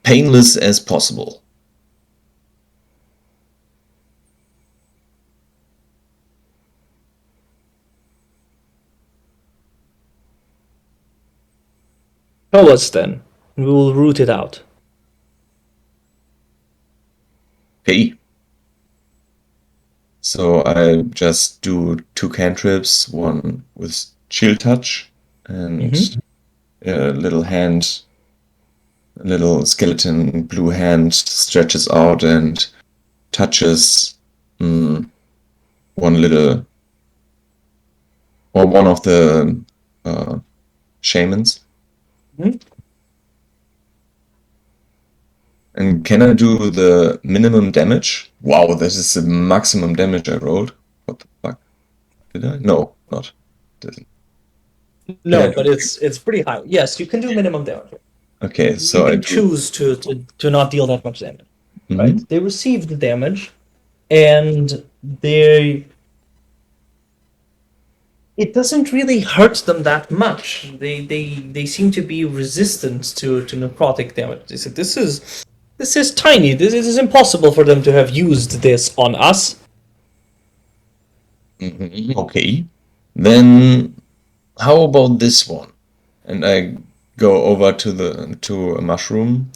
painless as possible. Show us then. We will root it out. Okay. So I just do 2 cantrips, one with chill touch and a little skeleton blue hand stretches out and touches one of the shamans. Mhm. And can I do the minimum damage? Wow, this is the maximum damage I rolled. What the fuck? Did I? No, not. Didn't. No, Can I but do- it's pretty high. Yes, you can do minimum damage. Okay, so You I can do. choose to not deal that much damage. Mhm. Right? They receive the damage, and it doesn't really hurt them that much. They seem to be resistant to necrotic damage. They said this is tiny. This is impossible for them to have used this on us. Okay. Then how about this one? And I go over to a mushroom.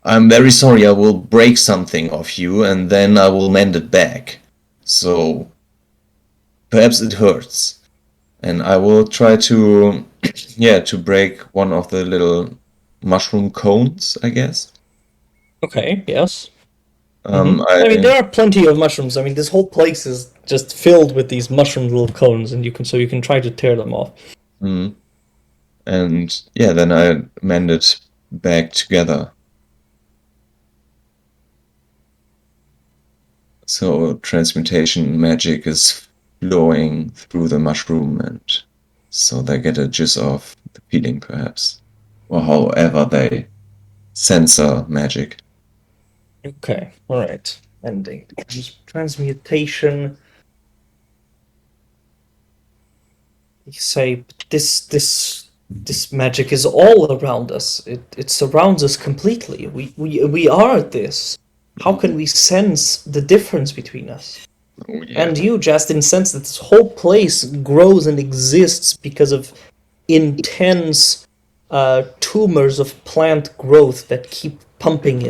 I'm very sorry, I will break something off you and then I will mend it back. So perhaps it hurts. And I will try to to break one of the little mushroom cones, I guess. Okay, yes. Um, I mean, there are plenty of mushrooms. I mean, this whole place is just filled with these mushroom little cones, and you can try to tear them off. And yeah, then I mend it back together. So transmutation magic is flowing through the mushroom, and so they get a gist of the feeling, perhaps, or however they censor magic. Okay, all right. Ending transmutation. You say this magic is all around us. It surrounds us completely. We are this. How can we sense the difference between us? Oh, yeah. And you, Justin, sense that this whole place grows and exists because of intense tumors of plant growth that keep pumping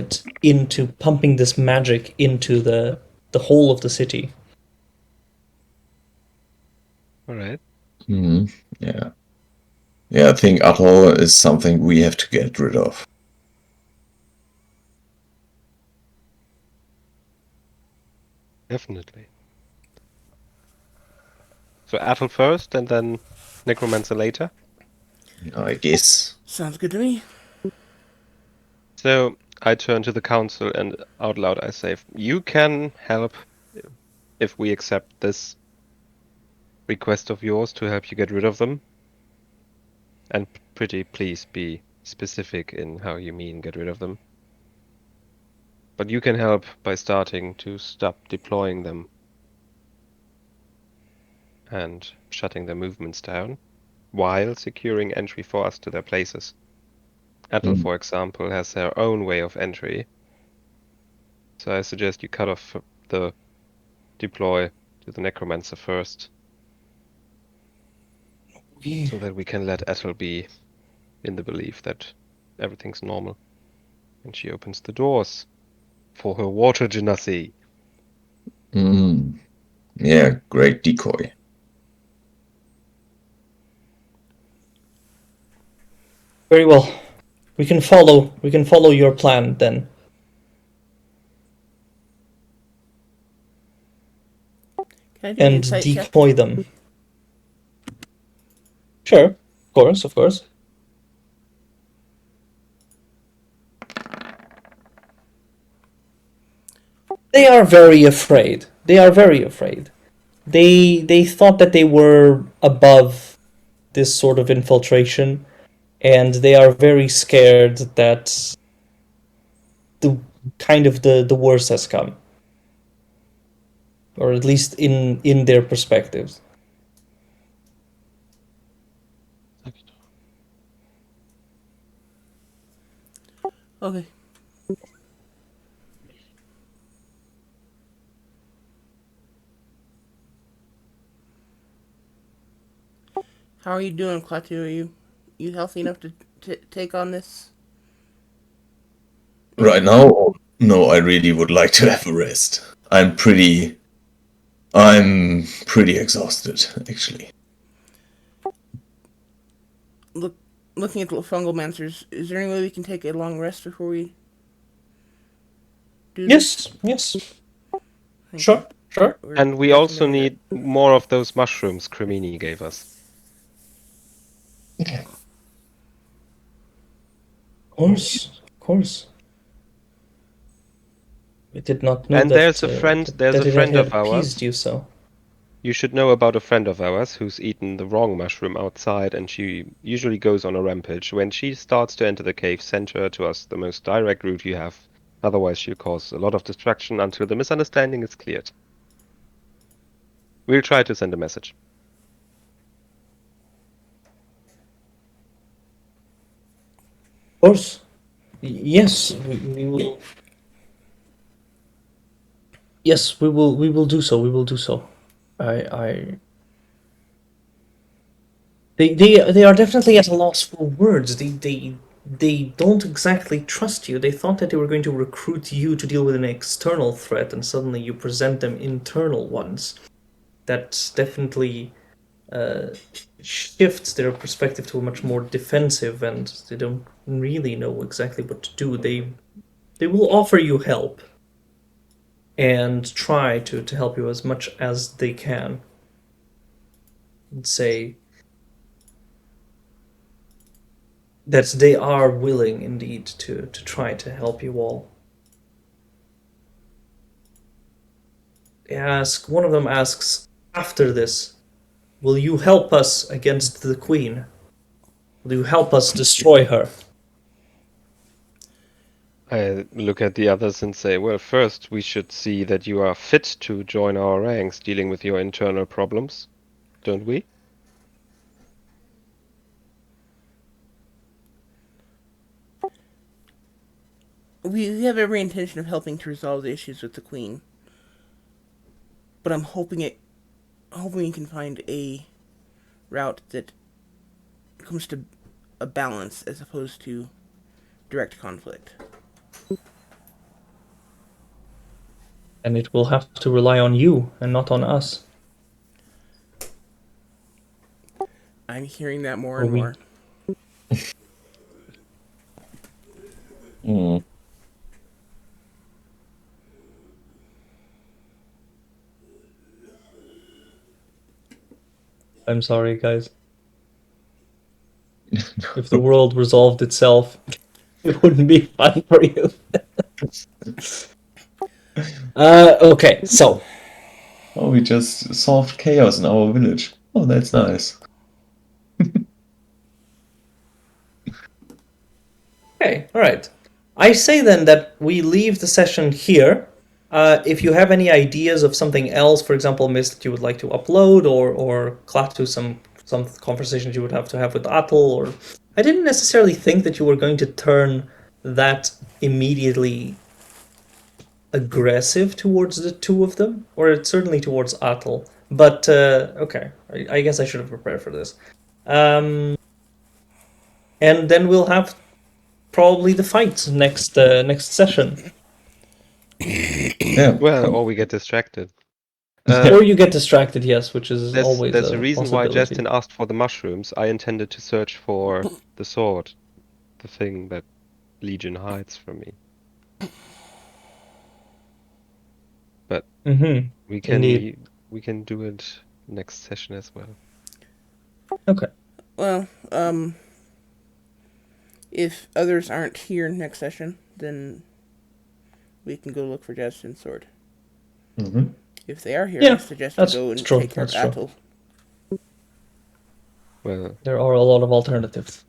this magic into the whole of the city. All right. Yeah. Yeah, I think Atoll is something we have to get rid of. Definitely. So Athel first, and then Necromancer later. I guess. Sounds good to me. So I turn to the council and out loud I say, you can help if we accept this request of yours to help you get rid of them. And pretty please be specific in how you mean get rid of them. But you can help by starting to stop deploying them and shutting their movements down, while securing entry for us to their places. Atle, for example, has their own way of entry. So I suggest you cut off the deploy to the Necromancer first, so that we can let Atle be in the belief that everything's normal. And she opens the doors for her water genasi. Yeah, great decoy. Very well. We can follow your plan then. Can I do an And insight check? decoy them. Sure, of course. They are very afraid. They are very afraid. They thought that they were above this sort of infiltration, and they are very scared that the worst has come. Or at least in their perspectives. Okay. How are you doing, Klaatu? Are you healthy enough to take on this? Right now, no, I really would like to have a rest. I'm pretty exhausted, actually. Looking at the fungal mancers, is there any way we can take a long rest before we do this? Yes. Thank Sure. you. And we also need more of those mushrooms Cremini gave us. Of course. did not know And that. there's a friend. There's that a it friend had of ours. appeased you so. You should know about a friend of ours who's eaten the wrong mushroom outside, and she usually goes on a rampage. When she starts to enter the cave, send her to us, the most direct route you have. Otherwise, she'll cause a lot of destruction until the misunderstanding is cleared. We'll try to send a message. Of course. Yes, we will. Yes, we will. We will do so. We will do so. They are definitely at a loss for words. They don't exactly trust you. They thought that they were going to recruit you to deal with an external threat, and suddenly you present them internal ones. That definitely shifts their perspective to a much more defensive, and they don't really know exactly what to do. They will offer you help and try to help you as much as they can. And say that they are willing indeed to try to help you all. One of them asks, after this, will you help us against the queen? Will you help us destroy her? I look at the others and say, well, first we should see that you are fit to join our ranks dealing with your internal problems, don't we? We have every intention of helping to resolve the issues with the Queen. But I'm hoping we can find a route that comes to a balance as opposed to direct conflict. And it will have to rely on you and not on us. I'm hearing that more Or and we- more. Hmm. I'm sorry, guys. If the world resolved itself, it wouldn't be fun for you. Okay, so Oh, we just solved chaos in our village. Oh, that's nice. okay, all right. I say then that we leave the session here. If you have any ideas of something else, for example, Miss, that you would like to upload, or Klaatu, some conversations you would have to have with Atul, or I didn't necessarily think that you were going to turn that immediately aggressive towards the two of them, or certainly towards Atul. But okay, I guess I should have prepared for this. And then we'll have probably the fight next session. Yeah. Well, or we get distracted. Or you get distracted, yes, which is always There's a a reason why possibility. Justin asked for the mushrooms. I intended to search for the sword, the thing that Legion hides from me. But Mm-hmm. we can Indeed. we can do it next session as well. Okay. Well, if others aren't here next session, then we can go look for Justin's sword. Mm-hmm. If they are here, Yeah, I suggest we that's go and true, take care of that's true. Atul. Well, There are a lot of alternatives.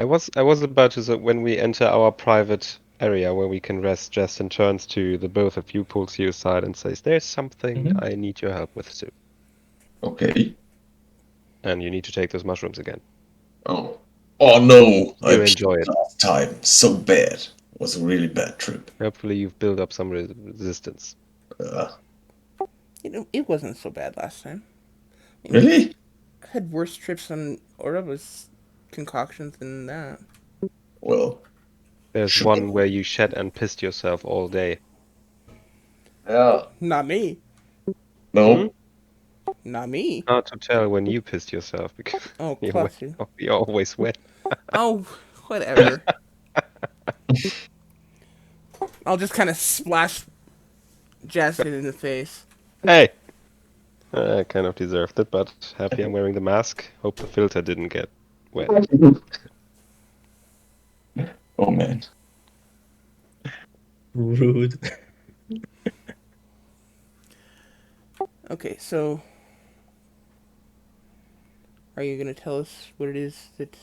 I was about to say, when we enter our private area where we can rest, Justin turns to the both of you, pulls you aside, and says, "There's something Mhm. I need your help with too, Okay. and you need to take those mushrooms again." Oh. Oh no! I You'll enjoy puked it. last time. So bad. It was a really bad trip. Hopefully, you've built up some resistance. It wasn't so bad last time. Really? I had worse trips on Oraba's concoctions than that. Well. There's Sure. one where you shed and pissed yourself all day. Yeah. Not me. No. Not me. Hard to tell when you pissed yourself because Oh, you're, Klaatu. you're always wet. Oh, whatever. I'll just kind of splash Justin in the face. Hey! I kind of deserved it, but happy I'm wearing the mask. Hope the filter didn't get wet. Oh man. Rude. Okay, so are you going to tell us what it is that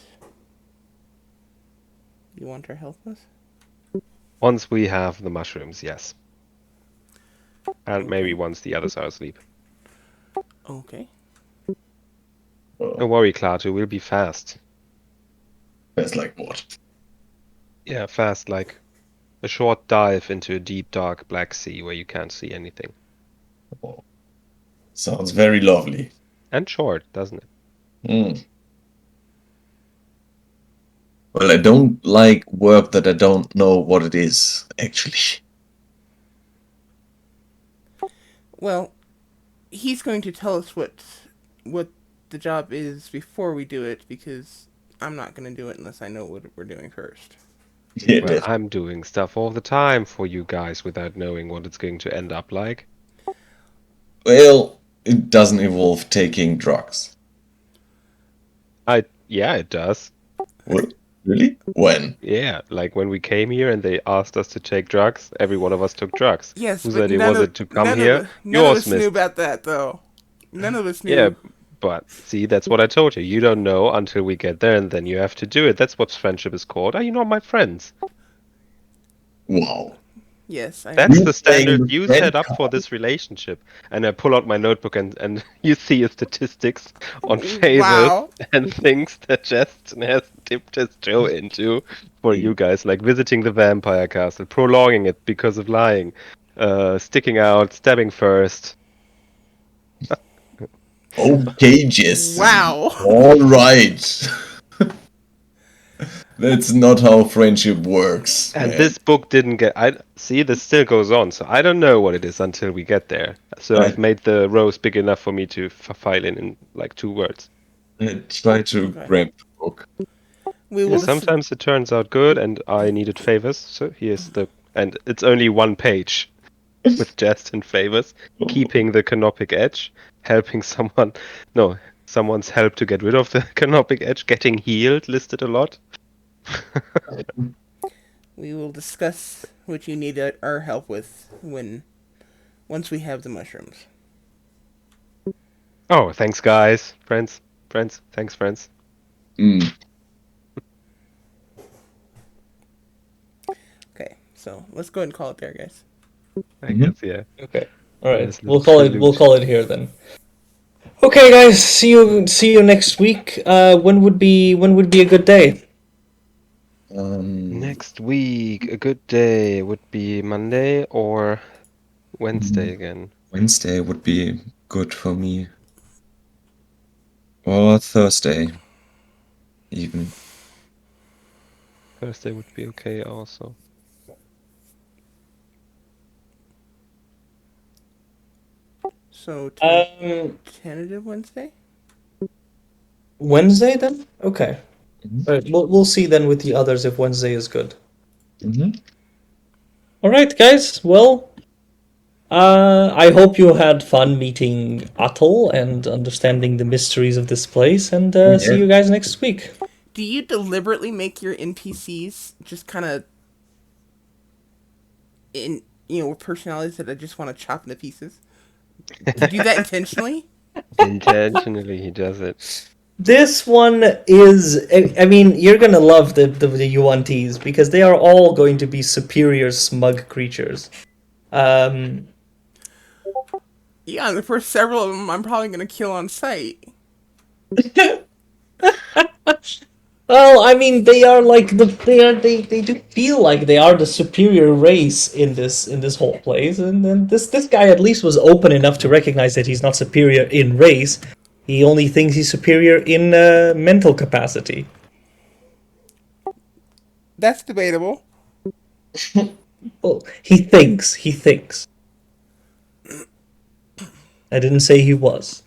you want our help with? Once we have the mushrooms, yes. And maybe Okay. once the others are asleep. Okay. Don't worry, Klaatu, we'll be fast. That's like what? Yeah, fast, like a short dive into a deep, dark black sea where you can't see anything. Oh, sounds very lovely. And short, doesn't it? Mm. Well, I don't like work that I don't know what it is, actually. Well, he's going to tell us what the job is before we do it, because I'm not going to do it unless I know what we're doing first. Yeah, Well, I'm doing stuff all the time for you guys without knowing what it's going to end up like. well, it doesn't involve taking drugs. Yeah, it does. What? Really? When? Yeah, like when we came here and they asked us to take drugs, every one of us took drugs. Yes, Whose but idea was it to come none here? of Yours, us knew miss. about that though. None of us knew. Yeah, but see, that's what I told you. You don't know until we get there, and then you have to do it. That's what friendship is called. Are you not my friends? Wow. Yes, I That's know. the standard playing the you friend set up for card. this relationship. And I pull out my notebook and you see his statistics on favors Wow. and things that Justin has dipped his toe into for you guys, like visiting the vampire castle, prolonging it because of lying, sticking out, stabbing first. Okay, Jesse. Wow. All right. That's not how friendship works, And man. this book didn't get. I see this still goes on, so I don't know what it is until we get there. So I've I, made the rows big enough for me to file in like 2 words. I try to Okay. grab the book. We Yeah, will. sometimes it turns out good, and I needed favors. So here's the, and it's only 1 page with just in favors, keeping the canopic edge, helping someone, no, someone's help to get rid of the canopic edge, getting healed listed a lot. We will discuss what you need our help with once we have the mushrooms. Oh, thanks, guys, friends, thanks, friends. Mm. Okay, so let's go ahead and call it there, guys. I guess, yeah. Okay. All right. Nice We'll little call it. We'll salute. call it here then. Okay, guys. See you next week. When would be a good day? Next week, a good day would be Monday or Wednesday again. Wednesday would be good for me. Or Thursday, even. Thursday would be okay also. So tentative Wednesday. Wednesday then. Okay. Mhm. All right. We'll see then with the others if Wednesday is good. Mhm. All right, guys. Well, I hope you had fun meeting Atul and understanding the mysteries of this place. And see Yeah. you guys next week. Do you deliberately make your NPCs just kind of with personalities that I just want to chop into pieces? Do you do that intentionally? Intentionally, he does it. This one is. I mean, you're gonna love the UNTs because they are all going to be superior smug creatures. Um. Yeah, and the first several of them I'm probably gonna kill on sight. Well, I mean, they are like they do feel like they are the superior race in this whole place, and then this guy at least was open enough to recognize that he's not superior in race. He only thinks he's superior in mental capacity. That's debatable. Well, he thinks. He thinks. I didn't say he was.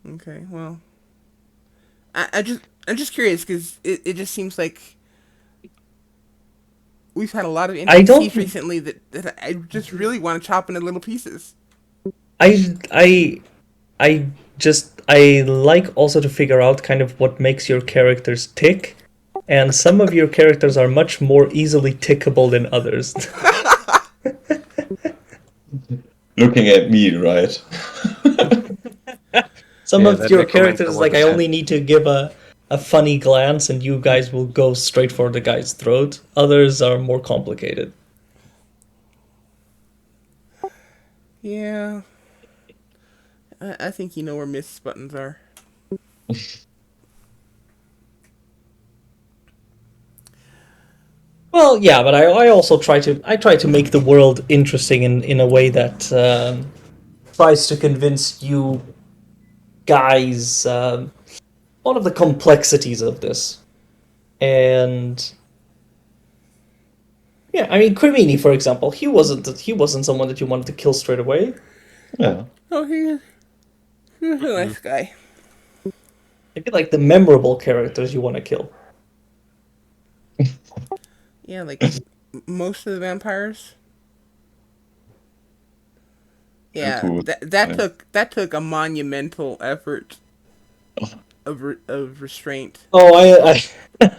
Okay, well, I'm just curious because it just seems like we've had a lot of I don't. NPCs recently that I just really want to chop into little pieces. I I I like also to figure out kind of what makes your characters tick, and some of your characters are much more easily tickable than others. looking at me, right? Some Yeah, of that your necromancer characters, like, I wasn't only need to give a funny glance and you guys will go straight for the guy's throat. Others are more complicated. Yeah. I think you know where Mist's buttons are. Well, yeah, but I also try to make the world interesting in a way that tries to convince you guys one of the complexities of this. And yeah, I mean Crimini, for example, he wasn't someone that you wanted to kill straight away. Yeah. Oh, he's a Mhm. nice guy. Maybe like the memorable characters you want to kill. Yeah, like most of the vampires. Yeah, Tupu. that took a monumental effort of restraint. Oh, I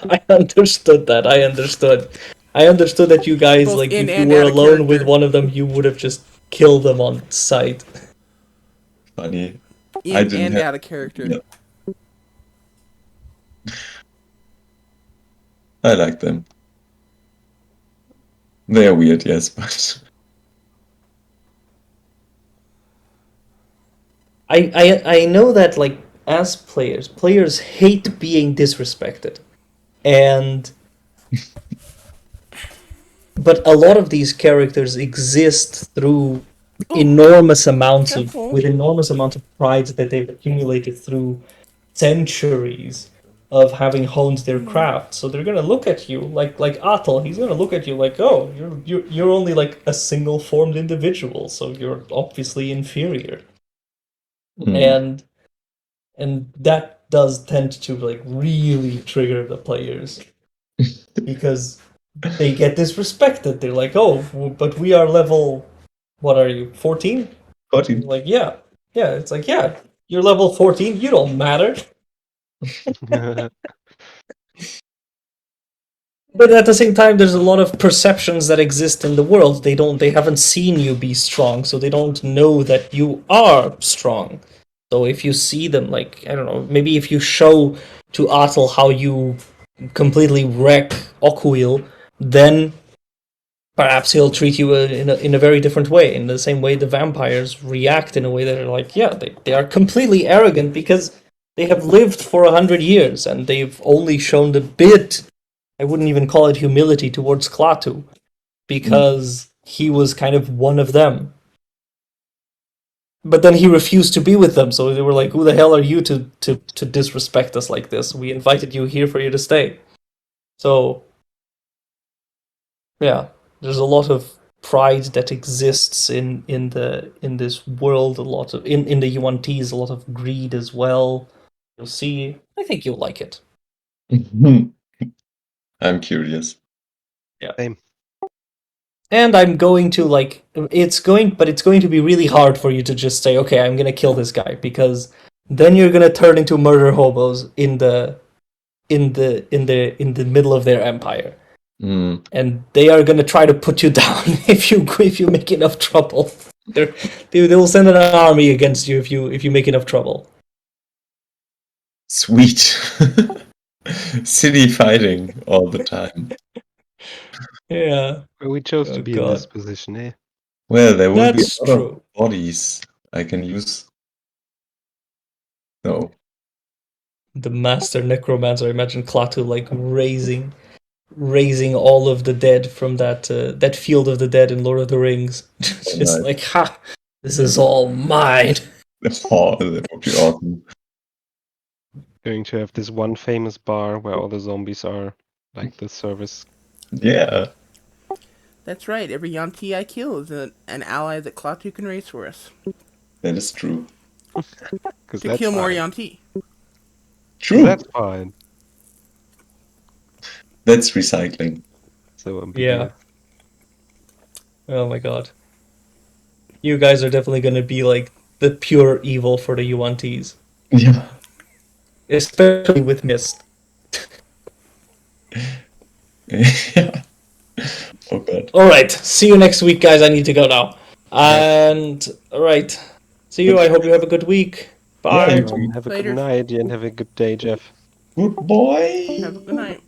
I understood that. I understood that you guys, Both like, in if you and were out of alone with character. one of them, you would have just killed them on sight. Funny. I In didn't and have. out of character. Yeah, I like them. They are weird, yes, but I know that, like, as players hate being disrespected, and but a lot of these characters exist through Careful. enormous amounts of pride that they've accumulated through centuries of having honed their craft. So they're gonna look at you like Atal. He's gonna look at you like, oh, you're only like a single formed individual, so you're obviously inferior. mm, And that does tend to like really trigger the players because they get disrespected. They're like, oh, but we are level. What are you? 14? 14. Like, yeah, yeah. It's like, yeah, you're level 14. You don't matter. But at the same time, there's a lot of perceptions that exist in the world. They haven't seen you be strong, so they don't know that you are strong. So if you see them, like, I don't know, maybe if you show to Atel how you completely wreck Okuil, then perhaps he'll treat you in a very different way. In the same way the vampires react in a way that are like, yeah, they are completely arrogant because they have lived for 100 years and they've only shown the bit. I wouldn't even call it humility towards Klaatu because he was kind of one of them. But then he refused to be with them, so they were like, "Who the hell are you to disrespect us like this? We invited you here for you to stay." So yeah, there's a lot of pride that exists in this world. A lot of in the UNTs, a lot of greed as well. You'll see. I think you'll like it. I'm curious. Same. And I'm going to like it's going to be really hard for you to just say, okay, I'm gonna kill this guy because then you're gonna turn into murder hobos in the middle of their empire. Mm, And they are gonna try to put you down if you make enough trouble. They will send an army against you if you make enough trouble. sweet. City fighting all the time. Yeah. Well, we chose Oh, to be in this God. position, eh? Well, there will be That's a lot of true. bodies I can use. No. The master necromancer. I imagine Klaatu like raising all of the dead from that field of the dead in Lord of the Rings. Just Nice. like, ha, this is all mine. Oh, that would be awesome. Going to have this one famous bar where all the zombies are, like the service. Yeah, That's right. Every Yanti I kill is an ally that Klaatu can raise for us that is true. Because to that's kill more fine. Yanti. True. That's fine. That's recycling. So Yeah. ambiguous. Oh my god. You guys are definitely gonna be like the pure evil for the UNTs. Yeah. Especially with Mist. Yeah. Oh god. Alright, see you next week, guys. I need to go now. And all right, see you. I hope you have a good week. Yeah, Bye. you too. Have a Later. good night and have a good day, Jeff. Good boy. Have a good night.